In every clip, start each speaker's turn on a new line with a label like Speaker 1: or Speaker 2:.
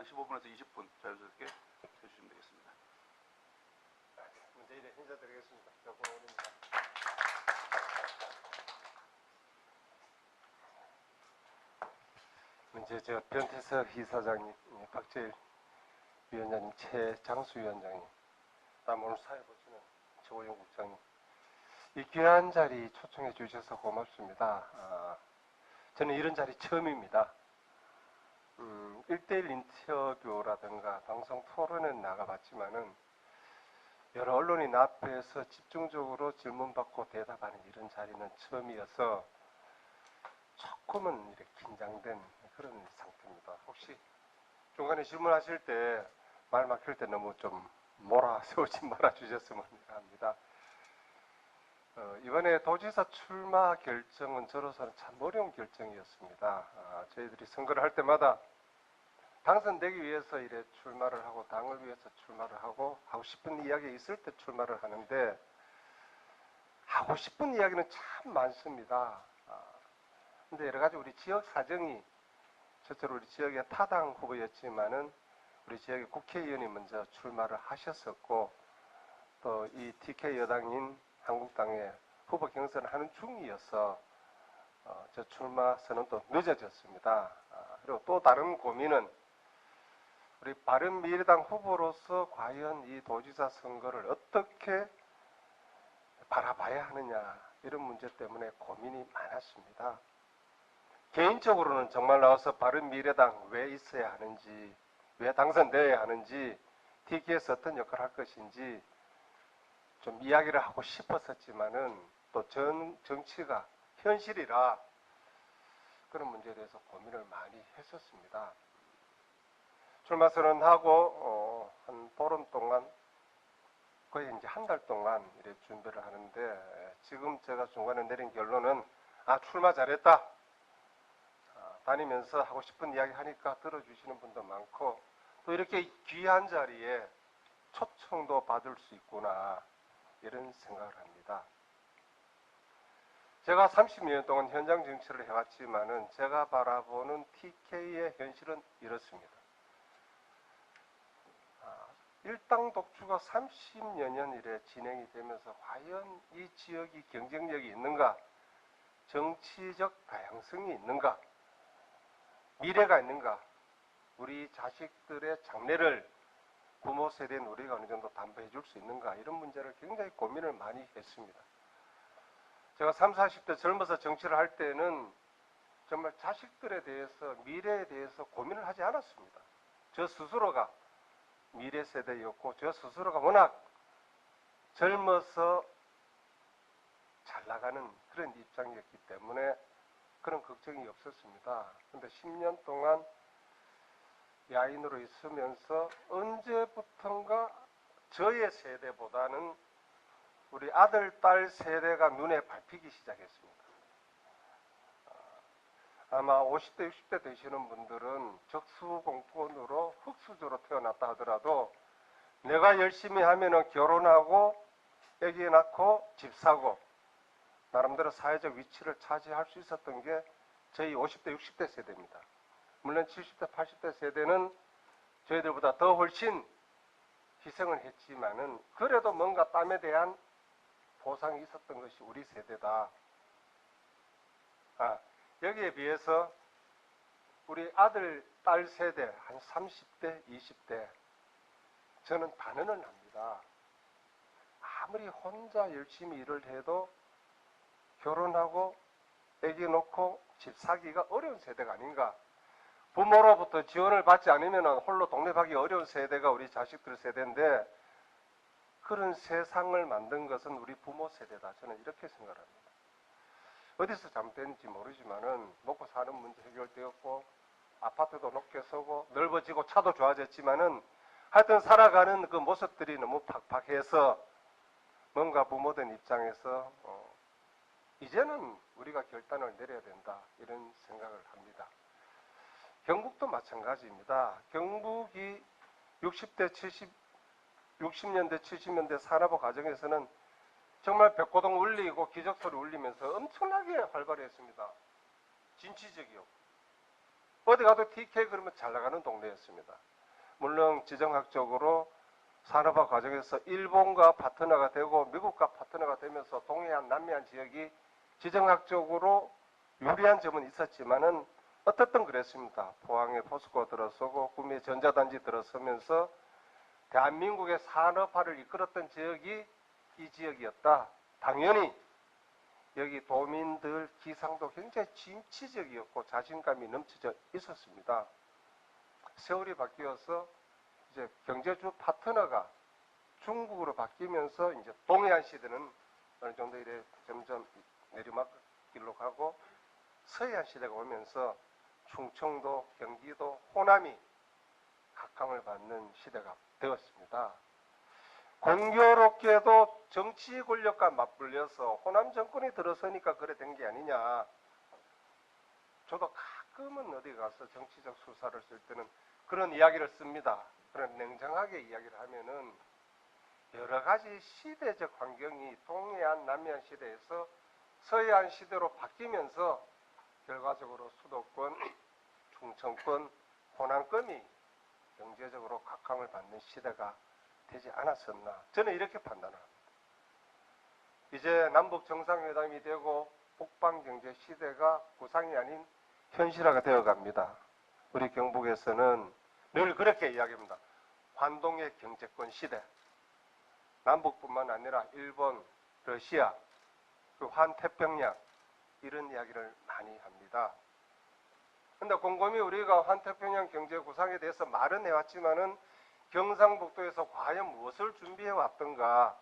Speaker 1: 한 15분에서 20분 자유스럽게 해주시면 되겠습니다.
Speaker 2: 문재인의 인사드리겠습니다. 정권원입니다. 문제 저 변태석 이사장님, 박재일 위원장님, 최장수 위원장님, 다음 오늘 사회 보시는 최호영 국장님, 이 귀한 자리 초청해 주셔서 고맙습니다. 저는 이런 자리 처음입니다. 1대1 인터뷰라든가 방송 토론에 나가봤지만은 여러 언론인 앞에서 집중적으로 질문받고 대답하는 이런 자리는 처음이어서 조금은 이렇게 긴장된 그런 상태입니다. 혹시 중간에 질문하실 때 말 막힐 때 너무 좀 몰아세우지 말아주셨으면 합니다. 이번에 도지사 출마 결정은 저로서는 참 어려운 결정이었습니다. 저희들이 선거를 할 때마다 당선되기 위해서 이래 출마를 하고 당을 위해서 출마를 하고 싶은 이야기 있을 때 출마를 하는데 하고 싶은 이야기는 참 많습니다. 근데 여러 가지 우리 지역 사정이 첫째로 우리 지역의 타당 후보였지만은 우리 지역의 국회의원이 먼저 출마를 하셨었고 또 이 TK 여당인 한국당의 후보 경선을 하는 중이어서 저 출마 선언도 늦어졌습니다. 그리고 또 다른 고민은 우리 바른미래당 후보로서 과연 이 도지사 선거를 어떻게 바라봐야 하느냐 이런 문제 때문에 고민이 많았습니다. 개인적으로는 정말 나와서 바른미래당 왜 있어야 하는지, 왜 당선되어야 하는지, TK에서 어떤 역할을 할 것인지 좀 이야기를 하고 싶었었지만은 또 정치가 현실이라 그런 문제에 대해서 고민을 많이 했었습니다. 출마 선언하고 한 보름 동안 거의 이제 한 달 동안 이렇게 준비를 하는데 지금 제가 중간에 내린 결론은 출마 잘했다. 다니면서 하고 싶은 이야기 하니까 들어주시는 분도 많고 또 이렇게 귀한 자리에 초청도 받을 수 있구나 이런 생각을 합니다. 제가 30년 동안 현장 정치를 해왔지만은 제가 바라보는 TK의 현실은 이렇습니다. 일당 독주가 30여 년 이래 진행이 되면서 과연 이 지역이 경쟁력이 있는가, 정치적 다양성이 있는가, 미래가 있는가, 우리 자식들의 장래를 부모 세대인 우리가 어느 정도 담보해 줄 수 있는가 이런 문제를 굉장히 고민을 많이 했습니다. 제가 30, 40대 젊어서 정치를 할 때는 정말 자식들에 대해서 미래에 대해서 고민을 하지 않았습니다. 저 스스로가 미래 세대였고 저 스스로가 워낙 젊어서 잘 나가는 그런 입장이었기 때문에 그런 걱정이 없었습니다. 그런데 10년 동안 야인으로 있으면서 언제부턴가 저의 세대보다는 우리 아들, 딸 세대가 눈에 밟히기 시작했습니다. 아마 50대, 60대 되시는 분들은 적수공무원으로 흙수저로 태어났다 하더라도 내가 열심히 하면은 결혼하고 애기 낳고 집 사고 나름대로 사회적 위치를 차지할 수 있었던 게 저희 50대, 60대 세대입니다. 물론 70대, 80대 세대는 저희들보다 더 훨씬 희생을 했지만은 그래도 뭔가 땀에 대한 보상이 있었던 것이 우리 세대다. 여기에 비해서 우리 아들, 딸 세대 한 30대, 20대 저는 단언을 합니다. 아무리 혼자 열심히 일을 해도 결혼하고 애기 놓고 집 사기가 어려운 세대가 아닌가. 부모로부터 지원을 받지 않으면 홀로 독립하기 어려운 세대가 우리 자식들 세대인데 그런 세상을 만든 것은 우리 부모 세대다. 저는 이렇게 생각을 합니다. 어디서 잘못됐는지 모르지만은 먹고 사는 문제 해결되었고 아파트도 높게 서고 넓어지고 차도 좋아졌지만은 하여튼 살아가는 그 모습들이 너무 팍팍해서 뭔가 부모된 입장에서 이제는 우리가 결단을 내려야 된다 이런 생각을 합니다. 경북도 마찬가지입니다. 경북이 60년대 70년대 산업화 과정에서는 정말 벽고동 울리고 기적소리 울리면서 엄청나게 활발했습니다. 진취적이요. 어디 가도 TK 그러면 잘 나가는 동네였습니다. 물론 지정학적으로 산업화 과정에서 일본과 파트너가 되고 미국과 파트너가 되면서 동해안, 남해안 지역이 지정학적으로 유리한 점은 있었지만은 어떻든 그랬습니다. 포항에 포스코 들어서고 구미에 전자단지 들어서면서 대한민국의 산업화를 이끌었던 지역이 이 지역이었다. 당연히 여기 도민들 기상도 굉장히 진취적이었고 자신감이 넘쳐져 있었습니다. 세월이 바뀌어서 이제 경제주 파트너가 중국으로 바뀌면서 이제 동해안 시대는 어느 정도 이래 점점 내리막길로 가고 서해안 시대가 오면서 충청도, 경기도, 호남이 각광을 받는 시대가 되었습니다. 공교롭게도 정치 권력과 맞불려서 호남 정권이 들어서니까 그래 된 게 아니냐. 저도 가끔은 어디 가서 정치적 수사를 쓸 때는 그런 이야기를 씁니다. 그런 냉정하게 이야기를 하면은 여러 가지 시대적 환경이 동해안, 남해안 시대에서 서해안 시대로 바뀌면서 결과적으로 수도권, 충청권, 호남권이 경제적으로 각광을 받는 시대가 되지 않았었나. 저는 이렇게 판단합니다. 이제 남북 정상회담이 되고 북방경제 시대가 구상이 아닌 현실화가 되어갑니다. 우리 경북에서는 늘 그렇게 이야기합니다. 환동의 경제권 시대. 남북뿐만 아니라 일본, 러시아, 그 환태평양 이런 이야기를 많이 합니다. 그런데 곰곰이 우리가 환태평양 경제 구상에 대해서 말은 해왔지만은 경상북도에서 과연 무엇을 준비해 왔던가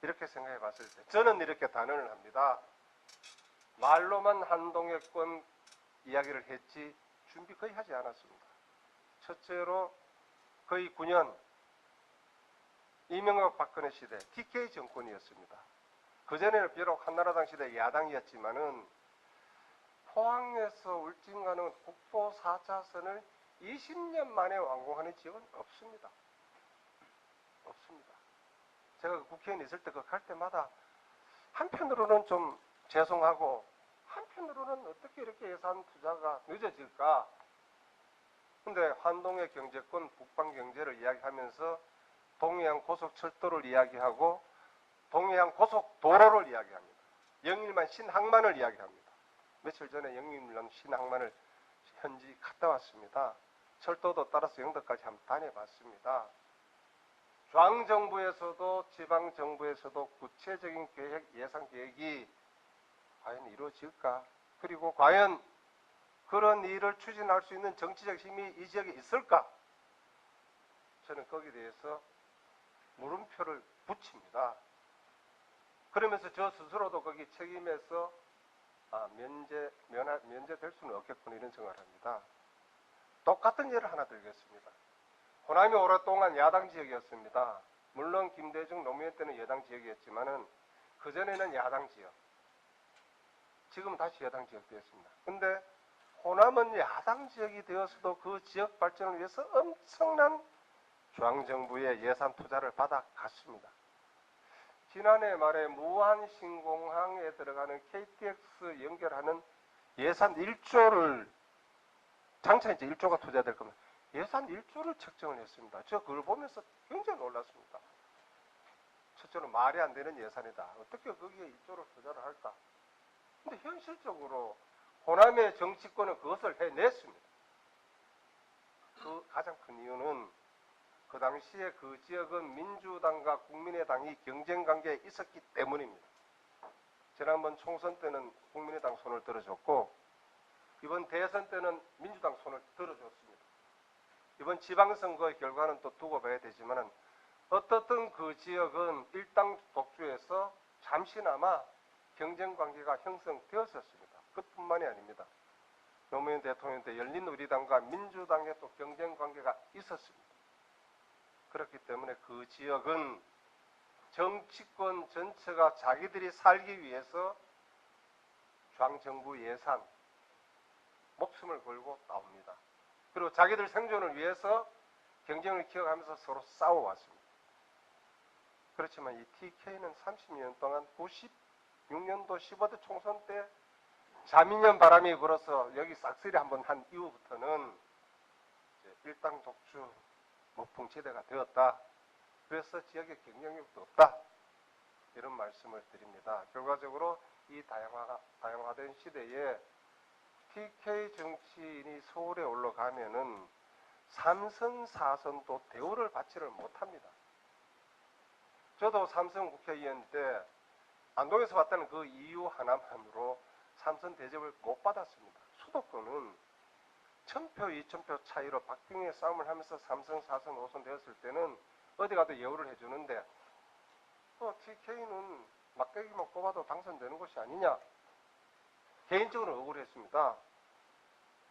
Speaker 2: 이렇게 생각해 봤을 때 저는 이렇게 단언을 합니다. 말로만 한동해권 이야기를 했지 준비 거의 하지 않았습니다. 첫째로 거의 9년 이명박 박근혜 시대 TK 정권이었습니다. 그전에는 비록 한나라당 시대 야당이었지만은 포항에서 울진 가는 국도 4차선을 20년 만에 완공하는 지역은 없습니다. 없습니다. 제가 국회의원 있을 때 그 갈 때마다 한편으로는 좀 죄송하고 한편으로는 어떻게 이렇게 예산 투자가 늦어질까? 근데 환동의 경제권, 북방 경제를 이야기하면서 동해안 고속철도를 이야기하고 동해안 고속도로를 이야기합니다. 영일만 신항만을 이야기합니다. 며칠 전에 영일만 신항만을 현지 갔다 왔습니다. 철도도 따라서 영덕까지 한번 다녀봤습니다. 중앙정부에서도 지방정부에서도 구체적인 계획, 예산 계획이 과연 이루어질까? 그리고 과연 그런 일을 추진할 수 있는 정치적 힘이 이 지역에 있을까? 저는 거기에 대해서 물음표를 붙입니다. 그러면서 저 스스로도 거기 책임에서 면제될 수는 없겠구나 이런 생각을 합니다. 똑같은 예를 하나 들겠습니다. 호남이 오랫동안 야당 지역이었습니다. 물론 김대중 노무현 때는 여당 지역이었지만은 그전에는 야당 지역. 지금은 다시 여당 지역 되었습니다. 근데 호남은 야당 지역이 되어서도 그 지역 발전을 위해서 엄청난 중앙정부의 예산 투자를 받아갔습니다. 지난해 말에 무한신공항에 들어가는 KTX 연결하는 예산 1조를 장차 이제 1조가 투자될 겁니다. 예산 1조를 책정을 했습니다. 제가 그걸 보면서 굉장히 놀랐습니다. 첫째로 말이 안 되는 예산이다. 어떻게 거기에 1조를 투자를 할까? 근데 현실적으로 호남의 정치권은 그것을 해냈습니다. 그 가장 큰 이유는 그 당시에 그 지역은 민주당과 국민의당이 경쟁 관계에 있었기 때문입니다. 지난번 총선 때는 국민의당 손을 들어줬고 이번 대선 때는 민주당 손을 들어줬습니다. 이번 지방선거의 결과는 또 두고 봐야 되지만 어떻든 그 지역은 일당 독주에서 잠시나마 경쟁 관계가 형성되었었습니다. 그뿐만이 아닙니다. 노무현 대통령 때 열린우리당과 민주당의 또 경쟁 관계가 있었습니다. 그렇기 때문에 그 지역은 정치권 전체가 자기들이 살기 위해서 중앙정부 예산 목숨을 걸고 나옵니다. 그리고 자기들 생존을 위해서 경쟁을 키워가면서 서로 싸워왔습니다. 그렇지만 이 TK는 30년 동안 96년도 15대 총선 때 자민련 바람이 불어서 여기 싹쓸이 한번 한 이후부터는 이제 일당 독주 무풍지대가 되었다. 그래서 지역에 경쟁력도 없다. 이런 말씀을 드립니다. 결과적으로 이 다양화된 시대에 TK 정치인이 서울에 올라가면은 3선, 4선도 대우를 받지를 못합니다. 저도 삼선 국회의원 때 안동에서 왔다는 그 이유 하나만으로 3선 대접을 못 받았습니다. 수도권은 1000표, 2000표 차이로 박빙의 싸움을 하면서 3선, 4선, 5선 되었을 때는 어디 가도 예우를 해주는데 TK는 막대기만 뽑아도 당선되는 것이 아니냐. 개인적으로 억울했습니다.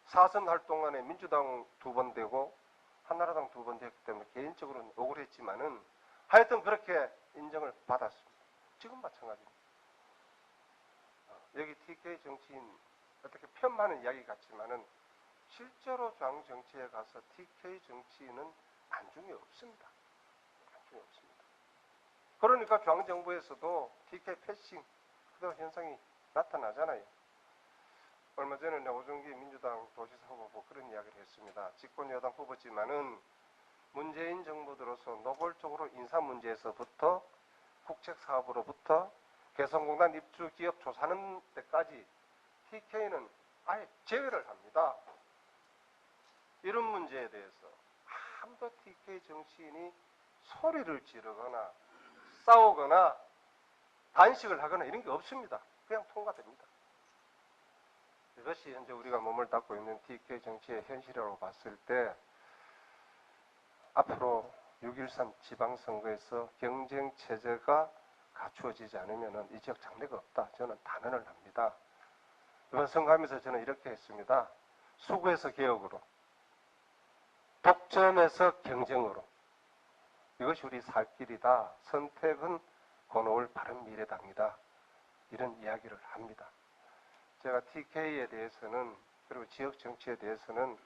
Speaker 2: 4선 활동안에 민주당 2번 되고 한나라당 2번 됐기 때문에 개인적으로는 억울했지만은 하여튼 그렇게 인정을 받았습니다. 지금 마찬가지입니다. 여기 TK 정치인 어떻게 편만은 이야기 같지만은 실제로 중앙 정치에 가서 TK 정치인은 안중에 없습니다. 안중에 없습니다. 그러니까 중앙정부에서도 TK 패싱 그런 현상이 나타나잖아요. 얼마 전에 오정기 민주당 도지사 후보 그런 이야기를 했습니다. 집권 여당 후보지만은 문재인 정부 들어서 노골적으로 인사 문제에서부터 국책 사업으로부터 개성공단 입주 기업 조사하는 데까지 TK는 아예 제외를 합니다. 이런 문제에 대해서 아무도 TK 정치인이 소리를 지르거나 싸우거나 단식을 하거나 이런 게 없습니다. 그냥 통과됩니다. 이것이 현재 우리가 몸을 닦고 있는 TK 정치의 현실이라고 봤을 때 앞으로 6.13 지방선거에서 경쟁 체제가 갖추어지지 않으면 이 지역 장래가 없다. 저는 단언을 합니다. 이번 선거하면서 저는 이렇게 했습니다. 수구에서 개혁으로, 독점에서 경쟁으로. 이것이 우리 살 길이다. 선택은 권오을 바른미래당이다. 이런 이야기를 합니다. 제가 TK에 대해서는 그리고 지역 정치에 대해서는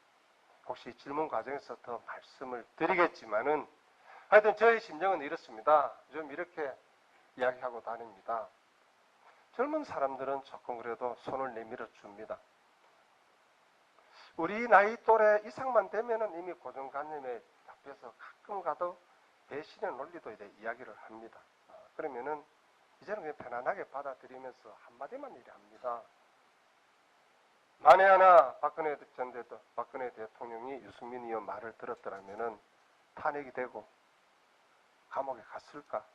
Speaker 2: 혹시 질문 과정에서 더 말씀을 드리겠지만은 하여튼 저의 심정은 이렇습니다. 좀 이렇게 이야기하고 다닙니다. 젊은 사람들은 조금 그래도 손을 내밀어 줍니다. 우리 나이 또래 이상만 되면은 이미 고정관념에 잡혀서 가끔 가도 배신의 논리도 이제 이야기를 합니다. 그러면은 이제는 그냥 편안하게 받아들이면서 한마디만 얘기합니다. 만에 하나 박근혜 대통령이 유승민 의원 말을 들었더라면은 탄핵이 되고 감옥에 갔을까?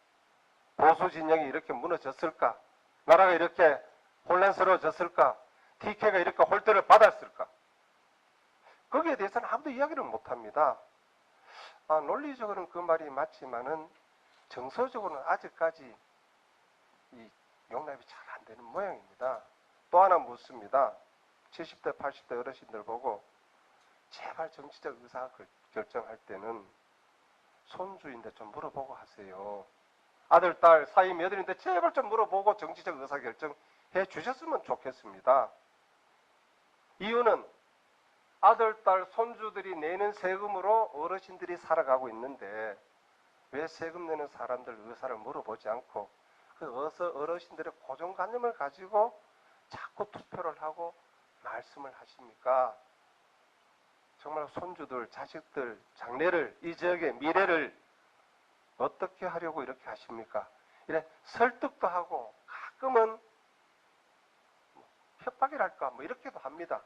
Speaker 2: 보수 진영이 이렇게 무너졌을까? 나라가 이렇게 혼란스러워졌을까? TK가 이렇게 홀대를 받았을까? 거기에 대해서는 아무도 이야기를 못합니다. 논리적으로는 그 말이 맞지만은 정서적으로는 아직까지 이 용납이 잘 안 되는 모양입니다. 또 하나 묻습니다. 70대, 80대 어르신들 보고 제발 정치적 의사 결정할 때는 손주인데 좀 물어보고 하세요. 아들, 딸 사이 몇인데 제발 좀 물어보고 정치적 의사 결정 해 주셨으면 좋겠습니다. 이유는 아들, 딸, 손주들이 내는 세금으로 어르신들이 살아가고 있는데 왜 세금 내는 사람들 의사를 물어보지 않고 그 어르신들의 고정관념을 가지고 자꾸 투표를 하고 말씀을 하십니까? 정말 손주들, 자식들, 장래를, 이 지역의 미래를 어떻게 하려고 이렇게 하십니까? 이래 설득도 하고 가끔은 협박이랄까 뭐 이렇게도 합니다.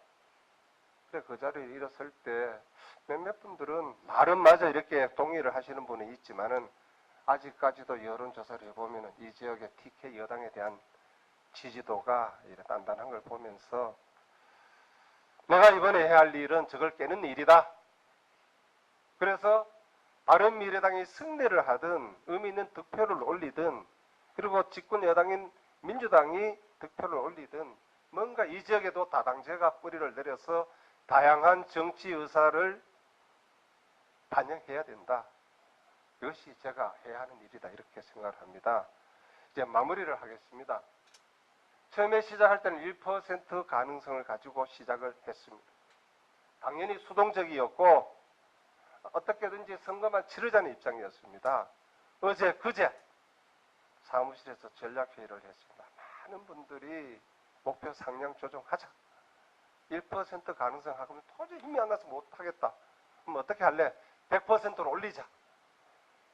Speaker 2: 그래 그 자리에 일었을 때 몇몇 분들은 말은 맞아 이렇게 동의를 하시는 분이 있지만은 아직까지도 여론조사를 해보면은 이 지역의 TK 여당에 대한 지지도가 이래 단단한 걸 보면서 내가 이번에 해야 할 일은 저걸 깨는 일이다. 그래서 바른미래당이 승리를 하든 의미 있는 득표를 올리든 그리고 집권 여당인 민주당이 득표를 올리든 뭔가 이 지역에도 다당제가 뿌리를 내려서 다양한 정치 의사를 반영해야 된다. 이것이 제가 해야 하는 일이다 이렇게 생각을 합니다. 이제 마무리를 하겠습니다. 처음에 시작할 때는 1% 가능성을 가지고 시작을 했습니다. 당연히 수동적이었고 어떻게든지 선거만 치르자는 입장이었습니다. 어제 그제 사무실에서 전략회의를 했습니다. 많은 분들이 목표 상향 조정하자. 1% 가능성 하면 도저히 힘이 안 나서 못하겠다. 그럼 어떻게 할래? 100%로 올리자.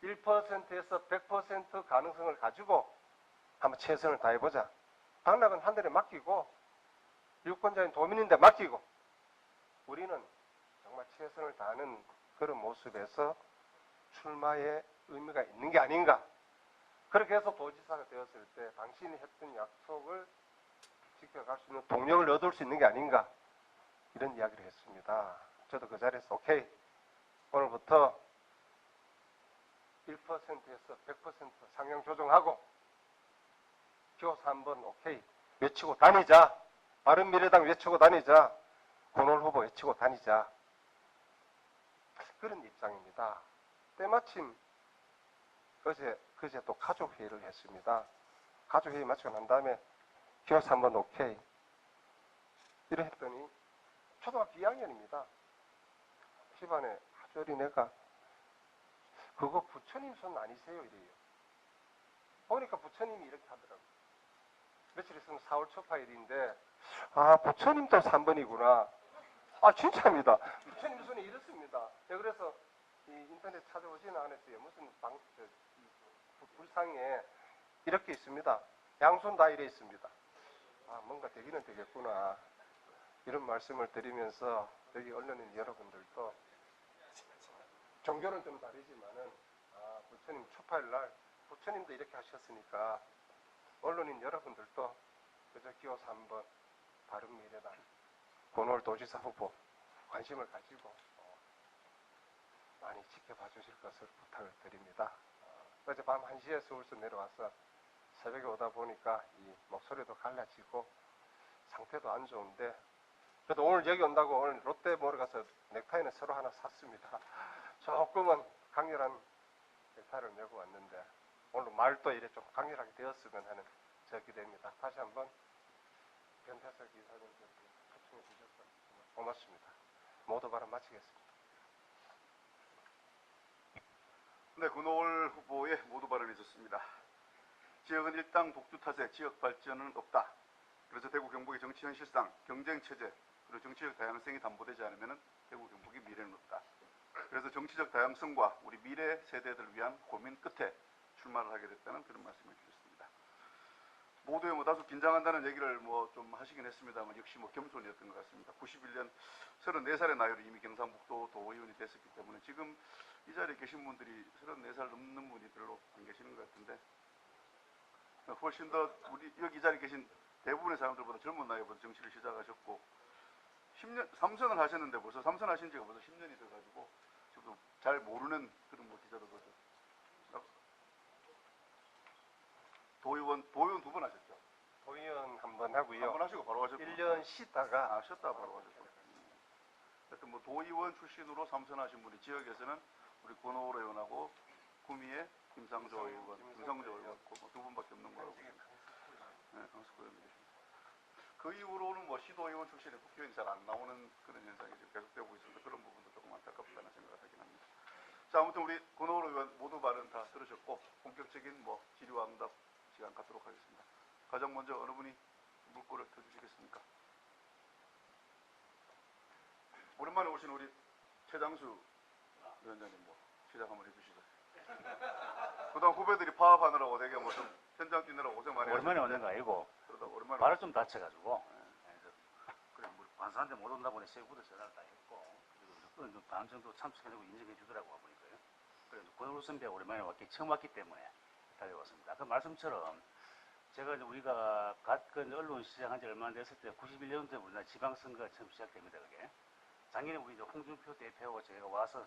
Speaker 2: 1%에서 100% 가능성을 가지고 한번 최선을 다해보자. 당락은 하늘에 맡기고 유권자인 도민인데 맡기고 우리는 정말 최선을 다하는 그런 모습에서 출마의 의미가 있는 게 아닌가. 그렇게 해서 도지사가 되었을 때 당신이 했던 약속을 지켜갈 수 있는 동력을 얻을 수 있는 게 아닌가. 이런 이야기를 했습니다. 저도 그 자리에서 오케이. 오늘부터 1%에서 100% 상향 조정하고 기호사 한번 오케이. 외치고 다니자. 바른미래당 외치고 다니자. 권오을 후보 외치고 다니자. 그런 입장입니다. 때마침 그제 또 가족회의를 했습니다. 가족회의 마치고 난 다음에 기호사 한번 오케이. 이래 했더니 초등학교 2학년입니다. 집안에 아주 어린애가 그거 부처님 손 아니세요? 이래요. 보니까 부처님이 이렇게 하더라고요. 며칠 있으면 4월 초파일인데 아 부처님도 3번이구나. 아 진짜입니다. 부처님 손이 이렇습니다. 그래서 이 인터넷 찾아보지는 않았어요. 무슨 불상에 이렇게 있습니다. 양손 다 이래 있습니다. 아 뭔가 되기는 되겠구나. 이런 말씀을 드리면서 여기 언론인 여러분들도 종교는 좀 다르지만은 부처님 초파일 날 부처님도 이렇게 하셨으니까 언론인 여러분들도 그저 기호 3번 바른미래당 권오을 도지사 후보 관심을 가지고 많이 지켜봐 주실 것을 부탁을 드립니다. 어제 밤 1시에 서울서 내려와서 새벽에 오다 보니까 이 목소리도 갈라지고 상태도 안 좋은데 그래도 오늘 여기 온다고 오늘 롯데몰에 가서 넥타이는 새로 하나 샀습니다. 조금은 강렬한 넥타이를 메고 왔는데 오늘 말도 이래 좀 강렬하게 되었으면 하는 저 기대입니다. 다시 한번 변태석 이사님 초청해 주셔서 고맙습니다. 모두 발언 마치겠습니다.
Speaker 1: 네, 권오을 후보의 모두 발언이 있었습니다. 지역은 일당 독주 탓에 지역 발전은 없다. 그래서 대구 경북의 정치 현실상 경쟁 체제 그리고 정치적 다양성이 담보되지 않으면 대구 경북의 미래는 없다. 그래서 정치적 다양성과 우리 미래 세대들을 위한 고민 끝에 출마를 하게 됐다는 그런 말씀을 드렸습니다. 모두에 다소 긴장한다는 얘기를 좀 하시긴 했습니다만 역시 겸손이었던 것 같습니다. 91년 34살의 나이로 이미 경상북도 도의원이 됐었기 때문에 지금 이 자리에 계신 분들이 34살 넘는 분이 별로 안 계시는 것 같은데 훨씬 더 우리 여기 이 자리에 계신 대부분의 사람들보다 젊은 나이부터 정치를 시작하셨고 10년 3선을 하셨는데 벌써 3선 하신 지가 벌써 10년이 돼가지고 지금도 잘 모르는 그런 기자도 그렇죠. 도의원 2번 하셨죠?
Speaker 2: 도의원 한 번 하고요.
Speaker 1: 한 번 하시고 바로 하셨고
Speaker 2: 1년 쉬다가
Speaker 1: 쉬었다가 바로 하셨죠. 하여튼 도의원 출신으로 3선 하신 분이 지역에서는 우리 권오을 의원하고 구미의 김상조 의원, 김상조 의원 두 분밖에 없는 거라고. 네, 강숙 의원님 계십니다. 그 이후로는 시도의원 출신의 국회의원이 잘 안 나오는 그런 현상이 지금 계속되고 있습니다. 그런 부분도 조금 안타깝다는 생각을 하긴 합니다. 자, 아무튼 우리 권오을 의원 모두 발언 다 들으셨고 본격적인 질의응답 시간 갖도록 하겠습니다. 가장 먼저 어느 분이 물꼬를 터주시겠습니까? 오랜만에 오신 우리 최장수 위원장님 시작 한번 해주시죠. 그동안 후배들이 파업하느라고 되게 좀 현장 뛰느라고 고생 많이 하셨는데
Speaker 3: 오랜만에 오는 거 아니고
Speaker 1: 그러다 오랜만에
Speaker 3: 발을 좀 다쳐가지고 그래 관사한테 못 온다고 내 세부도 전화를 다 했고 그리고 반 정도 참석해주고 인정해 주더라고 보니까요. 그래서 권오을 선배가 오랜만에 처음 왔기 때문에 달려왔습니다. 그 말씀처럼 제가 우리가 언론 시작한 지 얼마 안 됐을 때 91년도에 우리나라 지방선거가 처음 시작됩니다. 그게 작년에 우리 홍준표 대표하고 제가 와서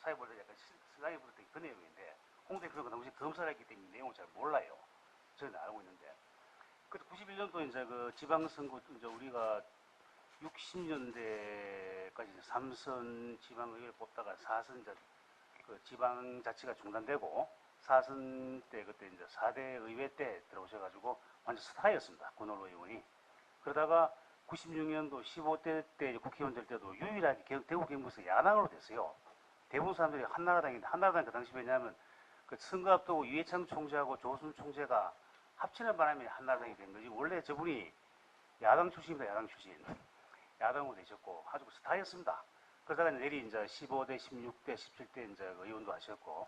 Speaker 3: 사회보다 약간 신랑이 부르던 그 내용인데 홍 대표가 당시 검사했기 때문에 내용을 잘 몰라요. 저는 알고 있는데 그때 91년도 이제 그 지방선거 이제 우리가 60년대까지 3선 지방의회를 뽑다가 4선 이제 그 지방자치가 중단되고 4선 때 그때 이제 4대 의회 때 들어오셔가지고 완전 스타였습니다. 권오을 의원이. 그러다가 96년도 15대 때 국회의원 될 때도 유일하게 대구 경북에서 야당으로 됐어요. 대부분 사람들이 한나라당인데 한나라당이 그 당시 왜냐하면 그 선거 앞두고 유해창 총재하고 조순 총재가 합치는 바람에 한나라당이 된 거지. 원래 저분이 야당 출신입니다. 야당 출신. 야당으로 되셨고 아주 스타였습니다. 그러다가 내리 이제 15대, 16대, 17대 이제 그 의원도 하셨고,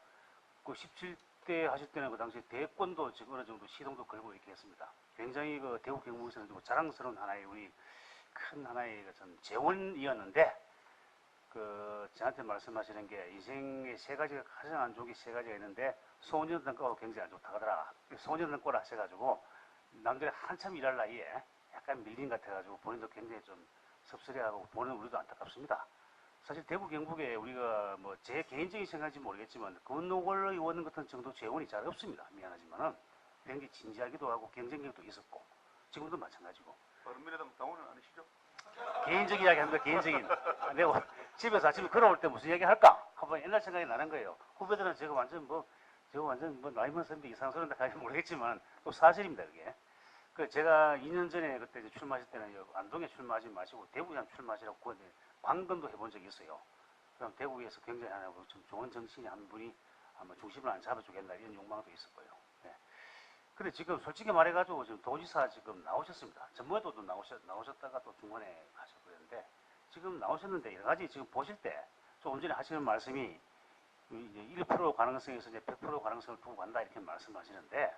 Speaker 3: 그 17대 하실 때는 그 당시 대권도 지금 어느 정도 시동도 걸고 이렇게 했습니다. 굉장히 그 대구 경북에서는 좀 자랑스러운 하나의 우리 큰 하나의 그 전 재원이었는데, 그 저한테 말씀하시는 게 인생의 세 가지가 가장 안 좋은 게 세 가지가 있는데 소년들 거하고 굉장히 안 좋다 하더라. 소년들 거라 하셔가지고 남들이 한참 일할 나이에 약간 밀린 것 같아가지고 본인도 굉장히 좀 섭섭해하고 보는 우리도 안타깝습니다. 사실 대구 경북에 우리가 뭐 제 개인적인 생각인지 모르겠지만 권노걸 의원 같은 정도 재원이 잘 없습니다. 미안하지만은 굉장히 진지하기도 하고 경쟁력도 있었고 지금도 마찬가지고.
Speaker 1: 바른미래당 당원은 아니시죠?
Speaker 3: 개인적인 이야기 합니다. 개인적인. 내가 집에서 아침에 걸어올 때 무슨 이야기 할까? 한번 옛날 생각이 나는 거예요. 후배들은 제가 완전 나이 먹은 사람들 이상한 소리인데 가지 모르겠지만 또 사실입니다, 그게. 그 제가 2년 전에 그때 이제 출마하실 때는 안동에 출마하지 마시고 대구에 출마하시라고 그 관건도 해본 적이 있어요. 그럼 대구에서 굉장히 하나고 좀 좋은 정치인 한 분이 아마 중심을 안 잡아주겠나 이런 욕망도 있을 거예요. 네. 근데 지금 솔직히 말해가지고 지금 도지사 지금 나오셨습니다. 전번에도 나오셨다가 또 중간에 가셨고 그랬는데 지금 나오셨는데 여러 가지 지금 보실 때 조금 전에 하시는 말씀이 이제 1% 가능성에서 이제 100% 가능성을 두고 간다 이렇게 말씀하시는데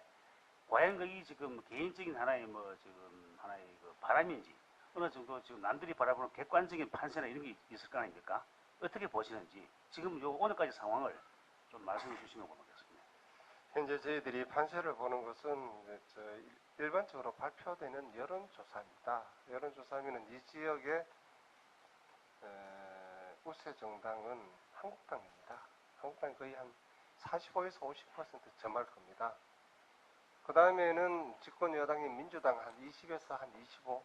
Speaker 3: 과연 그게 지금 개인적인 하나의 뭐 지금 하나의 그 바람인지 어느 정도 지금 남들이 바라보는 객관적인 판세나 이런 게 있을 거 아닙니까? 어떻게 보시는지 지금 요 오늘까지 상황을 좀 말씀해 주시면 고맙겠습니다.
Speaker 2: 현재 저희들이 판세를 보는 것은 일반적으로 발표되는 여론조사입니다. 여론조사면은 이 지역의 우세 정당은 한국당입니다. 한국당이 거의 한 45에서 50% 점할 겁니다. 그 다음에는 집권 여당인 민주당 한 20에서 한 25.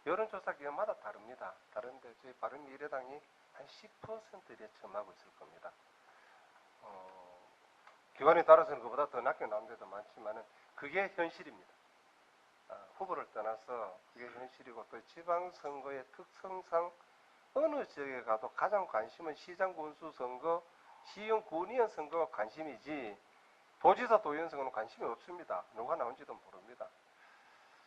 Speaker 2: 여론조사 기관마다 다릅니다. 다른데 저희 바른미래당이 한 10% 이래 점하고 있을 겁니다. 기관에 따라서는 그보다 더 낮게 나온 데도 많지만은 그게 현실입니다. 후보를 떠나서 그게 현실이고 또 지방선거의 특성상 어느 지역에 가도 가장 관심은 시장 군수 선거, 시의원 군의원 선거가 관심이지 도지사 도의원 선거는 관심이 없습니다. 누가 나온지도 모릅니다.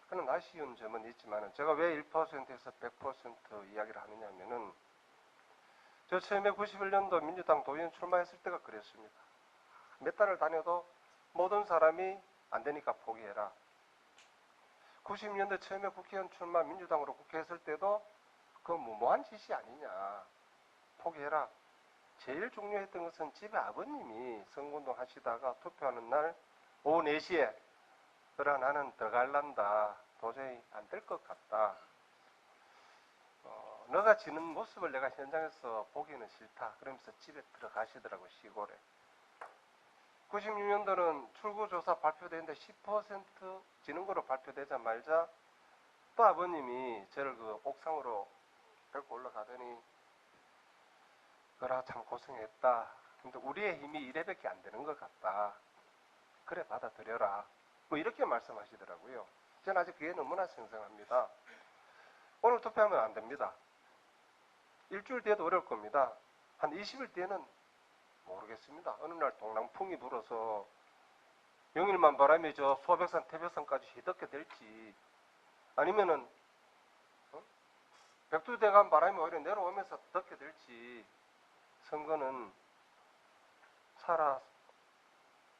Speaker 2: 그는 아쉬운 점은 있지만 제가 왜 1%에서 100% 이야기를 하느냐 하면은 저 처음에 91년도 민주당 도의원 출마했을 때가 그랬습니다. 몇 달을 다녀도 모든 사람이 안 되니까 포기해라. 90년대 처음에 국회의원 출마 민주당으로 국회 했을 때도 그거 무모한 짓이 아니냐. 포기해라. 제일 중요했던 것은 집에 아버님이 선거운동 하시다가 투표하는 날 오후 4시에 그러나 나는 더 갈란다. 도저히 안 될 것 같다. 너가 지는 모습을 내가 현장에서 보기는 싫다. 그러면서 집에 들어가시더라고 시골에. 96년도는 출구조사 발표되는데 10% 지는 거로 발표되자마자 또 아버님이 저를 그 옥상으로 데리고 올라가더니 그라 참 고생했다. 근데 우리의 힘이 이래밖에 안 되는 것 같다. 그래 받아들여라. 뭐 이렇게 말씀하시더라고요. 저는 아직 그게 너무나 생생합니다. 오늘 투표하면 안 됩니다. 일주일 뒤에도 어려울 겁니다. 한 20일 뒤에는 모르겠습니다. 어느 날 동남풍이 불어서 영일만 바람이 저 소백산 태백산까지 휘덮게 될지 아니면은 백두대간 바람이 오히려 내려오면서 덮게 될지 선거는 살아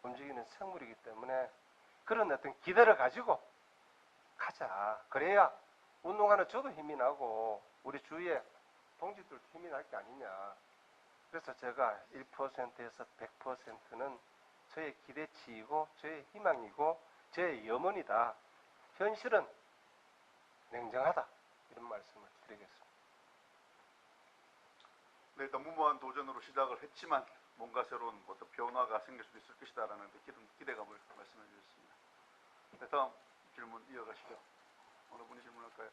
Speaker 2: 움직이는 생물이기 때문에 그런 어떤 기대를 가지고 가자. 그래야 운동하는 저도 힘이 나고 우리 주위에 동지들도 힘이 날 게 아니냐. 그래서 제가 1%에서 100%는 저의 기대치이고 저의 희망이고 저의 염원이다. 현실은 냉정하다. 이런 말씀을 드리겠습니다.
Speaker 1: 네, 일단 무모한 도전으로 시작을 했지만 뭔가 새로운 어떤 변화가 생길 수도 있을 것이다라는 기대감을 말씀해 주셨습니다. 네, 다음 질문 이어가시죠. 어느 분이 질문할까요?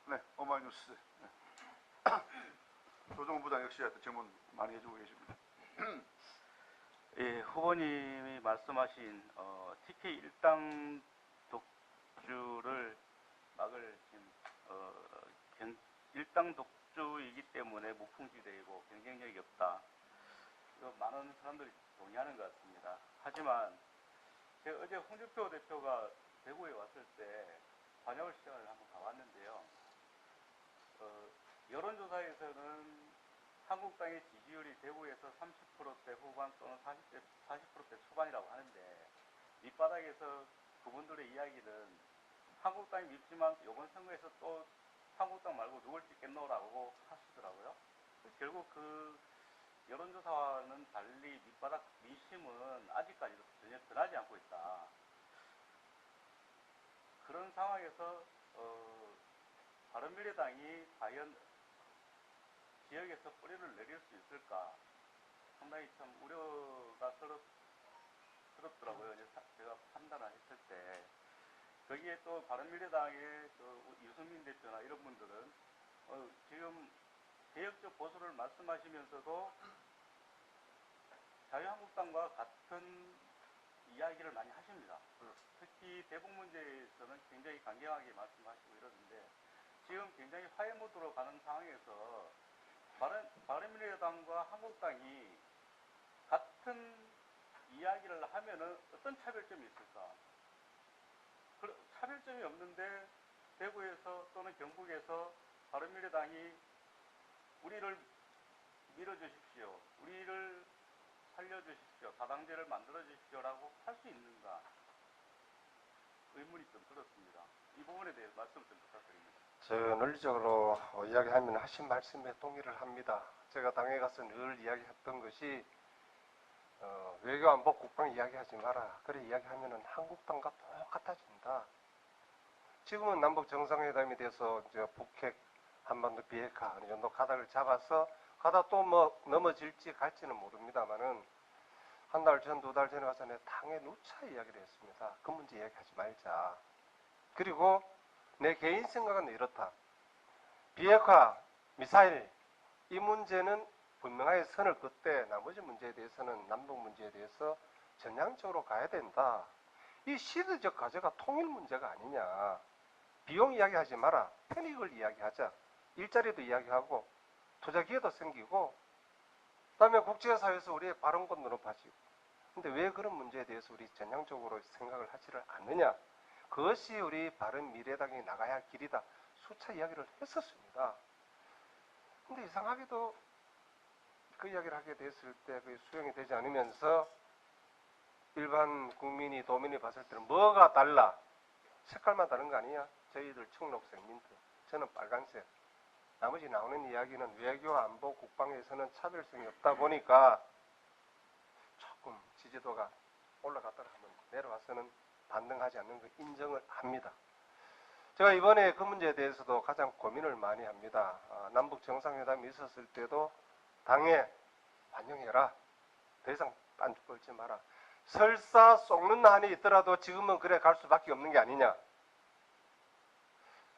Speaker 1: 네, 어마이뉴스. 네. 조정훈 부장 역시 질문 많이 해주고 계십니다.
Speaker 4: 예, 후보님이 말씀하신 TK 일당 독주를 막을 지금 일당 독주이기 때문에 무풍지대이고 경쟁력이 없다. 이거 많은 사람들이 동의하는 것 같습니다. 하지만 제가 어제 홍준표 대표가 대구에 왔을 때 관여을 시장을 한번 가봤는데요. 여론조사에서는 한국당의 지지율이 대구에서 30%대 후반 또는 40대 초반이라고 하는데 밑바닥에서 그분들의 이야기는 한국당이 밉지만 이번 선거에서 또 한국당 말고 누굴 찍겠노라고 하시더라고요. 결국 그 여론조사와는 달리 밑바닥 민심은 아직까지도 전혀 변하지 않고 있다. 그런 상황에서 바른미래당이 과연 지역에서 뿌리를 내릴 수 있을까? 상당히 참 우려가 스럽더라고요. 이제 제가 판단을 했을 때. 거기에 또 바른미래당의 유승민 대표나 이런 분들은 지금 개혁적 보수를 말씀하시면서도 자유한국당과 같은 이야기를 많이 하십니다. 특히 대북 문제에서는 굉장히 강경하게 말씀하시고 이러는데 지금 굉장히 화해 모드로 가는 상황에서 바른미래당과 한국당이 같은 이야기를 하면은 어떤 차별점이 있을까? 차별점이 없는데 대구에서 또는 경북에서 바른미래당이 우리를 밀어주십시오, 우리를 살려주십시오, 다당제를 만들어주십시오라고 할 수 있는가? 의문이 좀 들었습니다. 이 부분에 대해서 말씀 좀 부탁드립니다.
Speaker 2: 저 논리적으로 이야기하면 하신 말씀에 동의를 합니다. 제가 당에 가서 늘 이야기했던 것이 외교 안보 국방 이야기하지 마라. 그래 이야기하면은 한국당과 똑같아진다. 지금은 남북 정상회담이 돼서 이제 북핵, 한반도 비핵화 어느 정도 가닥을 잡아서 가다 또 뭐 넘어질지 갈지는 모릅니다만은 한 달 전, 두 달 전에 가서 내 당에 누차 이야기를 했습니다. 그 문제 이야기하지 말자. 그리고 내 개인 생각은 이렇다. 비핵화, 미사일 이 문제는 분명하게 선을 긋되 나머지 문제에 대해서는 남북 문제에 대해서 전향적으로 가야 된다. 이 시대적 과제가 통일 문제가 아니냐. 비용 이야기하지 마라. 편익을 이야기하자. 일자리도 이야기하고 투자 기회도 생기고 그다음에 국제사회에서 우리의 발언권도 높아지고. 근데 왜 그런 문제에 대해서 우리 전향적으로 생각을 하지를 않느냐. 그것이 우리 바른미래당이 나가야 할 길이다. 수차 이야기를 했었습니다. 근데 이상하게도 그 이야기를 하게 됐을 때 그게 수용이 되지 않으면서 일반 국민이 도민이 봤을 때는 뭐가 달라? 색깔만 다른 거 아니야? 저희들 청록색 민트, 저는 빨간색. 나머지 나오는 이야기는 외교, 안보, 국방에서는 차별성이 없다 보니까 조금 지지도가 올라갔다가 한번 내려와서는 반등하지 않는 거 인정을 합니다. 제가 이번에 그 문제에 대해서도 가장 고민을 많이 합니다. 남북 정상회담이 있었을 때도 당에 환영해라. 더 이상 딴주 걸지 마라. 설사 속는 한이 있더라도 지금은 그래 갈 수밖에 없는 게 아니냐.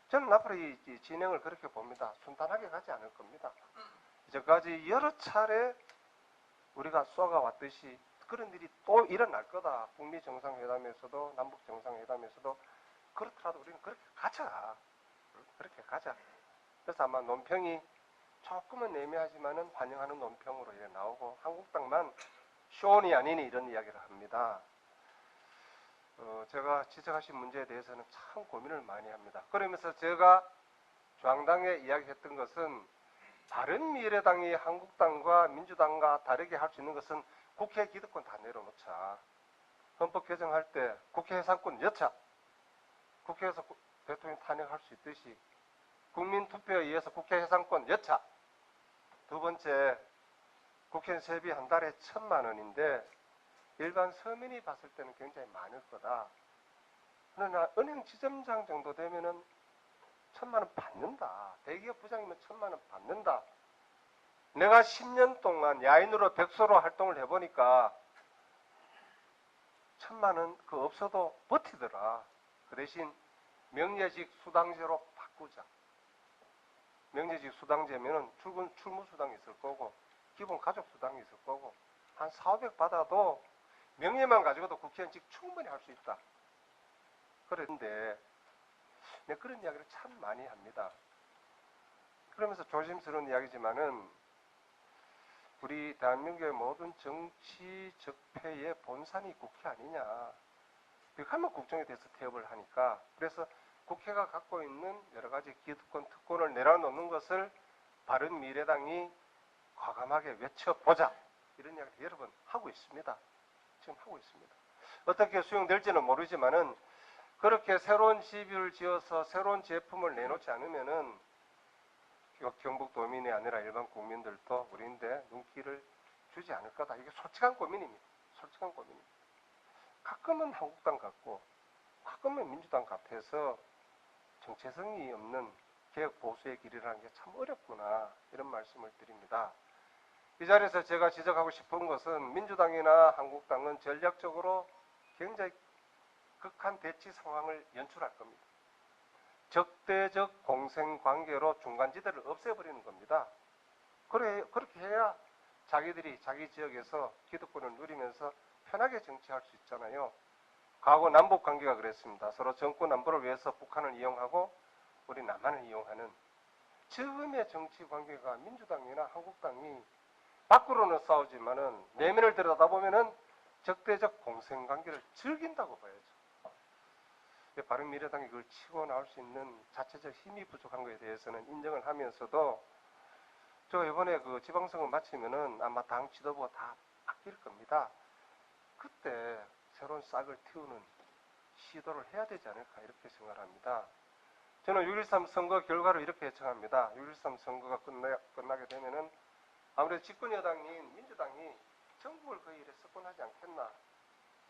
Speaker 2: 저는 앞으로 이 진행을 그렇게 봅니다. 순탄하게 가지 않을 겁니다. 이제까지 여러 차례 우리가 쏘아왔듯이 그런 일이 또 일어날 거다. 북미 정상회담에서도 남북 정상회담에서도 그렇더라도 우리는 그렇게 가자. 그렇게 가자. 그래서 아마 논평이 조금은 애매하지만은 환영하는 논평으로 이래 나오고 한국당만 쇼니 아니니 이런 이야기를 합니다. 제가 지적하신 문제에 대해서는 참 고민을 많이 합니다. 그러면서 제가 중앙당에 이야기했던 것은 바른미래당이 한국당과 민주당과 다르게 할 수 있는 것은 국회 기득권 다 내려놓자. 헌법 개정할 때 국회 해산권 여차. 국회에서 대통령 탄핵할 수 있듯이 국민 투표에 의해서 국회 해산권 여차. 두 번째, 국회 세비 한 달에 1,000만 원인데 일반 서민이 봤을 때는 굉장히 많을 거다. 그러나 은행 지점장 정도 되면은 1,000만 원 받는다. 대기업 부장이면 1,000만 원 받는다. 내가 10년 동안 야인으로 백수로 활동을 해보니까 1,000만 원 그 없어도 버티더라. 그 대신 명예직 수당제로 바꾸자. 명예직 수당제면은 출무 수당이 있을 거고 기본 가족 수당이 있을 거고 한 400 받아도 명예만 가지고도 국회의원직 충분히 할 수 있다. 그런데 내가 그런 이야기를 참 많이 합니다. 그러면서 조심스러운 이야기지만은 우리 대한민국의 모든 정치 적폐의 본산이 국회 아니냐. 그러면 국정에 대해서 태업을 하니까 그래서 국회가 갖고 있는 여러 가지 기득권, 특권을 내려놓는 것을 바른미래당이 과감하게 외쳐보자 이런 이야기를 여러 번 하고 있습니다. 지금 하고 있습니다. 어떻게 수용될지는 모르지만은 그렇게 새로운 집을 지어서 새로운 제품을 내놓지 않으면은 경북도민이 아니라 일반 국민들도 우리인데 눈길을 주지 않을 거다. 이게 솔직한 고민입니다. 솔직한 고민입니다. 가끔은 한국당 같고 가끔은 민주당 같아서 정체성이 없는 개혁 보수의 길이라는 게 참 어렵구나 이런 말씀을 드립니다. 이 자리에서 제가 지적하고 싶은 것은 민주당이나 한국당은 전략적으로 굉장히 극한 대치 상황을 연출할 겁니다. 적대적 공생 관계로 중간지대를 없애버리는 겁니다. 그렇게 해야 자기들이 자기 지역에서 기득권을 누리면서 편하게 정치할 수 있잖아요. 과거 남북 관계가 그랬습니다. 서로 정권 안보를 위해서 북한을 이용하고 우리 남한을 이용하는 처음의 정치 관계가 민주당이나 한국당이 밖으로는 싸우지만은 내면을 들여다보면은 적대적 공생 관계를 즐긴다고 봐야죠. 바른미래당이 그걸 치고 나올 수 있는 자체적 힘이 부족한 것에 대해서는 인정을 하면서도 저 이번에 그 지방선거 마치면은 아마 당 지도부가 다 바뀔 겁니다. 그때 새로운 싹을 틔우는 시도를 해야 되지 않을까 이렇게 생각합니다. 저는 6.13 선거 결과를 이렇게 예측합니다. 6.13 선거가 끝나게 되면은 아무래도 집권 여당인 민주당이 전국을 거의 이래 석권하지 않겠나.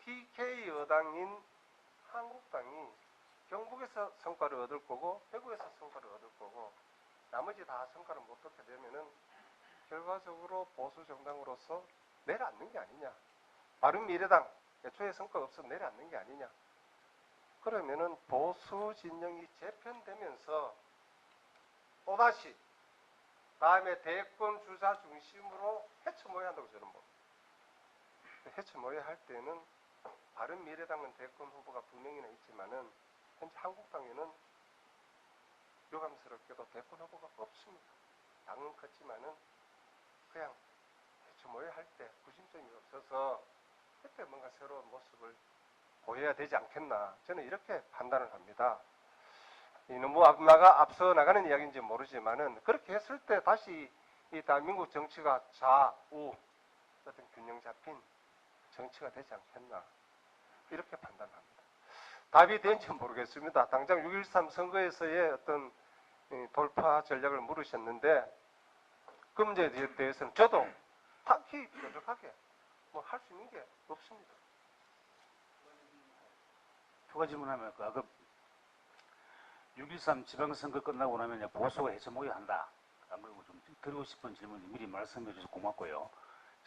Speaker 2: TK 여당인 한국당이 경북에서 성과를 얻을 거고 대구에서 성과를 얻을 거고 나머지 다 성과를 못 얻게 되면은 결과적으로 보수 정당으로서 내려앉는 게 아니냐. 바른미래당 애초에 성과가 없어 내려앉는 게 아니냐. 그러면은 보수 진영이 재편되면서 또다시 다음에 대권 주자 중심으로 헤쳐모여야 한다고 저는 봅니다. 헤쳐모여야 할 때는 바른미래당은 대권 후보가 두 명이나 있지만은 현재 한국당에는 유감스럽게도 대권 후보가 없습니다. 당은 컸지만은 그냥 헤쳐모여야 할 때 구심점이 없어서 그때 뭔가 새로운 모습을 보여야 되지 않겠나 저는 이렇게 판단을 합니다. 너무 앞서 나가는 이야기인지 모르지만은 그렇게 했을 때 다시 이 대한민국 정치가 좌우 어떤 균형 잡힌 정치가 되지 않겠나 이렇게 판단합니다. 답이 된지 모르겠습니다. 당장 6.13 선거에서의 어떤 돌파 전략을 물으셨는데 그 문제에 대해서는 저도 딱히 뾰족하게 뭐 할 수 있는 게 없습니다.
Speaker 3: 추가 질문하면 그 6.13 지방선거 끝나고 나면 이제 보수가 해체모여 한다. 아무래도 좀 드리고 싶은 질문 미리 말씀해 주셔서 고맙고요.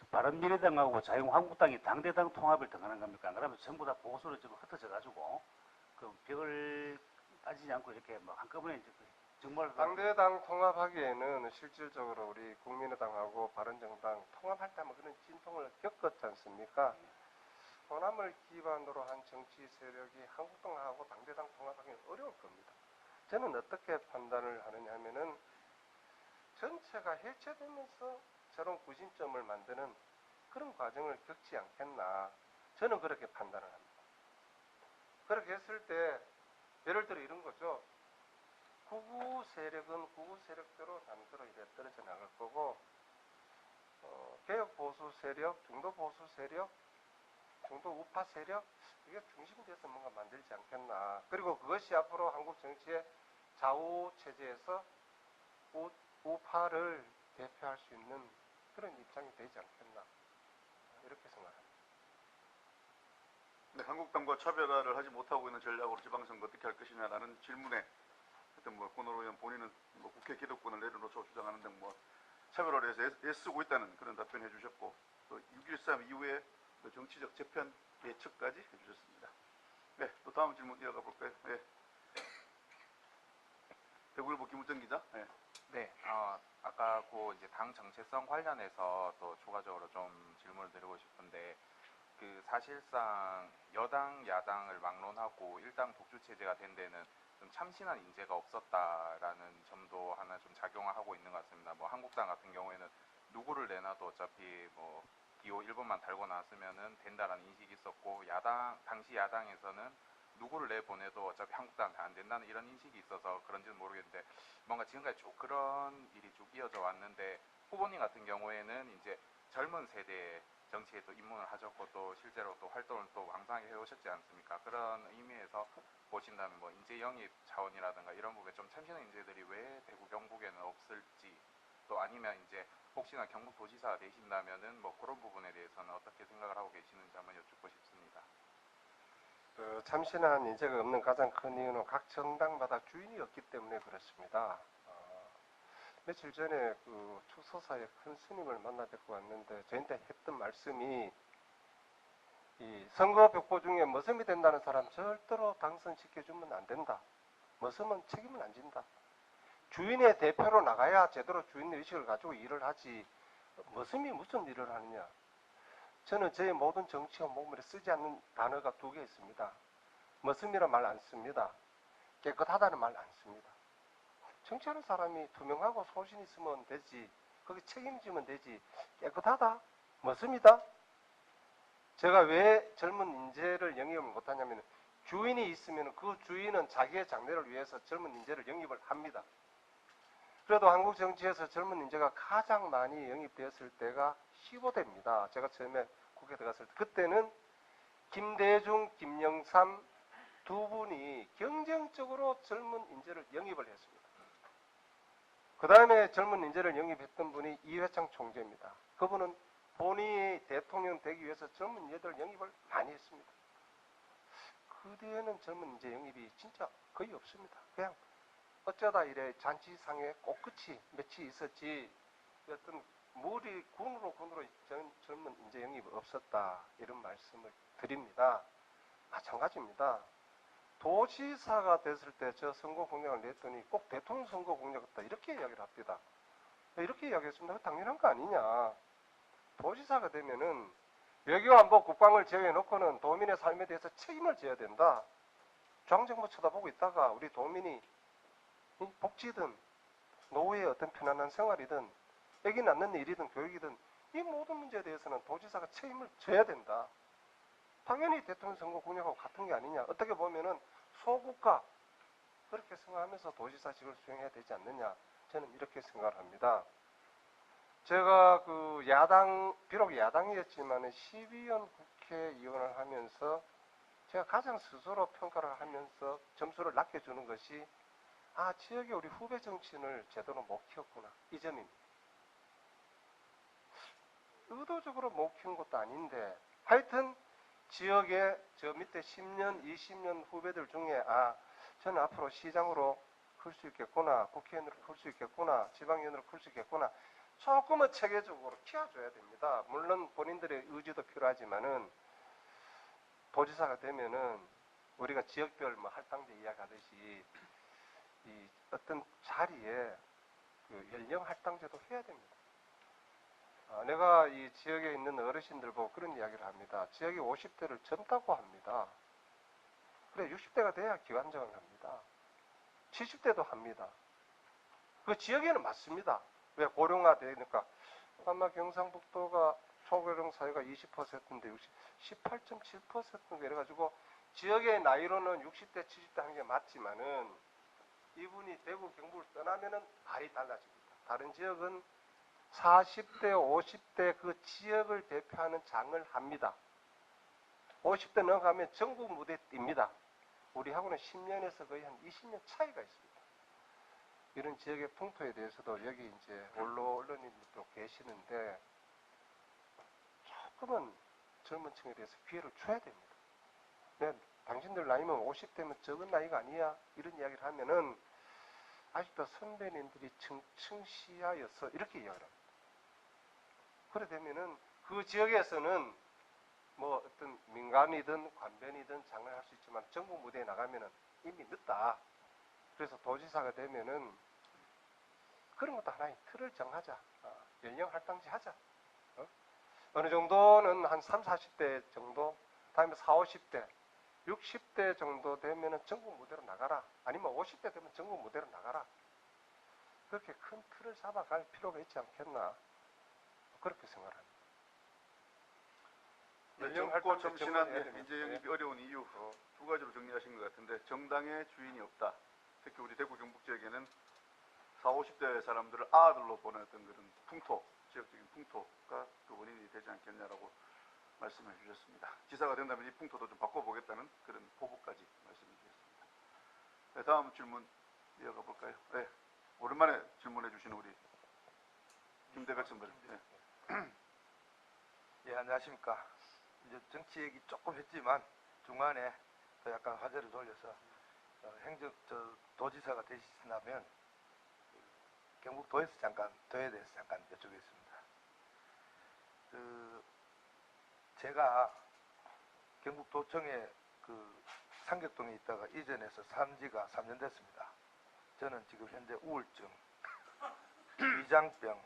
Speaker 3: 바른미래당하고 자유한국당이 당대당 통합을 등하는 겁니까? 안 그러면 전부 다 보수로 지금 흩어져 가지고 그 벽을 따지지 않고 이렇게 막 한꺼번에 이제 정말
Speaker 2: 당대당 통합하기에는 실질적으로 우리 국민의당하고 바른정당 통합할 때 그런 진통을 겪었지 않습니까? 호남을 기반으로 한 정치 세력이 한국당하고 당대당 통합하기는 어려울 겁니다. 저는 어떻게 판단을 하느냐 하면은 전체가 해체되면서 새로운 구심점을 만드는 그런 과정을 겪지 않겠나. 저는 그렇게 판단을 합니다. 그렇게 했을 때 예를 들어 이런 거죠. 구구 세력은 구구 세력대로 남대로 이래 떨어져 나갈 거고 개혁 보수 세력, 중도 보수 세력, 중도 우파 세력 이게 중심이 돼서 뭔가 만들지 않겠나. 그리고 그것이 앞으로 한국 정치의 좌우 체제에서 우파를 대표할 수 있는 그런 입장이 되지 않겠나 이렇게 생각합니다.
Speaker 1: 네, 한국당과 차별화를 하지 못하고 있는 전략으로 지방선거 어떻게 할 것이냐라는 질문에 하여튼 뭐 권오로 의원 본인은 뭐 국회 기득권을 내려놓고 주장하는 등 뭐 차별화를 해서 애쓰고 있다는 그런 답변해 주셨고 또 6.13 이후에 정치적 재편 예측까지 해주셨습니다. 네, 또 다음 질문 이어가 볼까요? 네. 대구일보 김우정 기자. 네.
Speaker 5: 네, 아까 그 이제 당 정체성 관련해서 또 추가적으로 좀 질문을 드리고 싶은데, 그 사실상 여당, 야당을 막론하고 일당 독주 체제가 된 데는 좀 참신한 인재가 없었다라는 점도 하나 좀 작용을 하고 있는 것 같습니다. 뭐 한국당 같은 경우에는 누구를 내놔도 어차피 뭐 기호 1번만 달고 나왔으면은 된다라는 인식이 있었고, 당시 야당에서는 누구를 내보내도 어차피 한국당한테 안 된다는 이런 인식이 있어서 그런지는 모르겠는데 뭔가 지금까지 쭉 그런 일이 쭉 이어져 왔는데 후보님 같은 경우에는 이제 젊은 세대의 정치에 또 입문을 하셨고 또 실제로 또 활동을 또 왕성하게 해오셨지 않습니까? 그런 의미에서 보신다면 뭐 인재 영입 차원이라든가 이런 부분에 좀 참신한 인재들이 왜 대구 경북에는 없을지 또 아니면 이제 혹시나 경북도지사가 되신다면은 뭐 그런 부분에 대해서는 어떻게 생각을 하고 계시는지 한번 여쭙고 싶습니다.
Speaker 2: 그 참신한 인재가 없는 가장 큰 이유는 각 정당마다 주인이 없기 때문에 그렇습니다. 며칠 전에 그 축소사의 큰 스님을 만나 뵙고 왔는데 저한테 했던 말씀이 이 선거 벽보 중에 머슴이 된다는 사람 절대로 당선시켜주면 안 된다. 머슴은 책임을 안 진다. 주인의 대표로 나가야 제대로 주인 의식을 가지고 일을 하지 머슴이 무슨 일을 하느냐. 저는 제 모든 정치와 목물에 쓰지 않는 단어가 2개 있습니다. 머슴이란 말 안 씁니다. 깨끗하다는 말 안 씁니다. 정치하는 사람이 투명하고 소신 있으면 되지. 거기 책임지면 되지. 깨끗하다? 머슴이다? 제가 왜 젊은 인재를 영입을 못하냐면 주인이 있으면 그 주인은 자기의 장래를 위해서 젊은 인재를 영입을 합니다. 그래도 한국 정치에서 젊은 인재가 가장 많이 영입되었을 때가 15대입니다. 제가 처음에 국회에 들어갔을 때 그때는 김대중, 김영삼 2분이 경쟁적으로 젊은 인재를 영입을 했습니다. 그 다음에 젊은 인재를 영입했던 분이 이회창 총재입니다. 그분은 본인이 대통령 되기 위해서 젊은 인재들 영입을 많이 했습니다. 그 뒤에는 젊은 인재 영입이 진짜 거의 없습니다. 그냥 어쩌다 이래 잔치상에 꽃끝이 며칠 있었지 어떤 물이 군으로 젊은 인재 영입이 없었다 이런 말씀을 드립니다. 마찬가지입니다. 도지사가 됐을 때 저 선거 공약을 냈더니 꼭 대통령 선거 공약 같다 이렇게 이야기를 합니다. 이렇게 이야기했습니다. 당연한 거 아니냐. 도지사가 되면은 외교안보 국방을 제외해놓고는 도민의 삶에 대해서 책임을 져야 된다. 중앙정부 쳐다보고 있다가 우리 도민이 복지든 노후의 어떤 편안한 생활이든 애기 낳는 일이든 교육이든 이 모든 문제에 대해서는 도지사가 책임을 져야 된다. 당연히 대통령 선거 공약하고 같은 게 아니냐. 어떻게 보면은 소국가 그렇게 생각하면서 도지사직을 수행해야 되지 않느냐. 저는 이렇게 생각을 합니다. 제가 그 비록 야당이었지만 12년 국회의원을 하면서 제가 가장 스스로 평가를 하면서 점수를 낮게 주는 것이 지역에 우리 후배 정치인을 제대로 못 키웠구나. 이 점입니다. 의도적으로 못 키운 것도 아닌데 하여튼 지역에 저 밑에 10년, 20년 후배들 중에 저는 앞으로 시장으로 클 수 있겠구나, 국회의원으로 클 수 있겠구나, 지방의원으로 클 수 있겠구나 조금은 체계적으로 키워줘야 됩니다. 물론 본인들의 의지도 필요하지만은 도지사가 되면은 우리가 지역별 할당제 이야기하듯이 이 어떤 자리에 그 연령 할당제도 해야 됩니다. 내가 이 지역에 있는 어르신들 보고 그런 이야기를 합니다. 지역이 50대를 젊다고 합니다. 그래 60대가 돼야 기관장을 합니다. 70대도 합니다. 그 지역에는 맞습니다. 왜 고령화 되니까 아마 경상북도가 초고령 사회가 20%인데 18.7%인가 이래가지고 지역의 나이로는 60대 70대 하는 게 맞지만은 이분이 대구 경북을 떠나면은 말이 달라집니다. 다른 지역은 40대 50대 그 지역을 대표하는 장을 합니다. 50대 넘어가면 전국 무대에 뜁니다. 우리하고는 10년에서 거의 한 20년 차이가 있습니다. 이런 지역의 풍토에 대해서도 여기 이제 언론인들도 계시는데 조금은 젊은 층에 대해서 기회를 줘야 됩니다. 당신들 나이면 50대면 적은 나이가 아니야 이런 이야기를 하면은 아직도 선배님들이 청층시야여서 이렇게 이야기를 합니다. 그래 되면은 그 지역에서는 뭐 어떤 민간이든 관변이든 장을 할 수 있지만 전국 무대에 나가면은 이미 늦다. 그래서 도지사가 되면은 그런 것도 하나의 틀을 정하자. 연령 할당제 하자. 어느 정도는 한 3, 40대 정도, 다음에 4, 50대, 60대 정도 되면은 전국 무대로 나가라. 아니면 50대 되면 전국 무대로 나가라. 그렇게 큰 틀을 잡아갈 필요가 있지 않겠나. 그렇게 생각합니다. 임명할
Speaker 1: 젊고
Speaker 2: 때
Speaker 1: 참신한
Speaker 2: 정리해야 됩니다.
Speaker 1: 인재 영입이 어려운 이유 두 가지로 정리하신 것 같은데 정당의 주인이 없다. 특히 우리 대구 경북 지역에는 40, 50대 사람들을 아들로 보냈던 그런 풍토, 지역적인 풍토가 그 원인이 되지 않겠냐라고 말씀해 주셨습니다. 지사가 된다면 이 풍토도 좀 바꿔보겠다는 그런 포부까지 말씀해 주셨습니다. 네, 다음 질문 이어가 볼까요? 네, 오랜만에 질문해 주시는 우리 김대백 선배님. 네.
Speaker 6: 예, 안녕하십니까. 이제 정치 얘기 조금 했지만 중간에 또 약간 화제를 돌려서 도지사가 되신다면 경북도에서 잠깐 도에 대해서 잠깐 여쭈겠습니다. 제가 경북도청에 상격동에 있다가 이전해서 산 지가 3년 됐습니다. 저는 지금 현재 우울증, 위장병,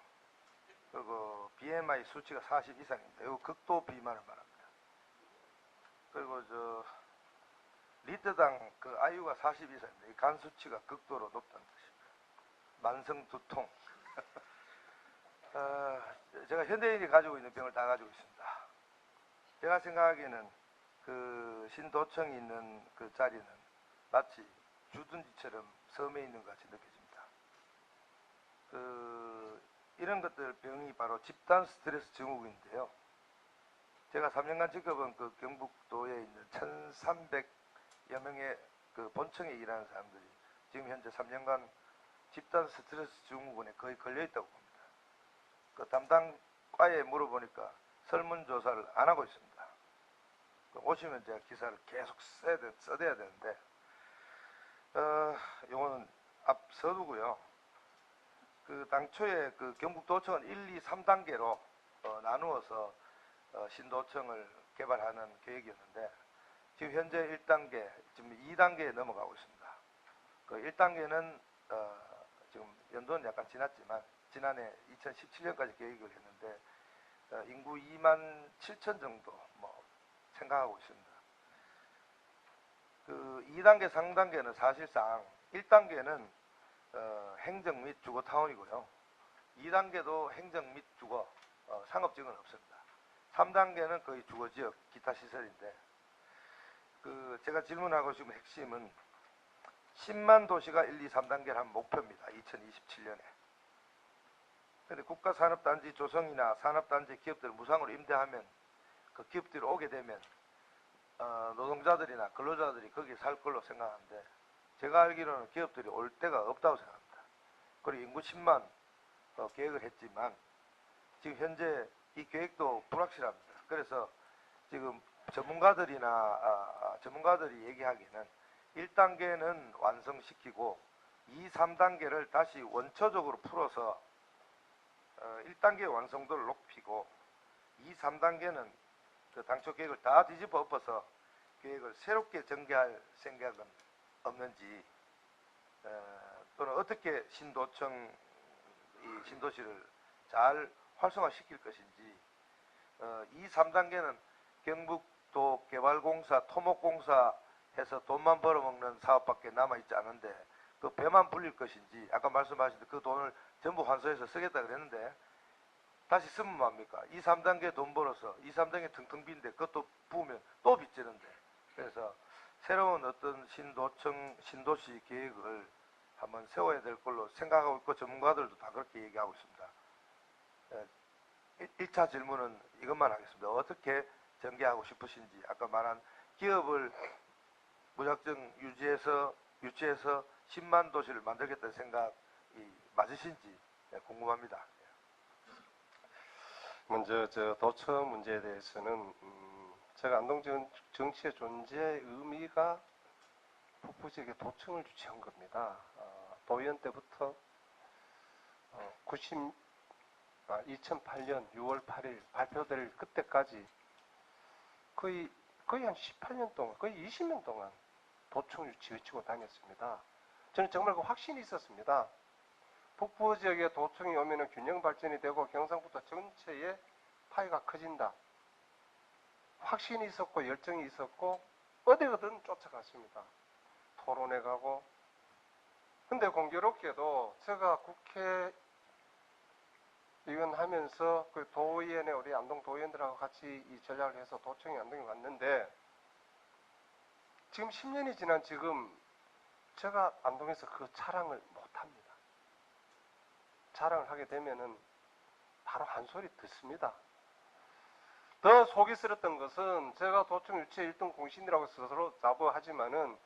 Speaker 6: 그리고 BMI 수치가 40 이상입니다. 이거 극도 비만을 말합니다. 그리고 리더당 아유가 40 이상입니다. 이 간 수치가 극도로 높다는 뜻입니다. 만성 두통. 제가 현대인이 가지고 있는 병을 다 가지고 있습니다. 제가 생각하기에는 신도청이 있는 그 자리는 마치 주둔지처럼 섬에 있는 것 같이 느껴집니다. 이런 것들 병이 바로 집단 스트레스 증후군인데요. 제가 3년간 지켜본 경북도에 있는 1,300여 명의 본청에 일하는 사람들이 지금 현재 3년간 집단 스트레스 증후군에 거의 걸려 있다고 봅니다. 담당 과에 물어보니까 설문조사를 안 하고 있습니다. 오시면 제가 기사를 계속 써대야 되는데, 요거는 앞서두고요. 당초에 경북도청은 1, 2, 3단계로 나누어서 신도청을 개발하는 계획이었는데, 지금 현재 1단계, 지금 2단계에 넘어가고 있습니다. 1단계는 지금 연도는 약간 지났지만 지난해 2017년까지 계획을 했는데 인구 2만 7천 정도 생각하고 있습니다. 2단계, 3단계는 사실상 1단계는 행정 및 주거 타운이고요. 2단계도 행정 및 주거, 상업지역은 없습니다. 3단계는 거의 주거지역, 기타 시설인데, 제가 질문하고 싶은 핵심은 10만 도시가 1, 2, 3단계를 한 목표입니다. 2027년에. 근데 국가산업단지 조성이나 산업단지 기업들을 무상으로 임대하면 그 기업들이 오게 되면 노동자들이나 근로자들이 거기에 살 걸로 생각하는데, 제가 알기로는 기업들이 올 데가 없다고 생각합니다. 그리고 인구 10만 계획을 했지만 지금 현재 이 계획도 불확실합니다. 그래서 지금 전문가들이 얘기하기에는 1단계는 완성시키고 2, 3단계를 다시 원초적으로 풀어서 1단계 완성도를 높이고 2, 3단계는 당초 계획을 다 뒤집어 엎어서 계획을 새롭게 전개할 생각은 없는지, 또는 어떻게 신도시를 잘 활성화시킬 것인지, 2, 3단계는 경북도 개발공사, 토목공사 해서 돈만 벌어먹는 사업밖에 남아있지 않은데 그 배만 불릴 것인지, 아까 말씀하신 그 돈을 전부 환수해서 쓰겠다 그랬는데 다시 쓰면 뭐합니까? 2, 3단계 돈 벌어서 2, 3단계 텅텅 빈데 그것도 부으면 또 빚지는데, 그래서 새로운 어떤 신도시 계획을 한번 세워야 될 걸로 생각하고 있고 전문가들도 다 그렇게 얘기하고 있습니다. 1차 질문은 이것만 하겠습니다. 어떻게 전개하고 싶으신지, 아까 말한 기업을 무작정 유치해서 10만 도시를 만들겠다는 생각이 맞으신지 궁금합니다.
Speaker 2: 먼저 도처 문제에 대해서는 제가 안동 정치의 존재의 의미가 북부 지역에 도청을 유치한 겁니다. 도의원 때부터 2008년 6월 8일 발표될 그때까지 거의 한 18년 동안, 거의 20년 동안 도청 유치 외치고 다녔습니다. 저는 정말 그 확신이 있었습니다. 북부 지역에 도청이 오면 균형 발전이 되고 경상북도 전체의 파이가 커진다. 확신이 있었고 열정이 있었고 어디든 쫓아갔습니다. 토론회 가고. 근데 공교롭게도 제가 국회 의원하면서 그 도의원에 우리 안동 도의원들하고 같이 이 전략을 해서 도청이 안동에 왔는데 지금 10년이 지난 지금 제가 안동에서 그 자랑을 못합니다. 자랑을 하게 되면은 바로 한 소리 듣습니다. 더 속이 쓰렸던 것은 제가 도청 유치 1등 공신이라고 스스로 자부하지만은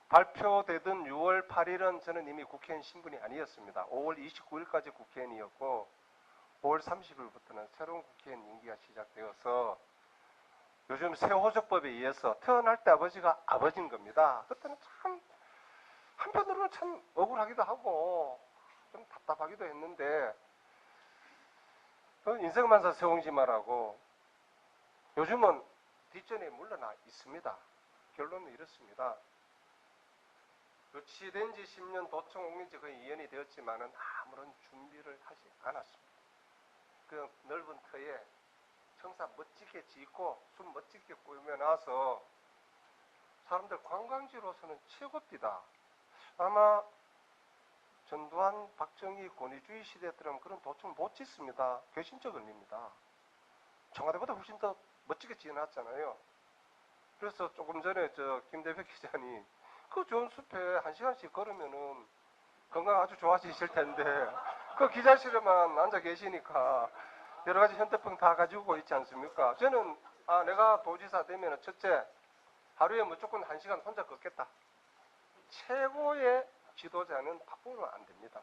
Speaker 2: 발표되던 6월 8일은 저는 이미 국회의원 신분이 아니었습니다. 5월 29일까지 국회의원이었고 5월 30일부터는 새로운 국회의원 임기가 시작되어서 요즘 세호적법에 의해서 태어날 때 아버지가 아버지인 겁니다. 그때는 참 한편으로는 참 억울하기도 하고 좀 답답하기도 했는데 인생만사 세옹지마라고 요즘은 뒷전에 물러나 있습니다. 결론은 이렇습니다. 유치된 지 10년 도청 옮긴 지 거의 2년이 되었지만은 아무런 준비를 하지 않았습니다. 그 넓은 터에 청사 멋지게 짓고 숲 멋지게 꾸며놔서 사람들 관광지로서는 최고입니다. 아마 전두환, 박정희, 권위주의 시대 때는 그런 도청 못 짓습니다. 괘씸죄 걸립니다. 청와대보다 훨씬 더 멋지게 지어놨잖아요. 그래서 조금 전에 김대백 기자님 그 좋은 숲에 1시간씩 걸으면은 건강 아주 좋아지실 텐데 그 기자실에만 앉아 계시니까 여러 가지 현대병 다 가지고 있지 않습니까? 저는 내가 도지사 되면은 첫째 하루에 무조건 1시간 혼자 걷겠다. 최고의 지도자는 바쁘면 안 됩니다.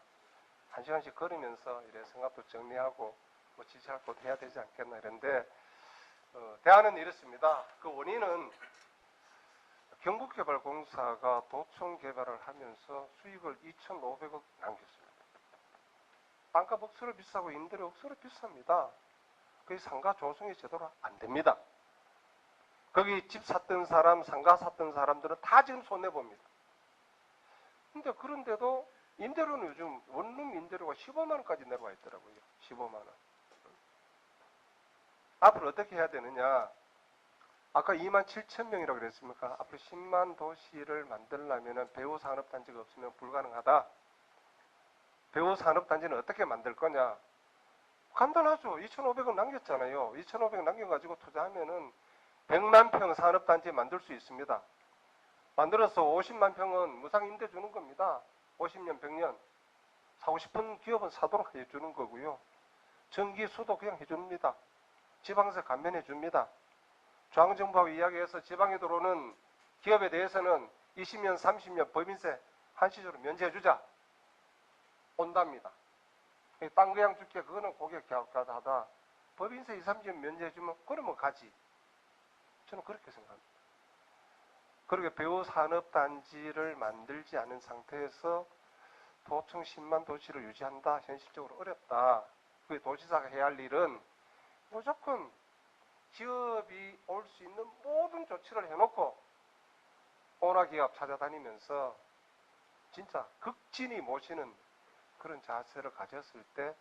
Speaker 2: 1시간씩 걸으면서 이래 생각도 정리하고 뭐 지지할 것도 해야 되지 않겠나 이런데 대안은 이렇습니다. 그 원인은 경북개발공사가 도청 개발을 하면서 수익을 2,500억 남겼습니다. 땅값 억수로 비싸고 임대료 억수로 비쌉니다. 거기 상가 조성이 제대로 안 됩니다. 거기 집 샀던 사람, 상가 샀던 사람들은 다 지금 손해봅니다. 근데 그런데도 임대료는 요즘 원룸 임대료가 15만 원까지 내려와 있더라고요. 15만 원. 앞으로 어떻게 해야 되느냐? 아까 2만 7천 명이라고 그랬습니까? 앞으로 10만 도시를 만들려면 배후산업단지가 없으면 불가능하다. 배후산업단지는 어떻게 만들 거냐? 간단하죠. 2,500원 남겼잖아요. 2,500원 남겨가지고 투자하면은 100만 평 산업단지 만들 수 있습니다. 만들어서 50만 평은 무상 임대 주는 겁니다. 50년, 100년. 사고 싶은 기업은 사도록 해주는 거고요. 전기, 수도 그냥 해줍니다. 지방세 감면해 줍니다. 중앙정부하고 이야기해서 지방에 들어오는 기업에 대해서는 20년, 30년 법인세 한시적으로 면제해주자. 온답니다. 땅 그냥 줄게 그거는 고객 계약하다. 법인세 2, 30년 면제해주면 그러면 가지. 저는 그렇게 생각합니다. 그렇게 배후산업단지를 만들지 않은 상태에서 도청 10만 도시를 유지한다. 현실적으로 어렵다. 그 도지사가 해야 할 일은 무조건 기업이 올 수 있는 모든 조치를 해놓고 오나기업 찾아다니면서 진짜 극진히 모시는 그런 자세를 가졌을 때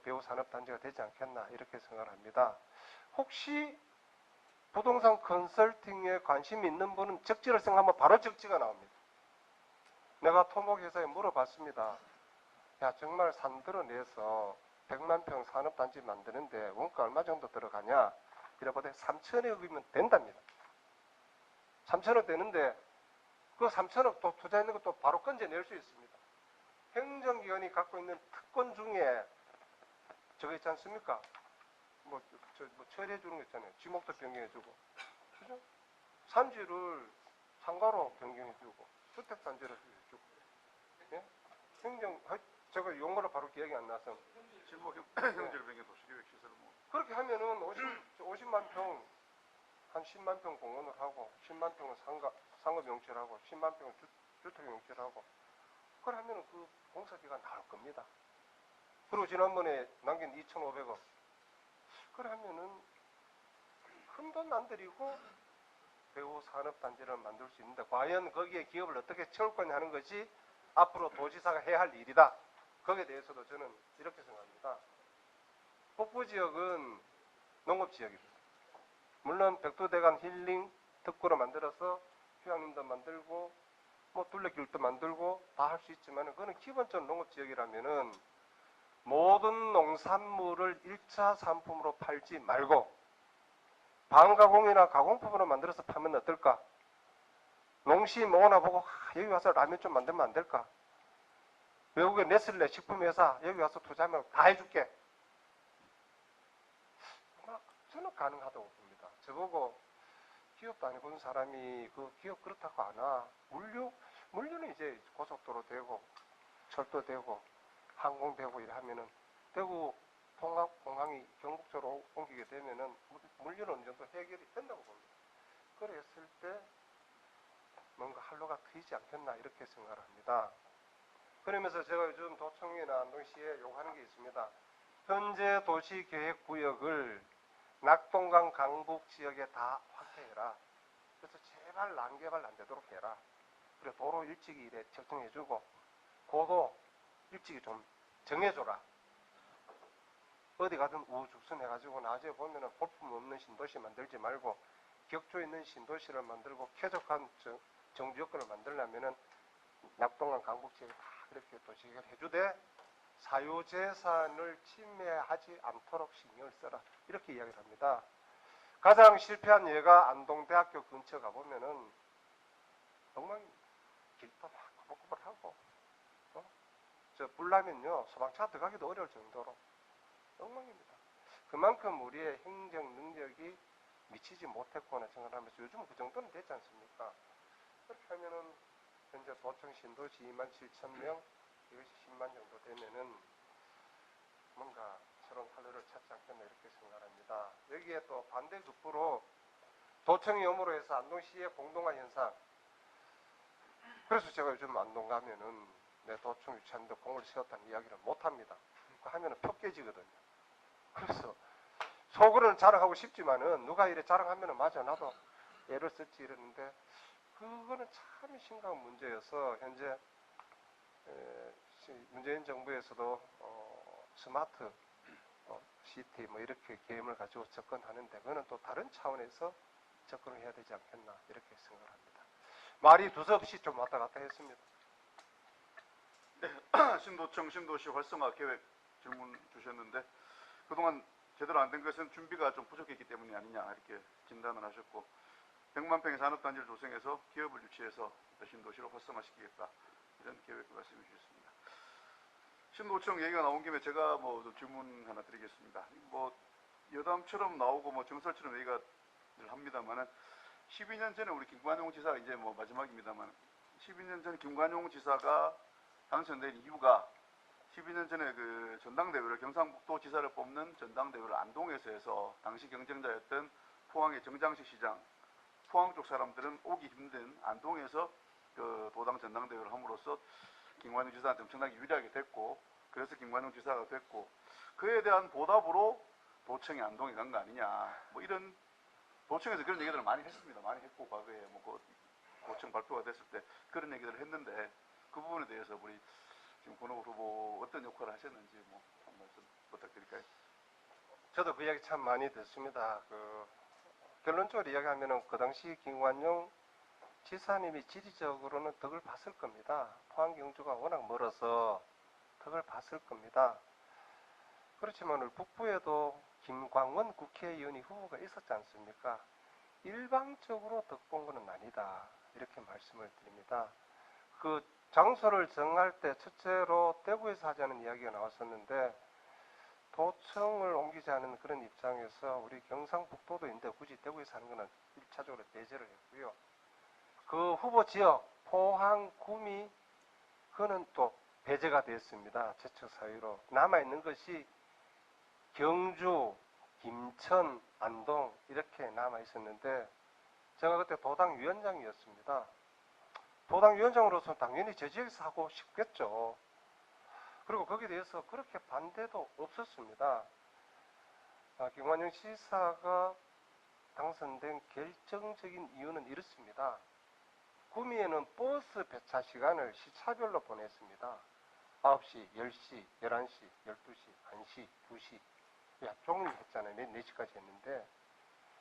Speaker 2: 배후산업단지가 되지 않겠나 이렇게 생각을 합니다. 혹시 부동산 컨설팅에 관심이 있는 분은 적지를 생각하면 바로 적지가 나옵니다. 내가 토목회사에 물어봤습니다. 야 정말 산들어내서 100만 평 산업단지 만드는데 원가 얼마 정도 들어가냐? 이래보다 3천억이면 된답니다. 3천억 되는데 그 3천억 또 투자했는 것도 바로 건져낼 수 있습니다. 행정기관이 갖고 있는 특권 중에 저거 있지 않습니까? 뭐 처리해 주는 거 있잖아요. 지목도 변경해 주고. 그죠? 산지를 상가로 변경해 주고 주택단지를 해 주고. 예? 제가 용어로 바로 기억이 안 나서.
Speaker 1: 실무 형질 변경 도시계획 시설을 뭐.
Speaker 2: 그렇게 하면은 50만 평, 한 10만 평 공원을 하고, 10만 평은 상업 용출하고, 10만 평은 주택 용출하고, 그걸 하면은 그 공사비가 나올 겁니다. 그리고 지난번에 남긴 2,500억. 그걸 하면은 큰 돈 안 들이고 배후산업단지를 만들 수 있는데, 과연 거기에 기업을 어떻게 채울 거냐 하는 것이 앞으로 도지사가 해야 할 일이다. 거기에 대해서도 저는 이렇게 생각합니다. 북부지역은 농업지역입니다. 물론 백두대간 힐링 특구로 만들어서 휴양림도 만들고 뭐 둘레길도 만들고 다 할 수 있지만 그거는 기본적인 농업지역이라면은 모든 농산물을 1차 상품으로 팔지 말고 반가공이나 가공품으로 만들어서 파면 어떨까? 농시 모으나 보고 여기 와서 라면 좀 만들면 안 될까? 외국의 네슬레 식품회사 여기 와서 투자하면 다 해줄게. 저는 가능하다고 봅니다. 저보고 기업도 안 해본 사람이 그 기업 그렇다고 안 와. 물류는 이제 고속도로 되고 철도 되고 항공 되고 이러면은 대구 통합공항이 경북적으로 옮기게 되면은 물류는 어느 정도 해결이 된다고 봅니다. 그랬을 때 뭔가 한로가 트이지 않겠나 이렇게 생각을 합니다. 그러면서 제가 요즘 도청이나 안동시에 요구하는 게 있습니다. 현재 도시계획구역을 낙동강 강북 지역에 다 확대해라. 그래서 제발 난개발 안 되도록 해라. 그리고 도로 일찍이 이래 결정해주고 고도 일찍이 좀 정해줘라. 어디 가든 우후죽순 해가지고 나중에 보면은 볼품 없는 신도시 만들지 말고 격조 있는 신도시를 만들고 쾌적한 정주 여건을 만들려면은 낙동강 강북 지역에 다 그렇게 도시계획을 해주되 사유재산을 침해하지 않도록 신경을 써라. 이렇게 이야기를 합니다. 가장 실패한 예가 안동대학교 근처 가보면은 정말 길도 막 꼬불꼬불하고 저 불나면요 소방차 들어가기도 어려울 정도로 엉망입니다. 그만큼 우리의 행정 능력이 미치지 못했구나 생각하면서 요즘은 그 정도는 되지 않습니까? 그렇게 하면은 현재 도청 신도시 27,000명 이것이 10만 정도 되면은 뭔가 새로운 활로를 찾지 않겠나 이렇게 생각합니다. 여기에 또 반대급부로 도청이 염으로 해서 안동시의 공동화 현상. 그래서 제가 요즘 안동 가면은 내 도청 유치하는데 공을 세웠다는 이야기를 못합니다. 하면은 표 깨지거든요. 그래서 속으로는 자랑하고 싶지만은 누가 이래 자랑하면은 맞아 나도 애를 썼지 이러는데 그거는 참 심각한 문제여서 현재 문재인 정부에서도 스마트 시티 뭐 이렇게 개념을 가지고 접근하는데 그거는 또 다른 차원에서 접근을 해야 되지 않겠나 이렇게 생각합니다. 말이 두서없이 좀 왔다 갔다 했습니다.
Speaker 1: 신도청 신도시 활성화 계획 질문 주셨는데 그동안 제대로 안 된 것은 준비가 좀 부족했기 때문이 아니냐 이렇게 진단을 하셨고 100만 평의 산업단지를 조성해서 기업을 유치해서 신도시로 활성화시키겠다 이런 계획을 말씀해 주셨습니다. 신도청 얘기가 나온 김에 제가 뭐 질문 하나 드리겠습니다. 뭐 여담처럼 나오고 뭐 정설처럼 얘기가 합니다만은 12년 전에 우리 김관용 지사가 이제 뭐 마지막입니다만 12년 전 김관용 지사가 당선된 이유가 12년 전에 그 전당대회를 경상북도 지사를 뽑는 전당대회를 안동에서 해서 당시 경쟁자였던 포항의 정장식 시장 포항 쪽 사람들은 오기 힘든 안동에서 그 도당 전당대회를 함으로써 김관용 지사한테 엄청나게 유리하게 됐고 그래서 김관용 지사가 됐고 그에 대한 보답으로 도청이 안동에 간 거 아니냐 뭐 이런 도청에서 그런 얘기들을 많이 했습니다. 많이 했고 과거에 뭐 도청 발표가 됐을 때 그런 얘기들을 했는데 그 부분에 대해서 우리 지금 권오걸 후보 어떤 역할을 하셨는지 뭐 한 말씀 부탁드릴까요?
Speaker 2: 저도 그 이야기 참 많이 듣습니다. 결론적으로 이야기하면은 그 당시 김관용 지사님이 지리적으로는 덕을 봤을 겁니다. 포항 경주가 워낙 멀어서 덕을 봤을 겁니다. 그렇지만 북부에도 김광원 국회의원이 후보가 있었지 않습니까? 일방적으로 덕 본 것은 아니다. 이렇게 말씀을 드립니다. 그 장소를 정할 때 첫째로 대구에서 하자는 이야기가 나왔었는데 도청을 옮기자는 그런 입장에서 우리 경상북도도 있는데 굳이 대구에서 하는 것은 1차적으로 배제를 했고요. 그 후보 지역 포항, 구미 그거는 또 배제가 됐습니다. 제척 사유로 남아있는 것이 경주, 김천, 안동 이렇게 남아있었는데 제가 그때 도당 위원장이었습니다. 도당 위원장으로서 당연히 제 지역에서 하고 싶겠죠. 그리고 거기에 대해서 그렇게 반대도 없었습니다. 김관영 지사가 당선된 결정적인 이유는 이렇습니다. 구미에는 버스 배차 시간을 시차별로 보냈습니다. 9시, 10시, 11시, 12시, 1시, 2시 종일 했잖아요. 4시까지 했는데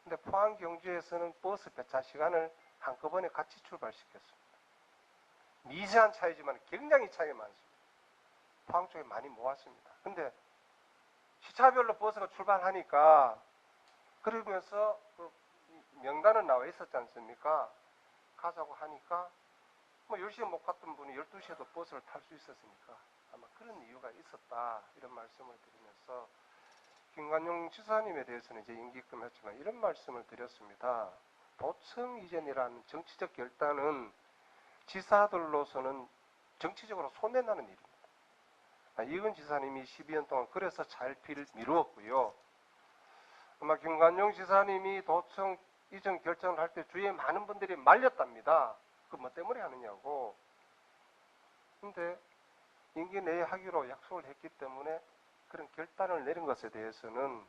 Speaker 2: 근데 포항 경주에서는 버스 배차 시간을 한꺼번에 같이 출발시켰습니다. 미세한 차이지만 굉장히 차이가 많습니다. 포항 쪽에 많이 모았습니다. 근데 시차별로 버스가 출발하니까 그러면서 그 명단은 나와 있었지 않습니까? 가자고 하니까 뭐 10시에 못 갔던 분이 12시에도 버스를 탈 수 있었으니까 아마 그런 이유가 있었다 이런 말씀을 드리면서 김관용 지사님에 대해서는 이제 임기끔 했지만 이런 말씀을 드렸습니다. 도청 이전이라는 정치적 결단은 지사들로서는 정치적으로 손해나는 일입니다. 이건 지사님이 12년 동안 그래서 잘 미루었고요. 아마 김관용 지사님이 도청 이전 결정을 할 때 주위에 많은 분들이 말렸답니다. 그 뭐 때문에 하느냐고. 근데 임기 내에 하기로 약속을 했기 때문에 그런 결단을 내린 것에 대해서는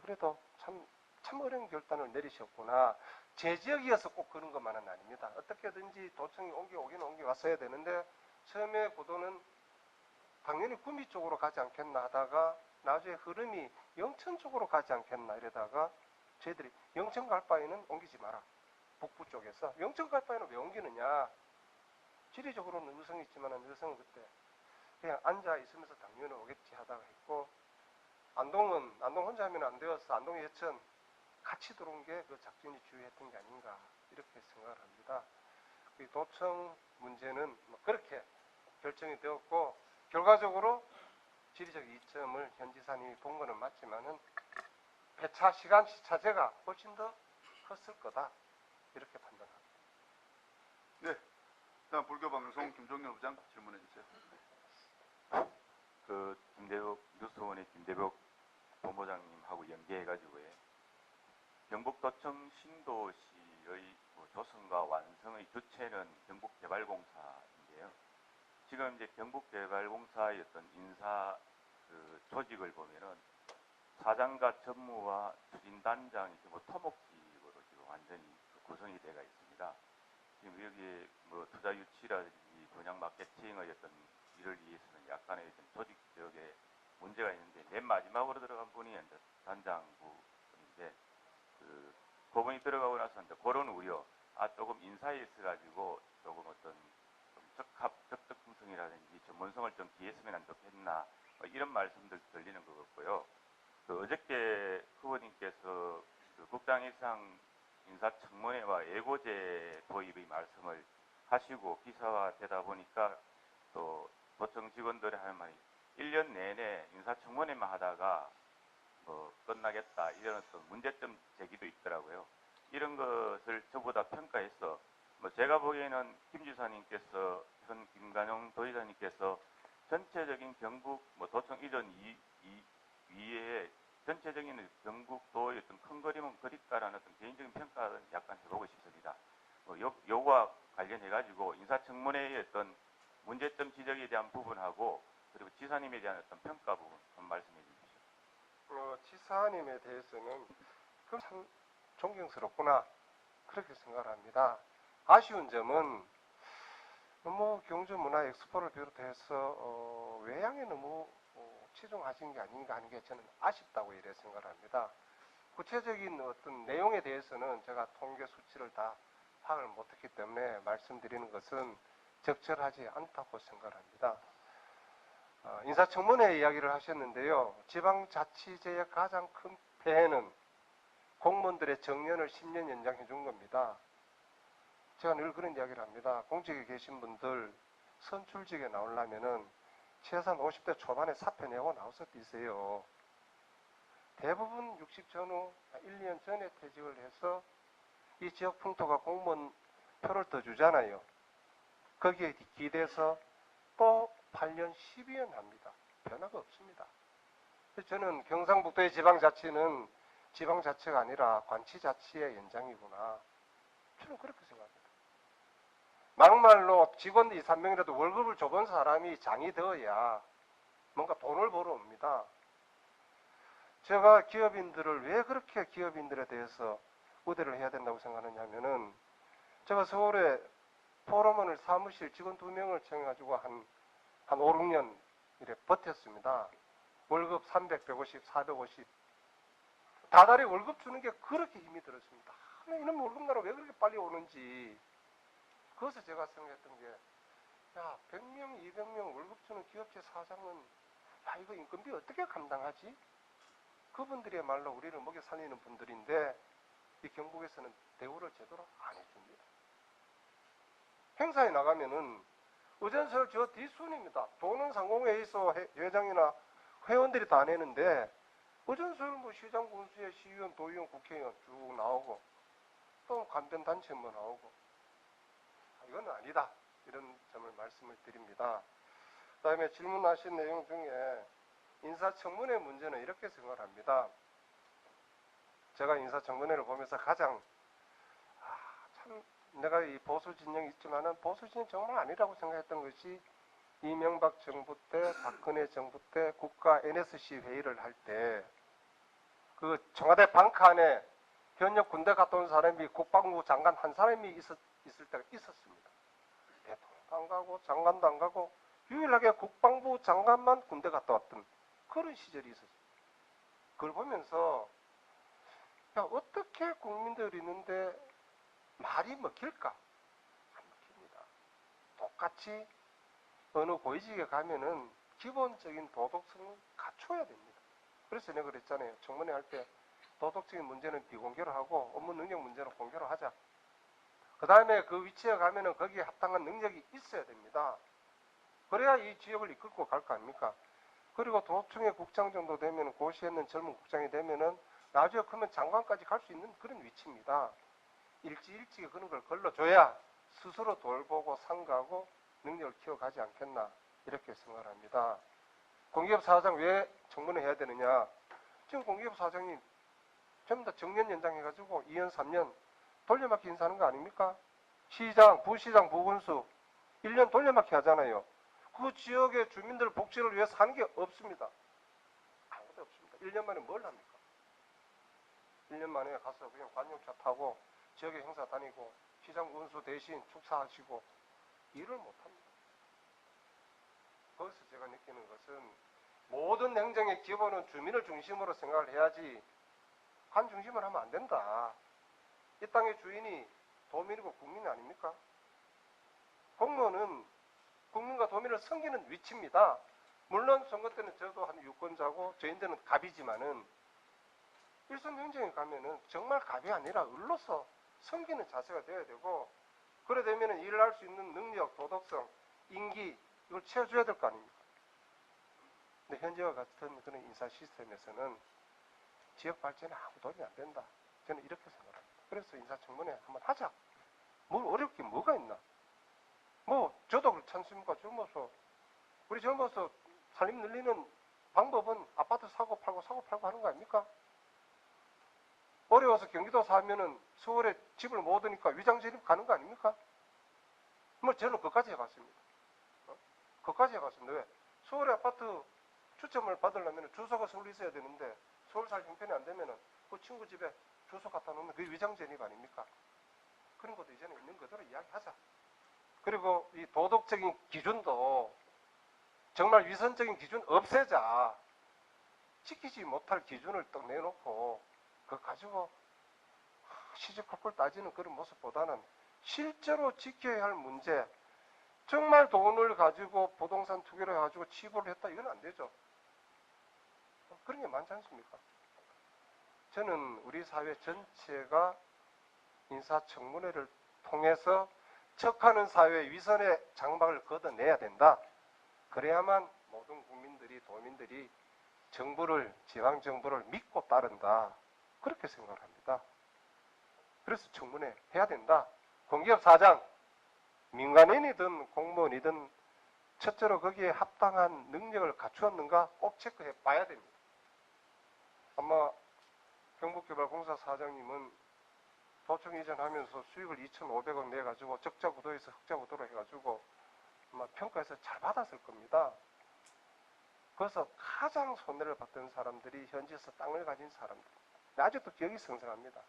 Speaker 2: 그래도 참 어려운 결단을 내리셨구나. 제 지역이어서 꼭 그런 것만은 아닙니다. 어떻게든지 도청이 옮겨오기는 옮겨왔어야 되는데 처음에 구도는 당연히 구미 쪽으로 가지 않겠나 하다가 나중에 흐름이 영천 쪽으로 가지 않겠나 이러다가 저희들이 영천 갈 바에는 옮기지 마라. 북부 쪽에서. 영천 갈 바에는 왜 옮기느냐. 지리적으로는 의성이 있지만 의성은 그때 그냥 앉아 있으면서 당연히 오겠지 하다가 했고 안동 혼자 하면 안 되어서 안동 예천 같이 들어온 게 그 작전이 주요했던 게 아닌가 이렇게 생각을 합니다. 이 도청 문제는 뭐 그렇게 결정이 되었고 결과적으로 지리적 이점을 현 지사님이 본 거는 맞지만은 배차 시간 시차제가 훨씬 더 컸을 거다 이렇게 판단합니다.
Speaker 1: 네. 다음 불교방송 김종렬 부장 질문해 주세요.
Speaker 7: 그 김대복 뉴스원의 김대복 본부장님하고 연계해가지고 경북도청 신도시의 조성과 완성의 주체는 경북개발공사인데요. 지금 이제 경북개발공사의 어떤 인사 그 조직을 보면은 사장과 전무와 추진단장이 뭐 토목직으로 지금 완전히 구성이 되어 있습니다. 지금 여기에 뭐 투자 유치라든지 분양 마케팅의 어떤 일을 위해서는 약간의 어떤 조직적에 문제가 있는데 맨 마지막으로 들어간 분이 이제 단장부인데 그분이 들어가고 나서 이제 그런 우려, 조금 인사에 있어가지고 조금 어떤 좀 적극성이라든지 전문성을 좀 기했으면 좋겠나 이런 말씀들 들리는 것 같고요. 어저께 후보님께서 국장이상 인사청문회와 예고제 도입의 말씀을 하시고 기사화되다 보니까 또 도청 직원들이 하는 말이 1년 내내 인사청문회만 하다가 끝나겠다 이런 어떤 문제점 제기도 있더라고요. 이런 것을 저보다 평가해서 제가 보기에는 김 지사님께서 현 김관용 도지사님께서 전체적인 경북 도청 이전 위에 전체적인 경북도의 어떤 큰 그림은 그립다라는 어떤 개인적인 평가를 약간 해보고 싶습니다. 요거와 관련해가지고 인사청문회의 어떤 문제점 지적에 대한 부분하고 그리고 지사님에 대한 어떤 평가 부분 한 말씀해 주십시오.
Speaker 2: 지사님에 대해서는 참 존경스럽구나 그렇게 생각을 합니다. 아쉬운 점은 너무 경주문화 엑스포를 비롯해서 외양에 너무 치중하신 게 아닌가 하는 게 저는 아쉽다고 이래 생각을 합니다. 구체적인 어떤 내용에 대해서는 제가 통계 수치를 다 파악을 못했기 때문에 말씀드리는 것은 적절하지 않다고 생각을 합니다. 인사청문회 이야기를 하셨는데요. 지방자치제의 가장 큰 폐해는 공무원들의 정년을 10년 연장해 준 겁니다. 제가 늘 그런 이야기를 합니다. 공직에 계신 분들 선출직에 나오려면은 최소한 50대 초반에 사표 내고 나와서 뛰세요. 대부분 60 전후 1, 2년 전에 퇴직을 해서 이 지역 풍토가 공무원 표를 더 주잖아요. 거기에 기대서 또 8년, 12년 합니다. 변화가 없습니다. 그래서 저는 경상북도의 지방자치는 지방자치가 아니라 관치자치의 연장이구나. 저는 그렇게 생각합니다. 막말로 직원 2, 3명이라도 월급을 줘본 사람이 장이 되어야 뭔가 돈을 벌어 옵니다. 제가 기업인들을 왜 그렇게 기업인들에 대해서 우대를 해야 된다고 생각하느냐면은 제가 서울에 포럼원을 사무실 직원 2명을 청해가지고 한 5, 6년 이래 버텼습니다. 월급 300, 150, 450. 다달이 월급 주는 게 그렇게 힘이 들었습니다. 이놈 월급 나라 왜 그렇게 빨리 오는지. 그것을 제가 생각했던 게, 100명, 200명 월급 주는 기업체 사장은 야, 이거 인건비 어떻게 감당하지? 그분들이야말로 우리를 먹여 살리는 분들인데 이 경북에서는 대우를 제대로 안 해줍니다. 행사에 나가면은 의전설 저 뒷순입니다. 돈은 상공회의소 회장이나 회원들이 다 내는데 의전설 뭐 시장, 군수회, 시의원, 도의원, 국회의원 쭉 나오고 또 간변단체 뭐 나오고 이건 아니다. 이런 점을 말씀을 드립니다. 그 다음에 질문하신 내용 중에 인사청문회 문제는 이렇게 생각을 합니다. 제가 인사청문회를 보면서 가장 참 내가 이 보수 진영이 있지만은 보수 진영 정말 아니라고 생각했던 것이 이명박 정부 때 박근혜 정부 때 국가 NSC 회의를 할 때 그 청와대 방카 안에 현역 군대 갔다 온 사람이 국방부 장관 한 사람이 있을 때가 있었습니다. 대통령도 안 가고 장관도 안 가고 유일하게 국방부 장관만 군대 갔다 왔던 그런 시절이 있었어요. 그걸 보면서 야, 어떻게 국민들이 있는데 말이 먹힐까? 안 먹힙니다. 똑같이 어느 고위직에 가면은 기본적인 도덕성을 갖춰야 됩니다. 그래서 내가 그랬잖아요. 청문회 할 때 도덕적인 문제는 비공개로 하고 업무 능력 문제는 공개로 하자. 그 다음에 그 위치에 가면은 거기에 합당한 능력이 있어야 됩니다. 그래야 이 지역을 이끌고 갈 거 아닙니까? 그리고 도청의 국장 정도 되면 고시에 있는 젊은 국장이 되면은 나중에 크면 장관까지 갈 수 있는 그런 위치입니다. 일찍이 그런 걸 걸러줘야 스스로 돌보고 상가하고 능력을 키워가지 않겠나 이렇게 생각을 합니다. 공기업 사장 왜 청문회 해야 되느냐? 지금 공기업 사장이 전부 다 정년 연장해가지고 2년 3년 돌려막기 인사하는 거 아닙니까? 시장, 부시장, 부군수 1년 돌려막기 하잖아요. 그 지역의 주민들 복지를 위해서 하는 게 없습니다. 아무것도 없습니다. 1년 만에 뭘 합니까? 1년 만에 가서 그냥 관용차 타고 지역의 행사 다니고 시장 운수 대신 축사하시고 일을 못합니다. 거기서 제가 느끼는 것은 모든 행정의 기본은 주민을 중심으로 생각을 해야지 한 중심을 하면 안 된다. 이 땅의 주인이 도민이고 국민이 아닙니까? 공무원은 국민과 도민을 섬기는 위치입니다. 물론 선거 때는 저도 한 유권자고 저희들은 갑이지만은 일선 행정에 가면은 정말 갑이 아니라 을로서 섬기는 자세가 되어야 되고 그래 되면은 일을 할 수 있는 능력, 도덕성, 인기 이걸 채워줘야 될 거 아닙니까? 근데 현재와 같은 그런 인사 시스템에서는 지역 발전에 아무 도움이 안 된다. 저는 이렇게 생각합니다. 그래서 인사청문회 한번 하자. 뭘 어렵게 뭐가 있나? 뭐 저도 그렇지 않습니까? 우리 젊어서 살림 늘리는 방법은 아파트 사고 팔고 하는 거 아닙니까? 어려워서 경기도 사면은 서울에 집을 못 얻으니까 위장 전입 가는 거 아닙니까? 뭐 저는 그것까지 해봤습니다. 그것까지 해봤습니다. 왜? 서울에 아파트 추첨을 받으려면 주소가 서울에 있어야 되는데 서울 살 형편이 안 되면은 그 친구 집에 주소 갖다 놓으면 그게 위장 전입 아닙니까? 그런 것도 이제는 있는 그대로 이야기하자. 그리고 이 도덕적인 기준도 정말 위선적인 기준 없애자. 지키지 못할 기준을 딱 내놓고 그거 가지고 시시콜콜 따지는 그런 모습보다는 실제로 지켜야 할 문제, 정말 돈을 가지고 부동산 투기를 해가지고 치부를 했다 이건 안 되죠. 그런 게 많지 않습니까? 저는 우리 사회 전체가 인사청문회를 통해서 척하는 사회 위선의 장막을 걷어내야 된다. 그래야만 모든 국민들이 도민들이 정부를 지방정부를 믿고 따른다. 그렇게 생각을 합니다. 그래서 청문회 해야 된다. 공기업 사장, 민간인이든 공무원이든 첫째로 거기에 합당한 능력을 갖추었는가 꼭 체크해 봐야 됩니다. 아마 경북개발공사 사장님은 도청 이전하면서 수익을 2,500억 내가지고 적자구도에서 흑자구도로 해가지고 아마 평가에서 잘 받았을 겁니다. 그래서 가장 손해를 봤던 사람들이 현지에서 땅을 가진 사람들. 아직도 기억이 생생합니다.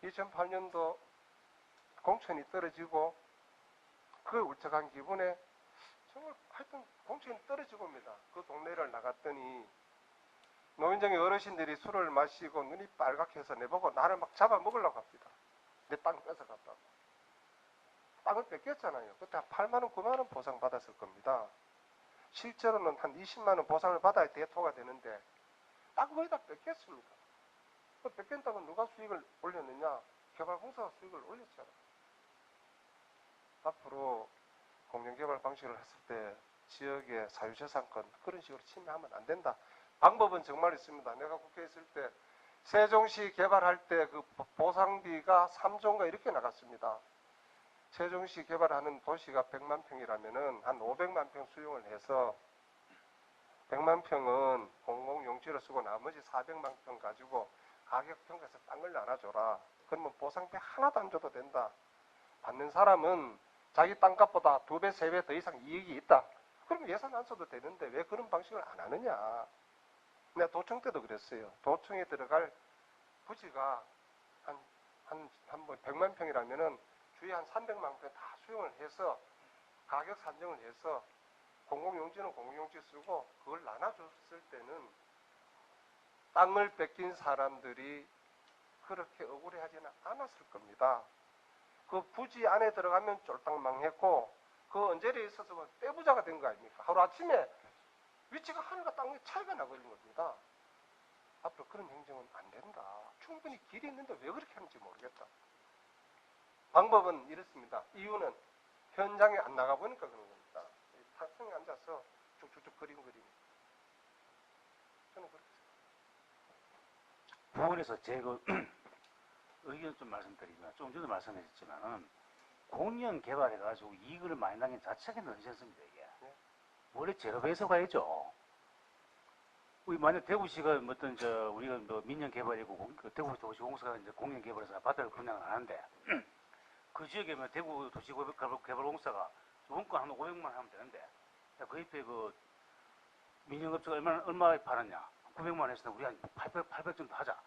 Speaker 2: 2008년도 공천이 떨어지고 그 울적한 기분에 정말 하여튼 공천이 떨어지고입니다. 그 동네를 나갔더니 노인정의 어르신들이 술을 마시고 눈이 빨갛게 해서 내보고 나를 막 잡아먹으려고 합니다. 내 땅 뺏어갔다고. 땅을 뺏겼잖아요. 그때 한 8만 원, 9만 원 보상 받았을 겁니다. 실제로는 한 20만 원 보상을 받아야 대토가 되는데 딱 거의 다 뺏겼습니다. 그 뺏겼다면 누가 수익을 올렸느냐? 개발공사가 수익을 올렸잖아. 앞으로 공영개발 방식을 했을 때 지역의 사유재산권 그런 식으로 침해하면 안 된다. 방법은 정말 있습니다. 내가 국회에 있을 때 세종시 개발할 때 그 보상비가 3조인가 이렇게 나갔습니다. 세종시 개발하는 도시가 100만 평이라면은 한 500만 평 수용을 해서 100만 평은 공공용지로 쓰고 나머지 400만 평 가지고 가격평가에서 땅을 나눠줘라. 그러면 보상비 하나도 안 줘도 된다. 받는 사람은 자기 땅값보다 2배, 3배 더 이상 이익이 있다. 그러면 예산 안 써도 되는데 왜 그런 방식을 안 하느냐. 내가 도청 때도 그랬어요. 도청에 들어갈 부지가 한 100만 평이라면은 주위에 한 300만 평 다 수용을 해서 가격 산정을 해서 공공용지는 공공용지 쓰고 그걸 나눠줬을 때는 땅을 뺏긴 사람들이 그렇게 억울해하지는 않았을 겁니다. 그 부지 안에 들어가면 쫄딱 망했고 그 언저리에 있어서 뭐 떼부자가 된 거 아닙니까? 하루아침에 위치가 하늘과 땅의 차이가 나버린 겁니다. 앞으로 그런 행정은 안 된다. 충분히 길이 있는데 왜 그렇게 하는지 모르겠다. 방법은 이렇습니다. 이유는 현장에 안 나가보니까 그런 겁니다. 탁상에 앉아서 쭉쭉쭉 그림. 저는 그렇게
Speaker 3: 부분에서 제 그 의견 좀 말씀드리면 조금 전에 말씀하셨지만은 공영 개발해가지고 이익을 많이 나긴 자체가 넌센스입니다 이게. 원래 제로베이스 가야죠. 우리 만약 대구시가 어떤 우리가 뭐 민영 개발이고 그 대구 도시공사가 이제 공영 개발해서 아파트를 분양을 하는데 그 지역에 뭐 대구 도시개발공사가 원가 한 500만 하면 되는데 그 옆에 그 민영업체가 얼마 팔았냐? 900만 했으나 우리 한 800 정도 하자.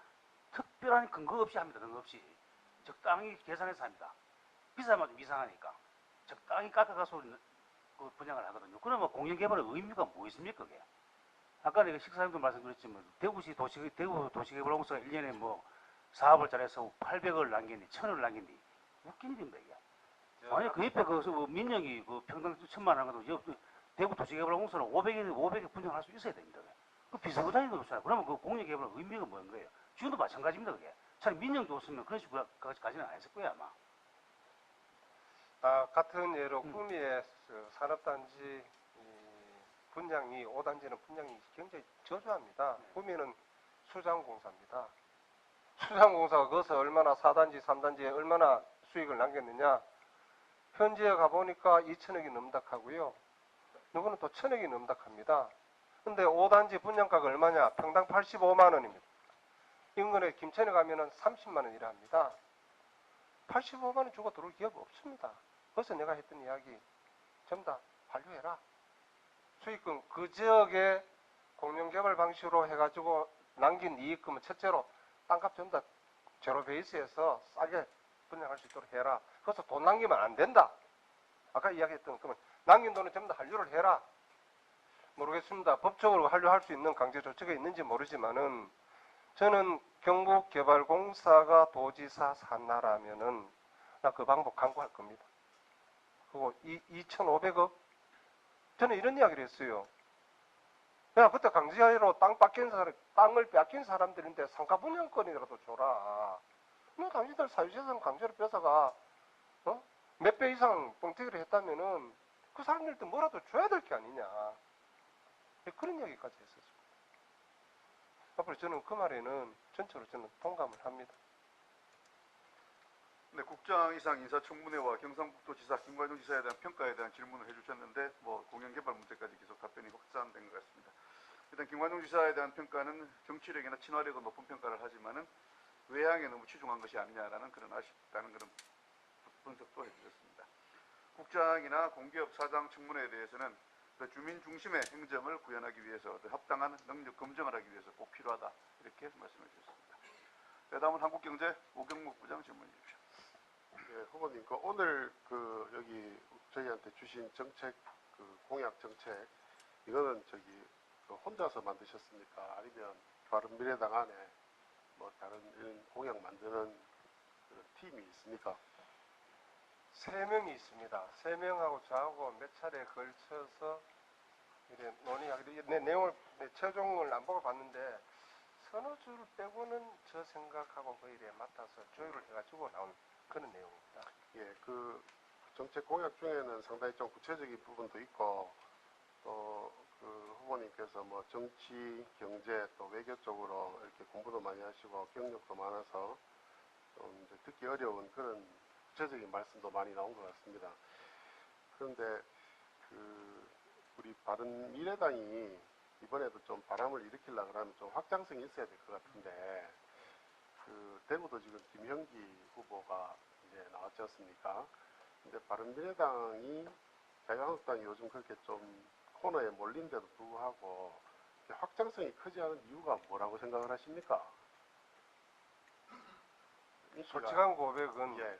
Speaker 3: 특별한 근거 없이 합니다. 근거 없이 적당히 계산해서 합니다. 비싸면 좀 이상하니까 적당히 깎아가서 그 분양을 하거든요. 그러면 공영개발의 의미가 뭐 있습니까? 그게? 아까 내가 식사님도 말씀드렸지만 대구 도시개발공사가 1년에 뭐 사업을 잘해서 800을 남겼니 1000을 남겼니 웃긴 일입니다 이게. 만약 그 옆에 그 민영이 그 평당 1000만 원 하거든 대구 도시개발공사는 500에 분양할 수 있어야 됩니다. 그 비서부장이 그렇잖아요. 그러면 그 공영개발의 의미가 뭔 거예요? 지금도 마찬가지입니다 그게. 차라리 민영도 없으면 그런 식으로 가지는 않았을 거예요 아마.
Speaker 2: 같은 예로 구미의 산업단지 분양이 5단지는 분양이 굉장히 저조합니다. 구미는 수장공사입니다. 수장공사가 거기서 얼마나 4단지, 3단지에 얼마나 수익을 남겼느냐. 현지에 가보니까 2천억이 넘닥하고요. 누구는 또 1,000억이 넘닥합니다. 근데 5단지 분양가가 얼마냐? 평당 85만 원입니다. 인근에 김천에 가면은 30만 원이라 합니다. 85만 원 주고 들어올 기업 없습니다. 그래서 내가 했던 이야기 전부 다 반려해라. 수익금 그 지역의 공영개발 방식으로 해가지고 남긴 이익금은 첫째로 땅값 전부 다 제로 베이스에서 싸게 분양할 수 있도록 해라. 그래서 돈 남기면 안 된다. 아까 이야기했던 그러면 남긴 돈은 전부 다 한류를 해라. 모르겠습니다. 법적으로 한류할 수 있는 강제 조치가 있는지 모르지만은 저는 경북개발공사가 도지사 산나라면은 나 그 방법 강구할 겁니다. 그리고 2,500억? 저는 이런 이야기를 했어요. 야, 그때 강제로 땅을 뺏긴 사람들인데 상가 분양권이라도 줘라. 너 당신들 사유재산 강제로 뺏어가, 몇 배 이상 뻥튀기를 했다면은 그 사람들한테 뭐라도 줘야 될 게 아니냐. 그런 이야기까지 했었습니다. 앞으로 저는 그 말에는 전체로 저는 동감을 합니다.
Speaker 1: 네, 국장 이상 인사청문회와 경상북도지사 김관용 지사에 대한 평가에 대한 질문을 해주셨는데 공영개발 문제까지 계속 답변이 확산된 것 같습니다. 일단 김관용 지사에 대한 평가는 정치력이나 친화력은 높은 평가를 하지만은 외향에 너무 치중한 것이 아니냐라는 그런 아쉽다는 그런 분석도 해주셨습니다. 국장이나 공기업 사장 청문회에 대해서는 주민 중심의 행정을 구현하기 위해서 합당한 능력 검증을 하기 위해서 꼭 필요하다 이렇게 말씀해 주셨습니다. 다음은 한국경제 오경목 부장 질문해 주십시오.
Speaker 8: 예, 후보님, 오늘 여기 저희한테 주신 정책, 공약 정책, 이거는 혼자서 만드셨습니까? 아니면 바른미래당 안에 다른 이런 공약 만드는 팀이 있습니까?
Speaker 2: 3명이 있습니다. 3명하고 저하고 몇 차례 걸쳐서 이래 논의하기도 내 내용을 내 최종을 안 보고 봤는데 서너 줄 빼고는 저 생각하고 그 일에 맞춰서 조율을 해가지고 나온 그런 내용입니다.
Speaker 8: 예, 그 정책 공약 중에는 상당히 좀 구체적인 부분도 있고 또 그 후보님께서 뭐 정치, 경제 또 외교 쪽으로 이렇게 공부도 많이 하시고 경력도 많아서 좀 이제 듣기 어려운 그런 구체적인 말씀도 많이 나온 것 같습니다. 그런데 그 우리 바른미래당이 이번에도 좀 바람을 일으키려고 하면 좀 확장성이 있어야 될 것 같은데 그 대구도 지금 김형기 후보가 이제 나왔지 않습니까? 근데 바른미래당이 자유한국당이 요즘 그렇게 좀 코너에 몰린데도 불구하고 이렇게 확장성이 크지 않은 이유가 뭐라고 생각을 하십니까?
Speaker 2: 솔직한 고백은
Speaker 8: 예,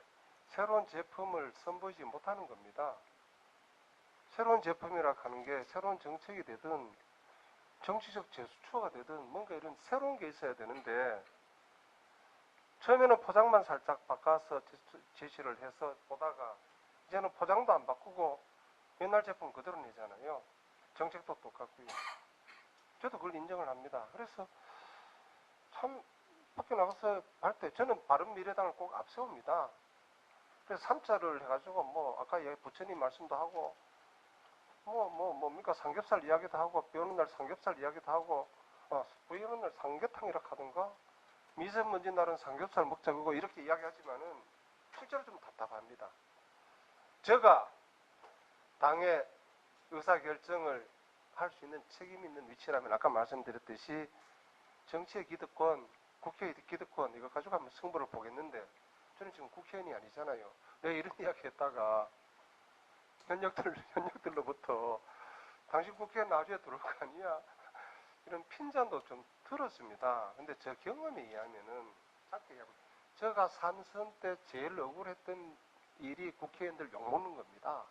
Speaker 2: 새로운 제품을 선보이지 못하는 겁니다. 새로운 제품이라 하는 게 새로운 정책이 되든 정치적 제스처가 되든 뭔가 이런 새로운 게 있어야 되는데 처음에는 포장만 살짝 바꿔서 제시를 해서 보다가 이제는 포장도 안 바꾸고 옛날 제품 그대로 내잖아요. 정책도 똑같고요. 저도 그걸 인정을 합니다. 그래서 참 밖에 나가서 할 때 저는 바른미래당을 꼭 앞세웁니다. 그래서 3차를 해가지고 뭐 아까 부처님 말씀도 하고 뭡니까 삼겹살 이야기도 하고 비 오는 날 삼겹살 이야기도 하고 비 오는 날 삼계탕이라 하던가 미세먼지 날은 삼겹살 먹자 그거 이렇게 이야기하지만은 실제로 좀 답답합니다. 제가 당의 의사결정을 할 수 있는 책임 있는 위치라면 아까 말씀드렸듯이 정치의 기득권, 국회의 기득권 이거 가지고 한번 승부를 보겠는데 저는 지금 국회의원이 아니잖아요. 내가 이런 이야기 했다가 현역들로부터 당신 국회에 나중에 들어올 거 아니야? 이런 핀잔도 좀 들었습니다. 근데 저 경험에 의하면은 짧게 얘기하고 제가 삼선 때 제일 억울했던 일이 국회의원들 욕먹는 겁니다.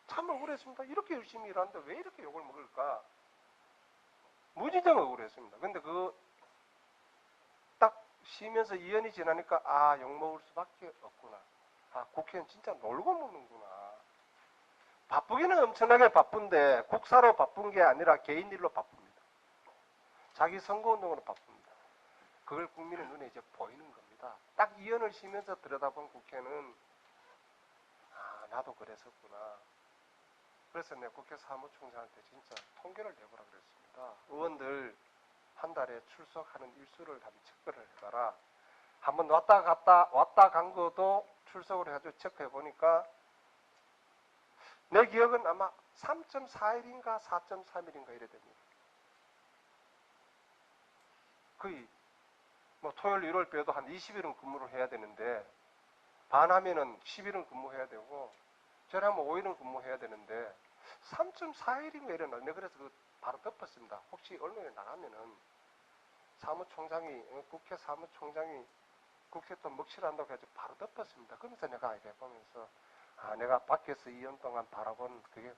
Speaker 2: 참 억울했습니다. 이렇게 열심히 일하는데 왜 이렇게 욕을 먹을까? 무지정 억울했습니다. 근데 딱 쉬면서 2년이 지나니까 욕먹을 수밖에 없구나. 국회의원 진짜 놀고 먹는구나. 바쁘기는 엄청나게 바쁜데 국사로 바쁜 게 아니라 개인 일로 바쁩니다. 자기 선거운동으로 바쁩니다. 그걸 국민의 눈에 이제 보이는 겁니다. 딱 2년을 쉬면서 들여다본 국회는 나도 그랬었구나. 그래서 내가 국회 사무총장한테 진짜 통계를 내보라 그랬습니다. 의원들 한 달에 출석하는 일수를 한번 체크를 해봐라. 한번 왔다 간 것도 출석을 해가지고 체크해 보니까 내 기억은 아마 3.4일인가 4.3일인가 이래 됩니다. 거의 뭐 토요일 일요일 빼도 한 20일은 근무를 해야 되는데 반하면은 10일은 근무해야 되고 저라면 5일은 근무해야 되는데 3.4일인가 이래나 내가 그래서 바로 덮었습니다. 혹시 언론에 나가면은 국회 사무총장이 국회 또 먹칠한다고 해가지고 바로 덮었습니다. 그러면서 내가 이렇게 보면서 내가 밖에서 2년 동안 바라본 그게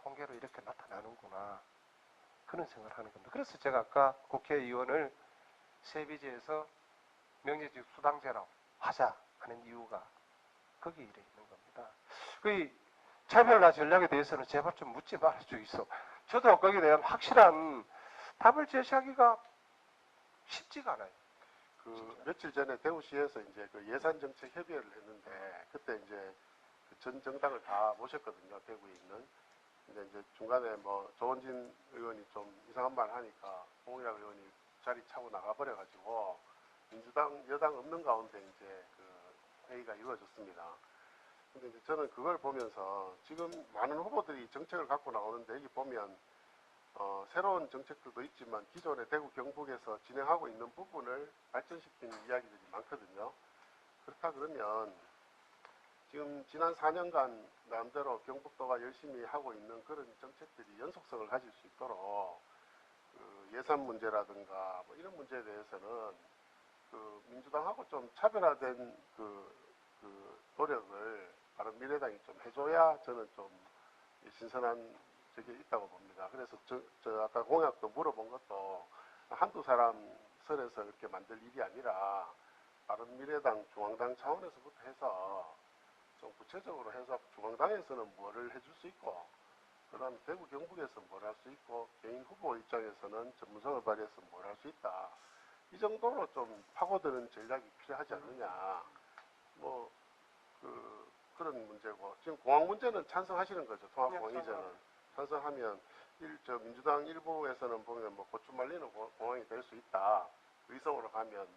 Speaker 2: 통계로 이렇게 나타나는구나. 그런 생각을 하는 겁니다. 그래서 제가 아까 국회의원을 세비제에서 명예직 수당제라고 하자 하는 이유가 거기에 이래 있는 겁니다. 그 차별화 전략에 대해서는 제발 좀 묻지 말아주이소. 저도 거기에 대한 확실한 답을 제시하기가 쉽지가 않아요.
Speaker 8: 그 며칠 전에 대구시에서 이제 그 예산정책 협의회를 했는데 그때 이제 그 전 정당을 다 모셨거든요. 대구에 있는. 근데 이제 중간에 뭐 조원진 의원이 좀 이상한 말 하니까 홍일학 의원이 자리 차고 나가버려가지고 민주당 여당 없는 가운데 이제 그 회의가 이루어졌습니다. 근데 이제 저는 그걸 보면서 지금 많은 후보들이 정책을 갖고 나오는데 여기 보면 새로운 정책들도 있지만 기존의 대구 경북에서 진행하고 있는 부분을 발전시키는 이야기들이 많거든요. 그렇다 그러면 지금 지난 4년간 나름대로 경북도가 열심히 하고 있는 그런 정책들이 연속성을 가질 수 있도록 그 예산 문제라든가 뭐 이런 문제에 대해서는 그 민주당하고 좀 차별화된 그 노력을 바른미래당이 좀 해줘야 저는 좀 신선한 적이 있다고 봅니다. 그래서 저 아까 공약도 물어본 것도 한두 사람 선에서 이렇게 만들 일이 아니라 바른미래당 중앙당 차원에서부터 해서 좀 구체적으로 해서 중앙당에서는 뭐를 해줄 수 있고 그다음에 대구 경북에서 뭘 할 수 있고 개인 후보 입장에서는 전문성을 발휘해서 뭘 할 수 있다. 이 정도로 좀 파고드는 전략이 필요하지 않느냐. 뭐 그런 문제고 지금 공항 문제는 찬성하시는 거죠. 통합공항 이전은 찬성하면 민주당 일부에서는 보면 뭐 고추 말리는 공항이 될 수 있다. 의성으로 가면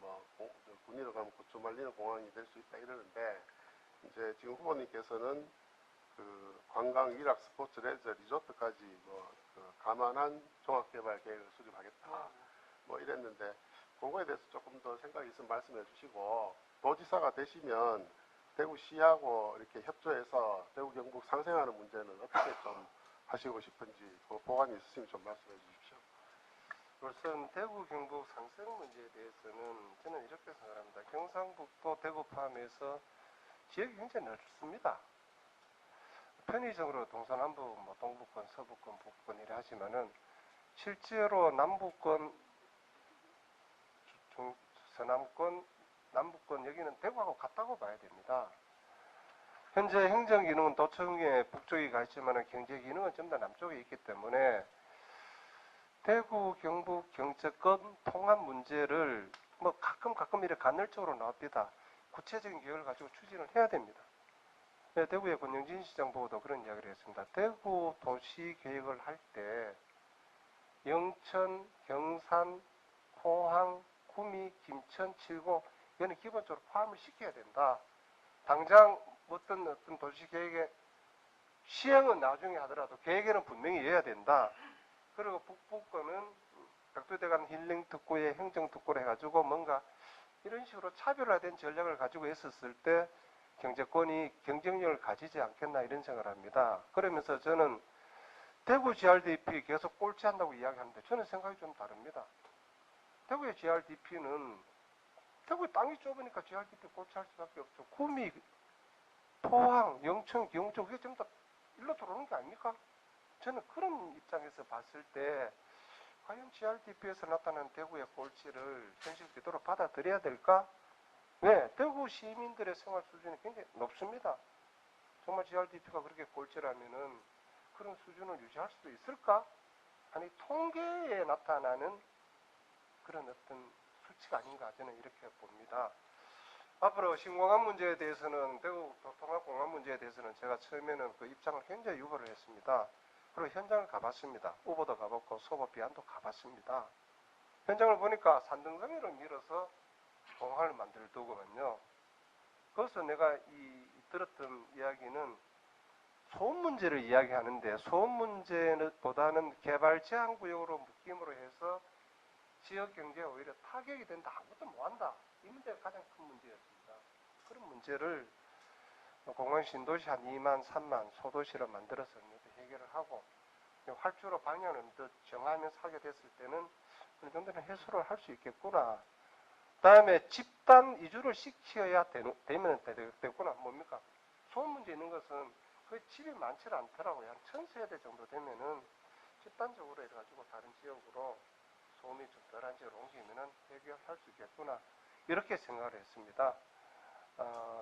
Speaker 8: 군위로 가면 고추 말리는 공항이 될 수 있다 이러는데 이제 지금 후보님께서는 관광, 일학, 스포츠, 레저, 리조트까지 감안한 종합개발 계획을 수립하겠다. 뭐 이랬는데 그거에 대해서 조금 더 생각이 있으면 말씀해 주시고 도지사가 되시면 대구시하고 이렇게 협조해서 대구 경북 상생하는 문제는 어떻게 좀 하시고 싶은지 그 보관이 있으시면 좀 말씀해 주십시오.
Speaker 2: 우선 대구 경북 상생 문제에 대해서는 저는 이렇게 생각합니다. 경상북도 대구 포함해서 지역이 굉장히 넓습니다. 편의적으로 동서남북, 뭐 동북권, 서북권, 북권 이래 하지만은 실제로 남북권, 서남권, 남북권 여기는 대구하고 같다고 봐야 됩니다. 현재 행정 기능은 도청에 북쪽에 가 있지만 경제 기능은 전부 다 남쪽에 있기 때문에 대구, 경북, 경제권 통합 문제를 뭐 가끔 이렇게 간헐적으로 나옵니다. 구체적인 계획을 가지고 추진을 해야 됩니다. 네, 대구의 권영진 시장 보고도 그런 이야기를 했습니다. 대구 도시 계획을 할 때 영천, 경산, 포항, 구미, 김천, 칠곡 이거는 기본적으로 포함을 시켜야 된다. 당장 어떤 도시 계획의 시행은 나중에 하더라도 계획에는 분명히 해야 된다. 그리고 북부권은 백두대간 힐링 특구에 행정 특구를 해가지고 뭔가 이런 식으로 차별화된 전략을 가지고 있었을 때 경제권이 경쟁력을 가지지 않겠나 이런 생각을 합니다. 그러면서 저는 대구 GRDP 계속 꼴찌한다고 이야기하는데 저는 생각이 좀 다릅니다. 대구의 GRDP는 대구의 땅이 좁으니까 GRDP 꼴찌할 수밖에 없죠. 구미, 포항, 영천, 경주 그게 전부 다 일로 들어오는 게 아닙니까? 저는 그런 입장에서 봤을 때 과연 GRDP에서 나타난 대구의 꼴찌를 현실 그대로 받아들여야 될까? 왜? 대구 시민들의 생활 수준이 굉장히 높습니다. 정말 GRDP가 그렇게 꼴찌라면은 그런 수준을 유지할 수도 있을까? 아니 통계에 나타나는 그런 어떤 수치가 아닌가 저는 이렇게 봅니다. 앞으로 신공항 문제에 대해서는 대구 통합공항 문제에 대해서는 제가 처음에는 그 입장을 굉장히 유보를 했습니다. 그리고 현장을 가봤습니다. 우보도 가봤고 소보 비안도 가봤습니다. 현장을 보니까 산등성이를 밀어서 공항을 만들더구만요. 그래서 내가 들었던 이야기는 소음 문제를 이야기하는데 소음 문제보다는 개발 제한 구역으로 묶임으로 해서 지역 경제에 오히려 타격이 된다. 아무것도 못한다. 이 문제가 가장 큰 문제였습니다. 그런 문제를 공항 신도시 한 2만, 3만 소도시로 만들어서 해결을 하고 활주로 방향을 더 정하면서 하게 됐을 때는 어느 정도는 해소를 할 수 있겠구나. 다음에 집단 이주를 시켜야 되겠구나. 뭡니까? 소음 문제 있는 것은 거의 집이 많지 않더라고요. 한 1000세대 정도 되면은 집단적으로 해가지고 다른 지역으로 소음이 좀 덜한 지역으로 옮기면은 해결할 수 있겠구나. 이렇게 생각을 했습니다.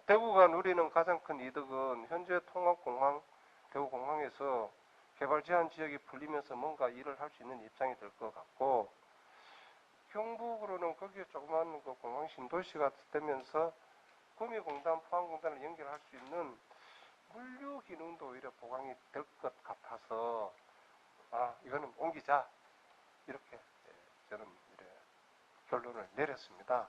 Speaker 2: 대구가 누리는 가장 큰 이득은 현재 통합공항, 대구공항에서 개발 제한 지역이 풀리면서 뭔가 일을 할 수 있는 입장이 될 것 같고, 경북으로는 거기에 조그만 그 공항 신도시가 되면서 구미공단, 포항공단을 연결할 수 있는 물류 기능도 오히려 보강이 될 것 같아서 이거는 옮기자 이렇게 저는 결론을 내렸습니다.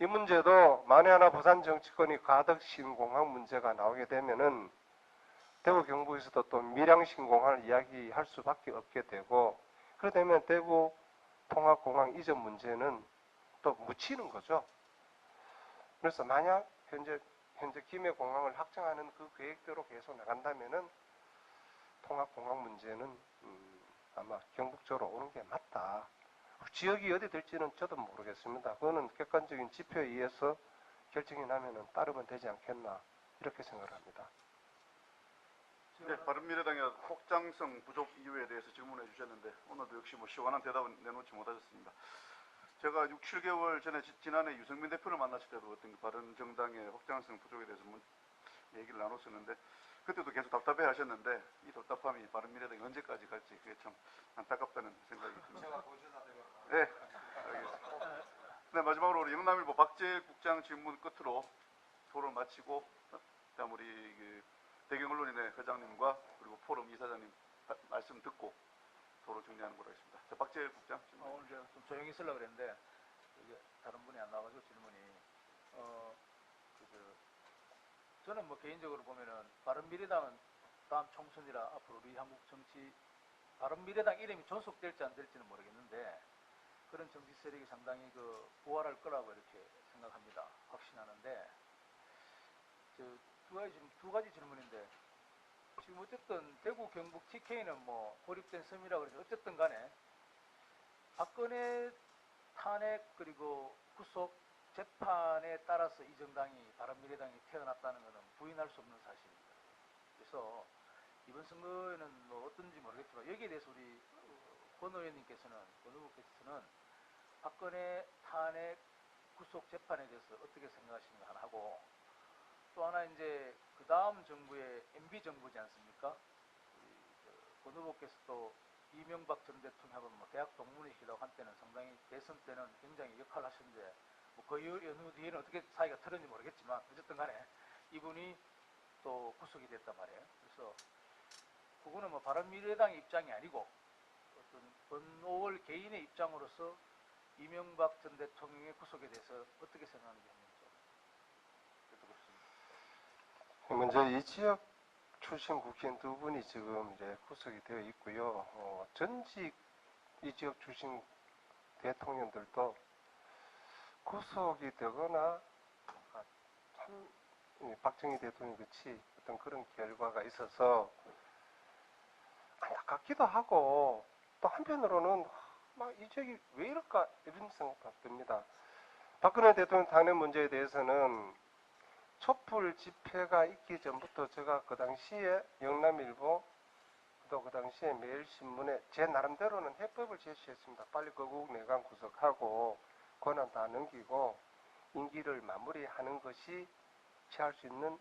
Speaker 2: 이 문제도 만에 하나 부산 정치권이 가덕 신공항 문제가 나오게 되면은 대구 경북에서도 또 밀양 신공항을 이야기할 수밖에 없게 되고, 그러게 되면 대구 통합공항 이전 문제는 또 묻히는 거죠. 그래서 만약 현재 김해공항을 확장하는 그 계획대로 계속 나간다면은 통합공항 문제는 아마 경북 쪽으로 오는 게 맞다. 지역이 어디 될지는 저도 모르겠습니다. 그거는 객관적인 지표에 의해서 결정이 나면은 따르면 되지 않겠나 이렇게 생각을 합니다.
Speaker 1: 네, 바른미래당의 확장성 부족 이유에 대해서 질문해 주셨는데 오늘도 역시 시원한 대답은 내놓지 못하셨습니다. 제가 6, 7개월 전에 지난해 유승민 대표를 만났을 때도 어떤 바른정당의 확장성 부족에 대해서 얘기를 나눴었는데 그때도 계속 답답해 하셨는데 이 답답함이 바른미래당이 언제까지 갈지 그게 참 안타깝다는 생각이 듭니다. 네, 알겠습니다. 네, 마지막으로 우리 영남일보 박재일 국장 질문 끝으로 토론 마치고 다음 우리 그 대경 언론인의 회장님과 그리고 포럼 이사장님 말씀 듣고 토론 정리하는 걸로 하겠습니다. 자, 박재일 국장 질문.
Speaker 9: 오늘 제가 좀 조용히 쓰려고 그랬는데 이게 다른 분이 안 나와가지고 질문이 저는 뭐 개인적으로 보면은 바른미래당은 다음 총선이라 앞으로 우리 한국 정치 바른미래당 이름이 존속될지 안 될지는 모르겠는데 그런 정치 세력이 상당히 그 부활할 거라고 이렇게 생각합니다. 확신하는데 두 가지 질문인데 지금 어쨌든 대구 경북 TK는 뭐 고립된 섬이라고 그러죠. 어쨌든 간에 박근혜 탄핵 그리고 구속 재판에 따라서 이 정당이 바른미래당이 태어났다는 것은 부인할 수 없는 사실입니다. 그래서 이번 선거에는 뭐 어떤지 모르겠지만 여기에 대해서 우리 권 의원님께서는 박근혜 탄핵 구속 재판에 대해서 어떻게 생각하시는가 하나 하고 또 하나 이제 그 다음 정부의 MB 정부지 않습니까? 권 후보께서 또 이명박 전 대통령하고 뭐 대학 동문이시기도 하고 한때는 상당히 대선 때는 굉장히 역할을 하셨는데 뭐 그 연후 뒤에는 어떻게 사이가 틀었는지 모르겠지만 어쨌든 간에 이분이 또 구속이 됐단 말이에요. 그래서 그거는 뭐 바른미래당의 입장이 아니고 어떤 권오월 개인의 입장으로서 이명박 전 대통령의 구속에 대해서 어떻게 생각하는지 한번 좀
Speaker 2: 먼저 이 지역 출신 국회의원 두 분이 지금 이제 구속이 되어 있고요. 전직 이 지역 출신 대통령들도 구속이 되거나 박정희 대통령 같이 어떤 그런 결과가 있어서 안타깝기도 하고 또 한편으로는 막 이 지역이 왜 이럴까 이런 생각도 듭니다. 박근혜 대통령 탄핵 문제에 대해서는 촛불 집회가 있기 전부터 제가 그 당시에 영남일보 또 그 당시에 매일신문에 제 나름대로는 해법을 제시했습니다. 빨리 거국 내각 구속하고 권한 다 넘기고 임기를 마무리하는 것이 취할 수 있는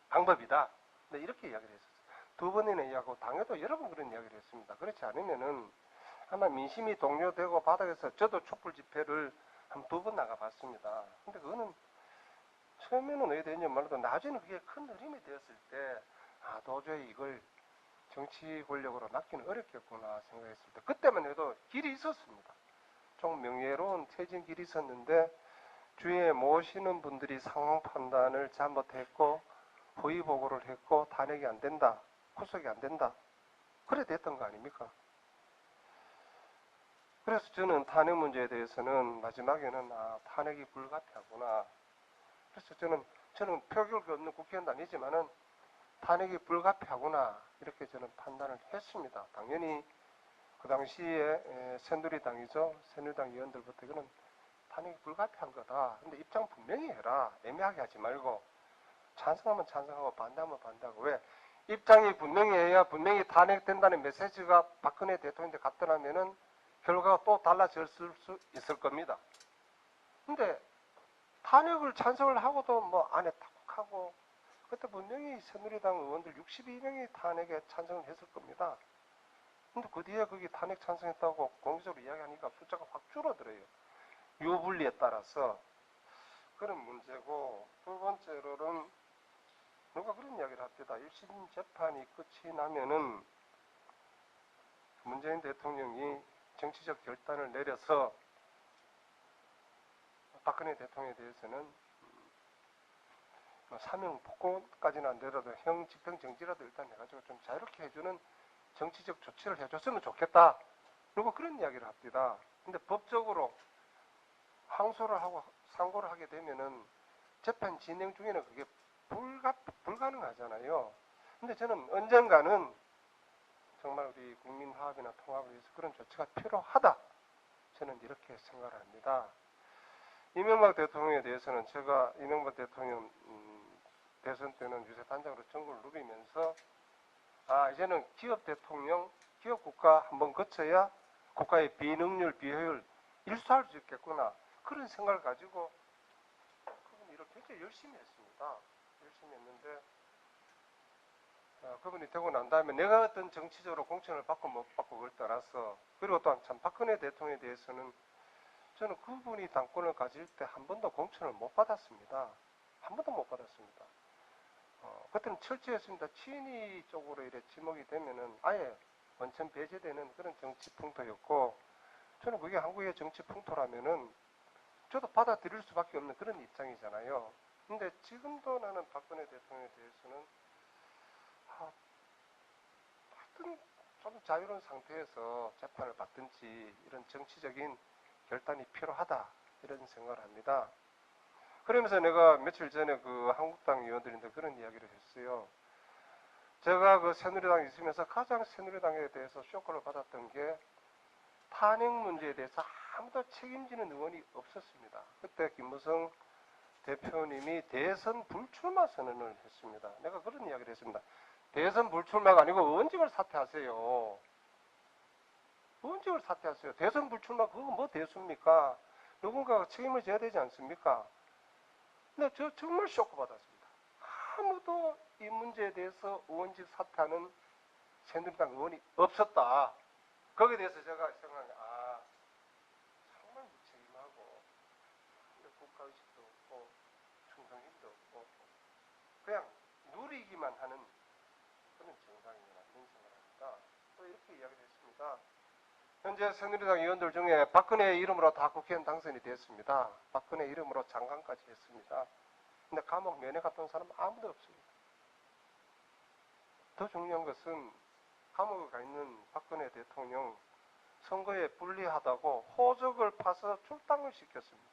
Speaker 2: 방법이다. 네, 이렇게 이야기를 했었어요. 두 번이나 이야기하고 당에도 여러 번 그런 이야기를 했습니다. 그렇지 않으면은 아마 민심이 동요되고 바닥에서 저도 촛불 집회를 한 두 번 나가봤습니다. 근데 그거는 처음에는 왜 되냐 말도 나중에는 그게 큰 흐름이 되었을 때 도저히 이걸 정치 권력으로 막기는 어렵겠구나 생각했을 때 그때만 해도 길이 있었습니다. 좀 명예로운 퇴진 길이 있었는데 주위에 모시는 분들이 상황 판단을 잘못했고 허위 보고를 했고 탄핵이 안 된다, 구속이 안 된다 그래 됐던 거 아닙니까? 그래서 저는 탄핵 문제에 대해서는 마지막에는 탄핵이 불가피하구나. 그래서 저는 표결이 없는 국회의원도 아니지만은 탄핵이 불가피하구나 이렇게 저는 판단을 했습니다. 당연히 그 당시에 새누리당이죠. 새누리당 의원들부터 이거는 탄핵이 불가피한 거다. 근데 입장 분명히 해라. 애매하게 하지 말고 찬성하면 찬성하고 반대하면 반대하고 왜? 입장이 분명히 해야 분명히 탄핵된다는 메시지가 박근혜 대통령한테 갔더라면은 결과가 또 달라질 수 있을 겁니다. 근데 탄핵을 찬성을 하고도 뭐 안에 탁하고 그때 분명히 새누리당 의원들 62명이 탄핵에 찬성을 했을 겁니다. 근데 그 뒤에 거기 탄핵 찬성했다고 공개적으로 이야기하니까 숫자가 확 줄어들어요. 유불리에 따라서 그런 문제고 두 번째로는 누가 그런 이야기를 합니다. 1심 재판이 끝이 나면은 문재인 대통령이 정치적 결단을 내려서 박근혜 대통령에 대해서는 사명 복권까지는 안 되더라도 형 집행정지라도 일단 해가지고 좀 자유롭게 해주는 정치적 조치를 해줬으면 좋겠다. 그리고 그런 이야기를 합니다. 근데 법적으로 항소를 하고 상고를 하게 되면은 재판 진행 중에는 그게 불가능하잖아요. 근데 저는 언젠가는 정말 우리 국민 화합이나 통합을 위해서 그런 조치가 필요하다. 저는 이렇게 생각을 합니다. 이명박 대통령에 대해서는 제가 이명박 대통령 대선 때는 유세 단장으로 전국을 누비면서 이제는 기업 대통령, 기업 국가 한번 거쳐야 국가의 비능률, 비효율 일수할 수 있겠구나. 그런 생각을 가지고 그건 이렇게 굉장히 열심히 했습니다. 열심히 했는데 그분이 되고 난 다음에 내가 어떤 정치적으로 공천을 받고 못 받고 그걸 떠나서, 그리고 또한 참 박근혜 대통령에 대해서는 저는 그분이 당권을 가질 때 한 번도 공천을 못 받았습니다. 한 번도 못 받았습니다. 그때는 철저했습니다. 친위 쪽으로 이래 지목이 되면은 아예 원천 배제되는 그런 정치 풍토였고, 저는 그게 한국의 정치 풍토라면은 저도 받아들일 수밖에 없는 그런 입장이잖아요. 근데 지금도 나는 박근혜 대통령에 대해서는 하여튼 좀 자유로운 상태에서 재판을 받든지 이런 정치적인 결단이 필요하다, 이런 생각을 합니다. 그러면서 내가 며칠 전에 그 한국당 의원들인데 그런 이야기를 했어요. 제가 그 새누리당에 있으면서 가장 새누리당에 대해서 쇼크를 받았던 게 탄핵 문제에 대해서 아무도 책임지는 의원이 없었습니다. 그때 김무성 대표님이 대선 불출마 선언을 했습니다. 내가 그런 이야기를 했습니다. 대선 불출마가 아니고 의원직을 사퇴하세요. 의원직을 사퇴하세요. 대선 불출마 그거 뭐 대수입니까? 누군가가 책임을 져야 되지 않습니까? 근데 저 정말 쇼크 받았습니다. 아무도 이 문제에 대해서 의원직 사퇴하는 새누리당 의원이 없었다. 거기에 대해서 제가 생각한 게 정말 무책임하고 국가의식도 없고 충성심도 없고 그냥 누리기만 하는 그런 정당이구나, 이런 생각을 합니다. 또 이렇게 이야기를 했습니다. 현재 새누리당 의원들 중에 박근혜 이름으로 다 국회의원 당선이 됐습니다. 박근혜 이름으로 장관까지 했습니다. 근데 감옥 면회 갔던 사람 아무도 없습니다. 더 중요한 것은 감옥에 가 있는 박근혜 대통령 선거에 불리하다고 호적을 파서 출당을 시켰습니다.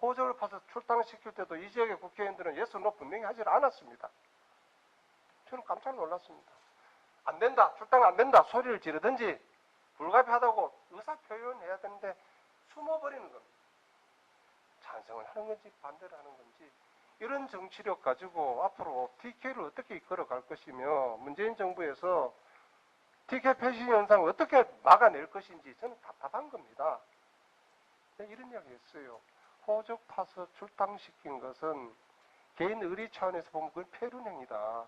Speaker 2: 호적을 파서 출당을 시킬 때도 이 지역의 국회의원들은 yes, no 분명히 하지 않았습니다. 저는 깜짝 놀랐습니다. 안 된다, 출당 안 된다 소리를 지르든지 불가피하다고 의사 표현해야 되는데 숨어버리는 겁니다. 찬성을 하는 건지 반대를 하는 건지, 이런 정치력 가지고 앞으로 TK를 어떻게 이끌어갈 것이며 문재인 정부에서 TK 폐신 현상을 어떻게 막아낼 것인지 저는 답답한 겁니다. 이런 이야기 했어요. 호적 파서 출당시킨 것은 개인 의리 차원에서 보면 그건 폐륜행위다.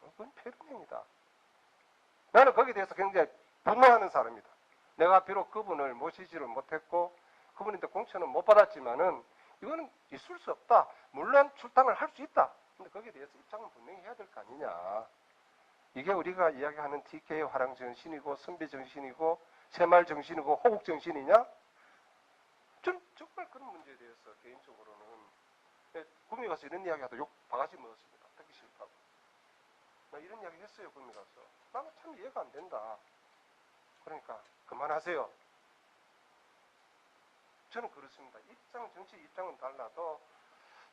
Speaker 2: 그건 폐륜행위다. 나는 거기에 대해서 굉장히 분노하는 사람이다. 내가 비록 그분을 모시지를 못했고 그분한테 공천은 못 받았지만은 이거는 있을 수 없다. 물론 출당을 할 수 있다. 근데 거기에 대해서 입장은 분명히 해야 될 거 아니냐. 이게 우리가 이야기하는 TK의 화랑 정신이고 선비 정신이고 새말 정신이고 호국 정신이냐? 저는 정말 그런 문제에 대해서 개인적으로는 구미 가서 이런 이야기하다 욕 바가지 먹었습니다. 듣기 싫다고. 나 이런 이야기 했어요, 구미 가서. 나는 참 이해가 안 된다. 그러니까 그만하세요. 저는 그렇습니다. 정치 입장은 달라도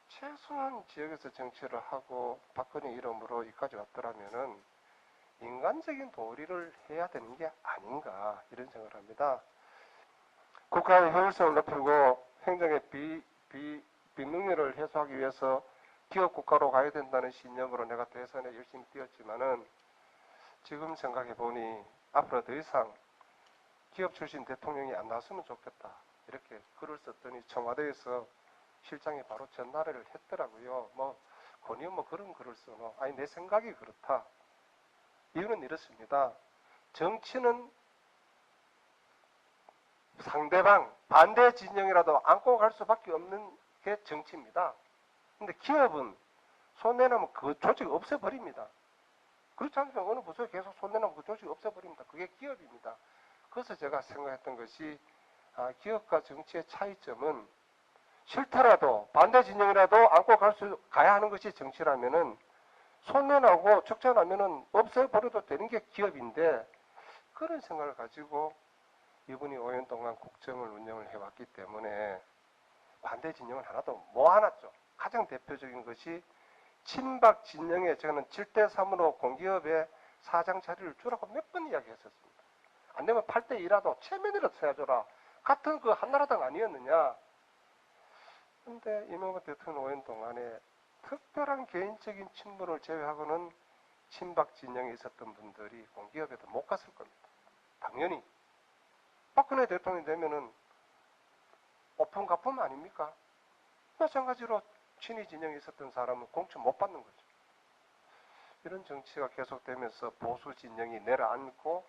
Speaker 2: 최소한 지역에서 정치를 하고 박근혜 이름으로 여기까지 왔더라면은 인간적인 도리를 해야 되는 게 아닌가, 이런 생각을 합니다. 국가의 효율성을 높이고 행정의 비능률을 해소하기 위해서 기업 국가로 가야 된다는 신념으로 내가 대선에 열심히 뛰었지만은 지금 생각해 보니 앞으로 더 이상 기업 출신 대통령이 안 나왔으면 좋겠다, 이렇게 글을 썼더니 청와대에서 실장이 바로 전화를 했더라고요. 권유 그런 글을 써놓. 아니 내 생각이 그렇다. 이유는 이렇습니다. 정치는 상대방 반대 진영이라도 안고 갈 수밖에 없는 게 정치입니다. 근데 기업은 손 내놓으면 그 조직 없애버립니다. 그렇지 않으면 어느 부서에 계속 손 내놓으면 그 조직 없애버립니다. 그게 기업입니다. 그래서 제가 생각했던 것이 기업과 정치의 차이점은 싫더라도 반대 진영이라도 안고 가야 하는 것이 정치라면은 손 내놓고 적절하면은 없애버려도 되는 게 기업인데, 그런 생각을 가지고 이분이 5년 동안 국정을 운영을 해왔기 때문에 반대 진영은 하나도 모아놨죠. 가장 대표적인 것이 친박 진영에 저는 7대3으로 공기업의 사장 자리를 주라고 몇 번 이야기했었습니다. 안 되면 8대2라도 체면이라도 세워줘라. 같은 그 한나라당 아니었느냐. 근데 이명박 대통령 5년 동안에 특별한 개인적인 친분을 제외하고는 친박 진영에 있었던 분들이 공기업에도 못 갔을 겁니다. 당연히. 박근혜 대통령이 되면은 오픈 가품 아닙니까? 마찬가지로 친위 진영에 있었던 사람은 공천 못 받는 거죠. 이런 정치가 계속되면서 보수 진영이 내려앉고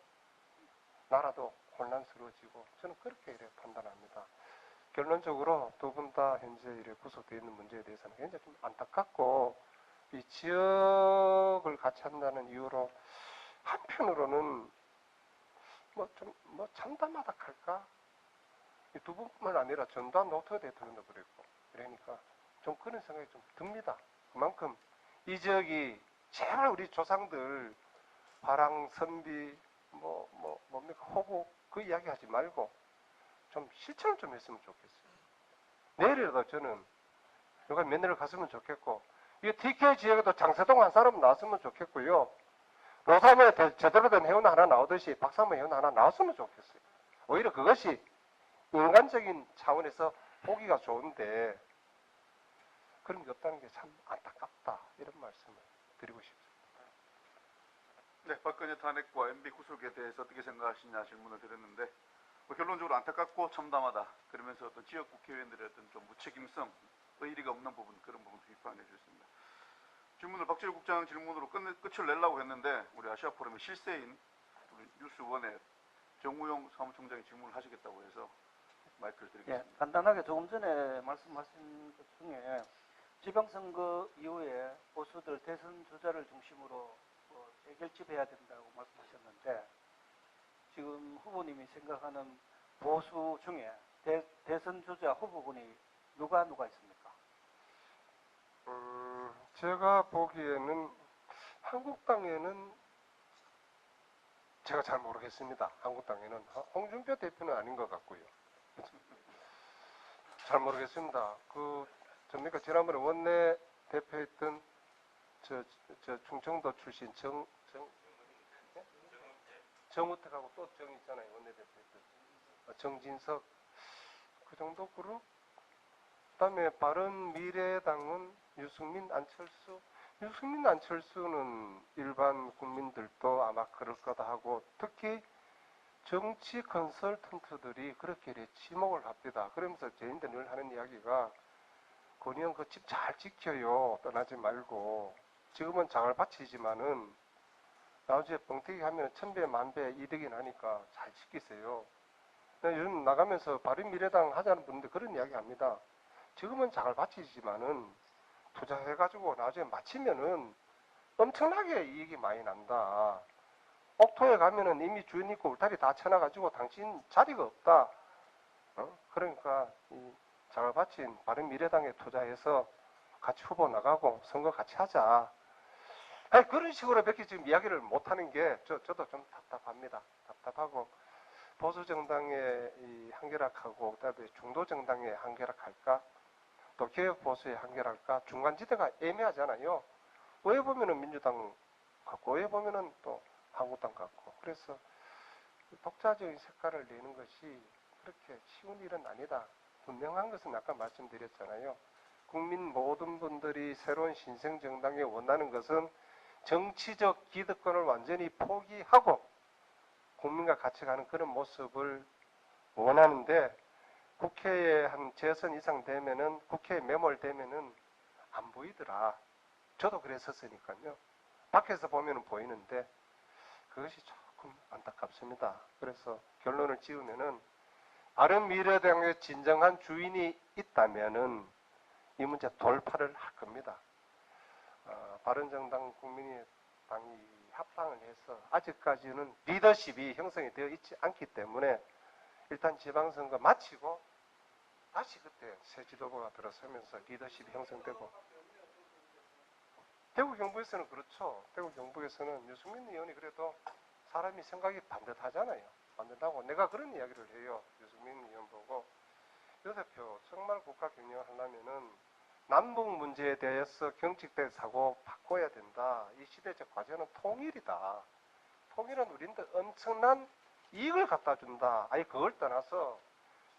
Speaker 2: 나라도 혼란스러워지고 저는 그렇게 이래 판단합니다. 결론적으로 두 분 다 현재 이래 구속되어 있는 문제에 대해서는 굉장히 좀 안타깝고 이 지역을 같이 한다는 이유로 한편으로는 뭐 참담하다 할까? 이 두 분뿐만 아니라 전두환 노태우 대통령도 그랬고 그러니까 좀 그런 생각이 좀 듭니다. 그만큼 이 지역이 제발 우리 조상들 화랑, 선비, 뭡니까 호국 그 이야기 하지 말고 좀 실천을 좀 했으면 좋겠어요. 내일이라도 저는 누가 면회를 갔으면 좋겠고 이 TK 지역에도 장세동 한 사람 나왔으면 좋겠고요. 노사모에 제대로 된 회원 하나 나오듯이 박사모 회원 하나 나왔으면 좋겠어요. 오히려 그것이 인간적인 차원에서 보기가 좋은데 그런 게 없다는 게 참 안타깝다 이런 말씀을 드리고 싶습니다.
Speaker 1: 네, 박근혜 탄핵과 MB 구속에 대해서 어떻게 생각하시냐 질문을 드렸는데 결론적으로 안타깝고 참담하다. 그러면서 어떤 지역 국회의원들의 어떤 좀 무책임성, 의리가 없는 부분 그런 부분 비판해 주셨습니다. 질문을 박지일 국장 질문으로 끝을 내려고 했는데 우리 아시아 포럼의 실세인 우리 뉴스원의 정우영 사무총장이 질문을 하시겠다고 해서 마이크를 드리겠습니다.
Speaker 10: 예, 간단하게 조금 전에 말씀하신 것 중에 지방선거 이후에 보수들 대선 주자를 중심으로 재결집해야 된다고 말씀하셨는데 지금 후보님이 생각하는 보수 중에 대선 주자 후보군이 누가 있습니까?
Speaker 2: 제가 보기에는 한국당에는 제가 잘 모르겠습니다. 한국당에는 홍준표 대표는 아닌 것 같고요. 잘 모르겠습니다. 접니까 지난번에 원내 대표했던 저 충청도 출신 정우택하고 또 정 있잖아요. 원내 대표했던 정진석 그 정도 그룹. 그다음에 바른미래당은 유승민, 안철수는 일반 국민들도 아마 그럴 거다 하고 특히 정치 컨설턴트들이 그렇게 지목을 합니다. 그러면서 저희들 늘 하는 이야기가 권위원 그 집 잘 지켜요. 떠나지 말고. 지금은 장을 바치지만은 나중에 뻥튀기 하면 천배 만배 이득이 나니까 잘 지키세요. 요즘 나가면서 바른미래당 하자는 분들 그런 이야기 합니다. 지금은 장을 바치지만은 투자해가지고 나중에 마치면은 엄청나게 이익이 많이 난다. 옥토에 가면은 이미 주인 있고 울타리 다 쳐놔가지고 당신 자리가 없다. 그러니까 이 장을 바친 바른미래당에 투자해서 같이 후보 나가고 선거 같이 하자. 아니, 그런 식으로 몇 개 지금 이야기를 못하는 게 저도 좀 답답합니다. 답답하고 보수 정당의 이 한결악하고 그다음에 중도 정당의 한결악할까? 또 개혁 보수의 한결할까? 중간지대가 애매하잖아요. 왜 보면은 민주당 같고 왜 보면은 또 한국당 같고 그래서 독자적인 색깔을 내는 것이 그렇게 쉬운 일은 아니다. 분명한 것은 아까 말씀드렸잖아요. 국민 모든 분들이 새로운 신생 정당에 원하는 것은 정치적 기득권을 완전히 포기하고 국민과 같이 가는 그런 모습을 원하는데 국회에 한 재선 이상 되면은 국회에 매몰되면은 안 보이더라. 저도 그랬었으니까요. 밖에서 보면은 보이는데 그것이 조금 안타깝습니다. 그래서 결론을 지으면은 바른미래당의 진정한 주인이 있다면은 이 문제 돌파를 할 겁니다. 바른정당 국민의당이 합당을 해서 아직까지는 리더십이 형성이 되어 있지 않기 때문에 일단 지방선거 마치고 다시 그때 새 지도부가 들어서면서 리더십이 형성되고 대구 경북에서는 그렇죠. 대구 경북에서는 유승민 의원이 그래도 사람이 생각이 반듯하잖아요. 반듯하고 내가 그런 이야기를 해요. 유승민 의원 보고 여 대표 정말 국가 경영을 하려면은 남북 문제에 대해서 경직된 사고 바꿔야 된다. 이 시대적 과제는 통일이다. 통일은 우리한테 엄청난 이익을 갖다 준다. 아니 그걸 떠나서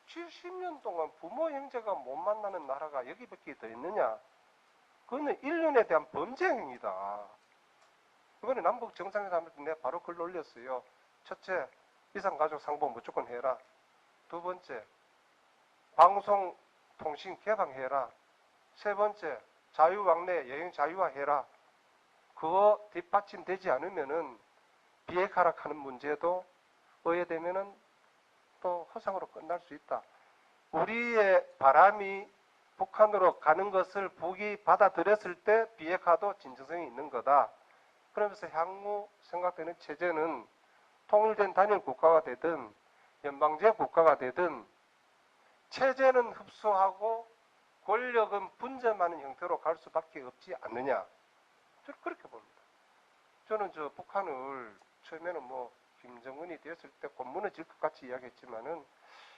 Speaker 2: 70년 동안 부모 형제가 못 만나는 나라가 여기밖에 더 있느냐? 그거는 인륜에 대한 범죄 행위다. 이번에 남북 정상회담 할 때 내가 바로 글 올렸어요. 첫째, 이산가족 상봉 무조건 해라. 두 번째, 방송 통신 개방해라. 세 번째, 자유왕래 여행 자유화해라. 그거 뒷받침되지 않으면은 비핵화락하는 문제도 의회되면은 또 허상으로 끝날 수 있다. 우리의 바람이 북한으로 가는 것을 북이 받아들였을 때 비핵화도 진정성이 있는 거다. 그러면서 향후 생각되는 체제는 통일된 단일 국가가 되든 연방제 국가가 되든 체제는 흡수하고 권력은 분점하는 형태로 갈 수밖에 없지 않느냐. 저는 그렇게 봅니다. 저는 저 북한을 처음에는 뭐 김정은이 됐을 때 곧 무너질 것 같이 이야기했지만은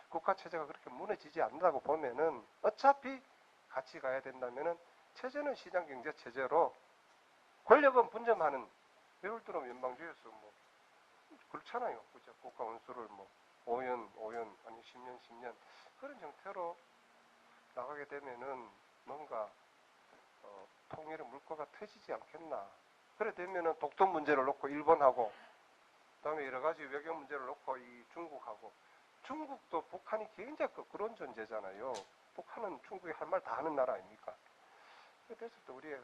Speaker 2: 국가 체제가 그렇게 무너지지 않는다고 보면은 어차피 같이 가야 된다면은 체제는 시장 경제 체제로 권력은 분점하는, 예를 들어 연방주에서 뭐 그렇잖아요. 그죠? 국가 원수를 뭐 5년 아니 10년 그런 형태로 나가게 되면은 뭔가 통일의 물꼬가 터지지 않겠나. 그래 되면은 독도 문제를 놓고 일본하고 그다음에 여러 가지 외교 문제를 놓고 이 중국하고, 중국도 북한이 굉장히 그런 존재잖아요. 북한은 중국이 할 말 다 하는 나라 아닙니까? 그랬을 때 우리의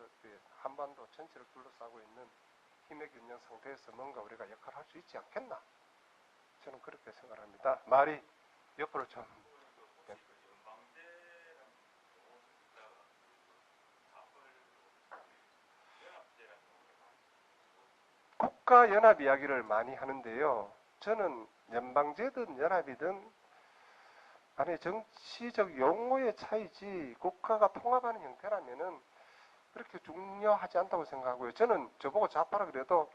Speaker 2: 한반도 전체를 둘러싸고 있는 힘의 균형 상태에서 뭔가 우리가 역할을 할 수 있지 않겠나? 저는 그렇게 생각합니다. 말이 옆으로 좀. 네. 국가연합 이야기를 많이 하는데요. 저는 연방제든 연합이든 아니 정치적 용어의 차이지 국가가 통합하는 형태라면은 그렇게 중요하지 않다고 생각하고요. 저는 저보고 좌파라 그래도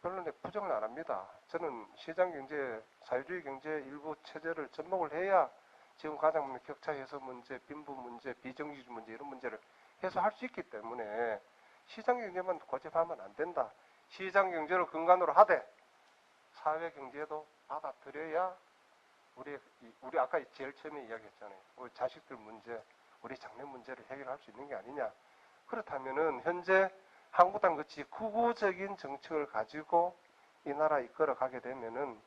Speaker 2: 별로 부정을 안 합니다. 저는 시장경제, 사회주의 경제 일부 체제를 접목을 해야 지금 가장 많은 격차 해소 문제, 빈부 문제, 비정규직 문제 이런 문제를 해소할 수 있기 때문에 시장경제만 고집하면 안 된다. 시장경제를 근간으로 하되 사회경제도 받아들여야 우리 아까 제일 처음에 이야기했잖아요. 우리 자식들 문제, 우리 장래 문제를 해결할 수 있는 게 아니냐. 그렇다면은 현재 한국당 같이 구구적인 정책을 가지고 이 나라 이끌어 가게 되면은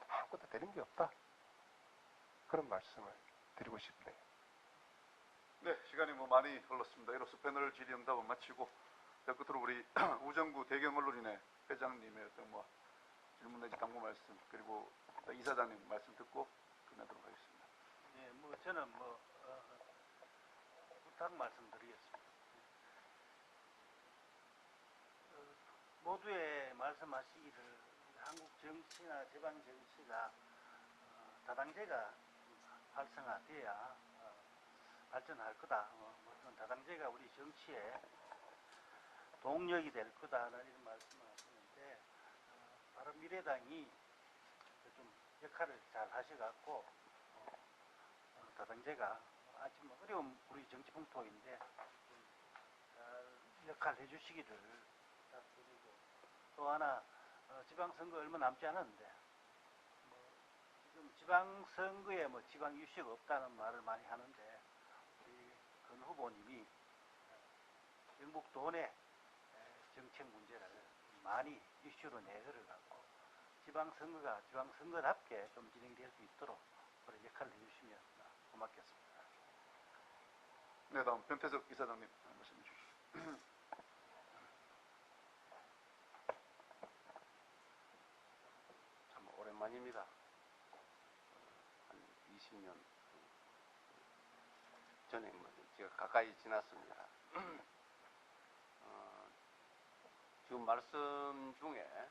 Speaker 2: 아무것도 되는 게 없다. 그런 말씀을 드리고 싶네요.
Speaker 1: 네, 시간이 뭐 많이 흘렀습니다. 이로써 패널 질의응답은 마치고 끝으로 우리 우정구 대경언론인의 회장님의 어떤 뭐 질문 내지 당부 말씀 그리고 이사장님 말씀 듣고 끝내도록 하겠습니다.
Speaker 10: 네, 뭐 저는 부탁 말씀드리겠습니다. 모두의 말씀하시기를 한국 정치나 지방 정치가 다당제가 활성화돼야 발전할 거다. 그런 다당제가 우리 정치에 동력이 될 거다라는 이런 말씀을 하시는데 바른미래당이 좀 역할을 잘 하셔갖고 다당제가 아주 뭐 어려운 우리 정치 풍토인데 잘 역할 해주시기를 부탁드리고, 또 하나 지방선거 얼마 남지 않았는데 지금 지방선거에 뭐 지방 이슈가 없다는 말을 많이 하는데 우리 권 후보님이 경북도 내 정책 문제를 많이 이슈로 내걸어갖고 지방선거가 지방선거답게 좀 진행될 수 있도록 그런 역할을 해주시면 고맙겠습니다.
Speaker 1: 네, 다음 변태석 이사장님 말씀해 주시죠.
Speaker 11: 참 오랜만입니다. 한 20년 전에 제가 가까이 지났습니다. 지금 말씀 중에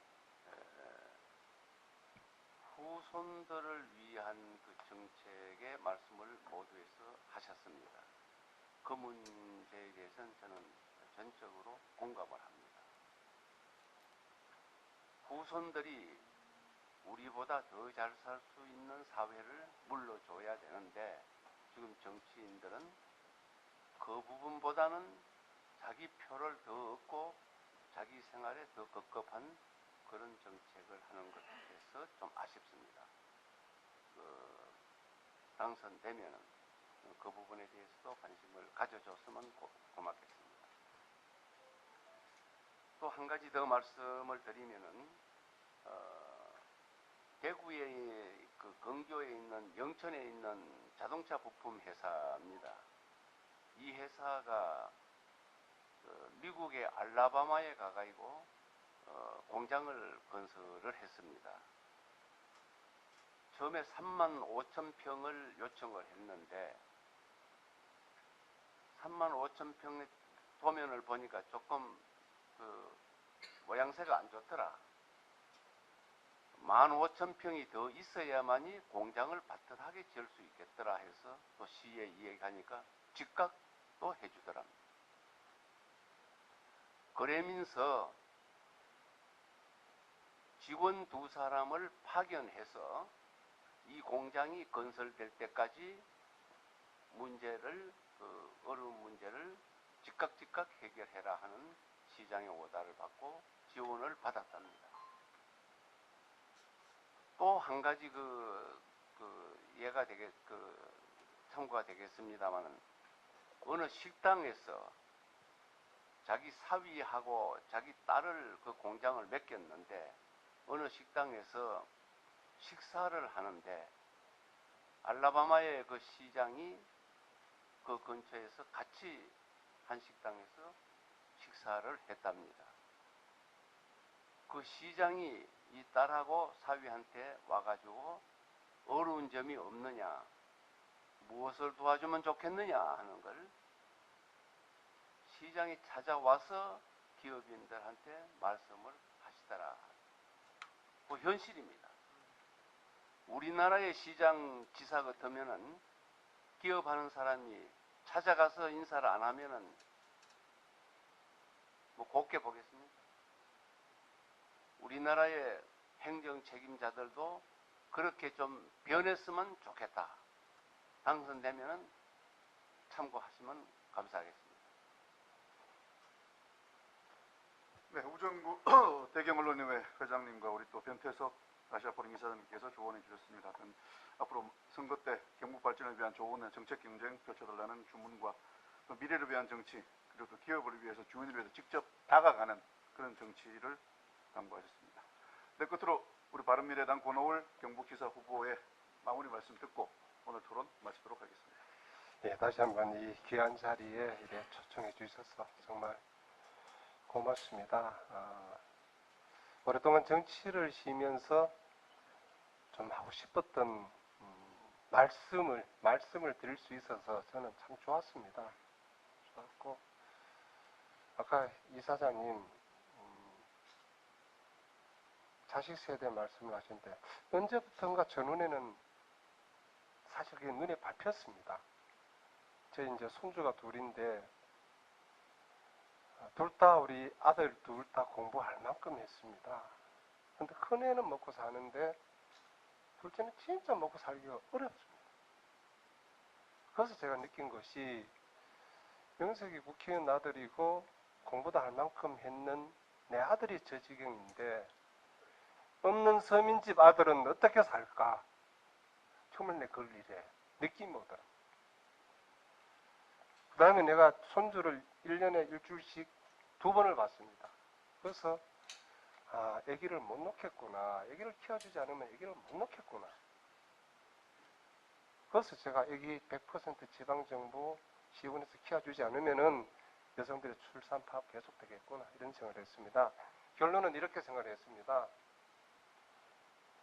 Speaker 11: 후손들을 위한 그 정책의 말씀을 모두에서 하셨습니다. 그 문제에 대해서는 저는 전적으로 공감을 합니다. 후손들이 우리보다 더 잘 살 수 있는 사회를 물러줘야 되는데 지금 정치인들은 그 부분보다는 자기 표를 더 얻고 자기 생활에 더 급급한 그런 정책을 하는 것에서 좀 아쉽습니다. 당선되면은 그 부분에 대해서도 관심을 가져줬으면 고맙겠습니다. 또 한 가지 더 말씀을 드리면은 대구에 그 근교에 있는 영천에 있는 자동차 부품 회사입니다. 이 회사가 미국의 알라바마에 가가지고 공장을 건설을 했습니다. 처음에 3만 5천 평을 요청을 했는데 3만 5천 평의 도면을 보니까 조금 그 모양새가 안 좋더라. 15,000평이 더 있어야만이 공장을 바듯하게 지을 수 있겠더라 해서 또 시에 이야기하니까 즉각 또 해주더랍니다. 그러면서 직원 2사람을 파견해서 이 공장이 건설될 때까지 문제를 어려운 문제를 즉각 해결해라 하는 시장의 오다를 받고 지원을 받았답니다. 또 한 가지 참고가 되겠습니다만은 어느 식당에서 자기 사위하고 자기 딸을 그 공장을 맡겼는데 어느 식당에서 식사를 하는데 알라바마의 그 시장이 그 근처에서 같이 한 식당에서 식사를 했답니다. 그 시장이 이 딸하고 사위한테 와가지고 어려운 점이 없느냐, 무엇을 도와주면 좋겠느냐 하는 걸 시장이 찾아와서 기업인들한테 말씀을 하시더라. 그 현실입니다. 우리나라의 시장 지사 같으면은 기업하는 사람이 찾아가서 인사를 안 하면은 뭐 곱게 보겠습니까? 우리나라의 행정 책임자들도 그렇게 좀 변했으면 좋겠다. 당선되면은 참고하시면 감사하겠습니다.
Speaker 1: 네, 우정구 대경언론위원회 회장님과 우리 또 변태석 아시아포럼 이사장님께서 조언해 주셨습니다. 앞으로 선거 때 경북 발전을 위한 조언의 정책 경쟁 펼쳐달라는 주문과 또 미래를 위한 정치, 그리고 또 기업을 위해서 주민을 위해서 직접 다가가는 그런 정치를 당부하셨습니다. 네, 끝으로 우리 바른미래당 권오을 경북지사 후보의 마무리 말씀 듣고 오늘 토론 마치도록 하겠습니다.
Speaker 2: 네, 다시 한번 이 귀한 자리에 이래 초청해 주셔서 정말 고맙습니다. 오랫동안 정치를 쉬면서 좀 하고 싶었던 말씀을 드릴 수 있어서 저는 참 좋았습니다. 좋았고, 아까 이사장님 자식 세대 말씀을 하시는데 언제부턴가 저 눈에는 사실 그게 눈에 밟혔습니다. 제 이제 손주가 둘인데 둘 다 우리 아들 둘 다 공부할 만큼 했습니다. 근데 큰애는 먹고 사는데 둘째는 진짜 먹고 살기가 어렵습니다. 그래서 제가 느낀 것이 명색이 국회의원 아들이고 공부도 할 만큼 했는 내 아들이 저 지경인데 없는 서민집 아들은 어떻게 살까? 정말 내 그걸 이래 느낌이 오더라. 그 다음에 내가 손주를 1년에 일주일씩 2번을 봤습니다. 그래서 아기를 못 놓겠구나. 아기를 키워주지 않으면 아기를 못 놓겠구나. 그래서 제가 아기 100% 지방정부 지원해서 키워주지 않으면은 여성들의 출산 파업 계속되겠구나. 이런 생각을 했습니다. 결론은 이렇게 생각을 했습니다.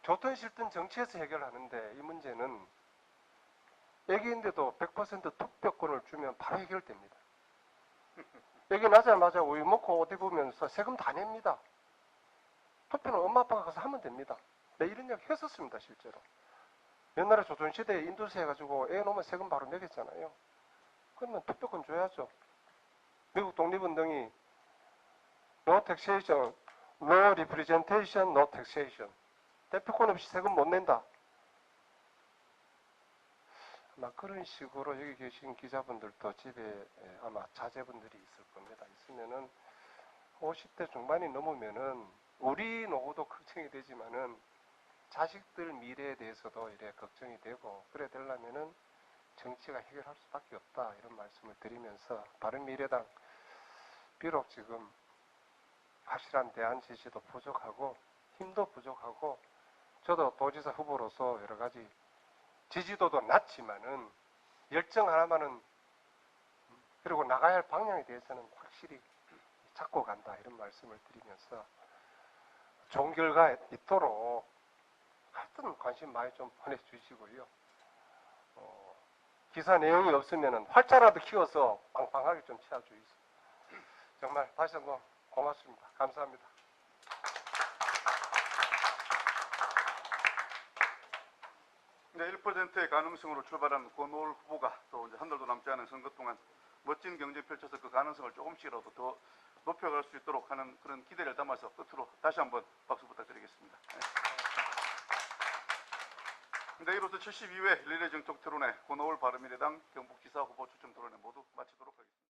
Speaker 2: 좋든 싫든 정치에서 해결하는데 이 문제는 아기인데도 100% 투표권을 주면 바로 해결됩니다. 아기 낳자마자 우유 먹고 옷 입으면서 세금 다 냅니다. 투표는 엄마 아빠가 가서 하면 됩니다. 네, 이런 이야기 했었습니다. 실제로. 옛날에 조선시대에 인도세 해가지고 애 놓으면 세금 바로 매겼잖아요. 그러면 투표권 줘야죠. 미국 독립운동이 No taxation, no representation, no taxation. 대표권 없이 세금 못 낸다. 아마 그런 식으로 여기 계신 기자분들도 집에 아마 자제분들이 있을 겁니다. 있으면은 50대 중반이 넘으면은 우리 노후도 걱정이 되지만은 자식들 미래에 대해서도 이래 걱정이 되고 그래 되려면은 정치가 해결할 수밖에 없다. 이런 말씀을 드리면서 바른미래당 비록 지금 확실한 대안 제시도 부족하고 힘도 부족하고 저도 도지사 후보로서 여러 가지 지지도도 낮지만은 열정 하나만은 그리고 나가야 할 방향에 대해서는 확실히 확실히 잡고 간다 이런 말씀을 드리면서 좋은 결과 있도록 하여튼 관심 많이 좀 보내주시고요. 기사 내용이 없으면 활자라도 키워서 빵빵하게 좀 치워주십시오. 정말 다시 한번 고맙습니다. 감사합니다.
Speaker 1: 네, 1%의 가능성으로 출발한 권오을 후보가 또 이제 한 달도 남지 않은 선거 동안 멋진 경쟁 펼쳐서 그 가능성을 조금씩이라도 더 높여갈 수 있도록 하는 그런 기대를 담아서 끝으로 다시 한번 박수 부탁드리겠습니다. 네, 이로써 72회 릴레이 정책 토론회 권오을 바른미래당 경북지사 후보 추첨 토론회 모두 마치도록 하겠습니다.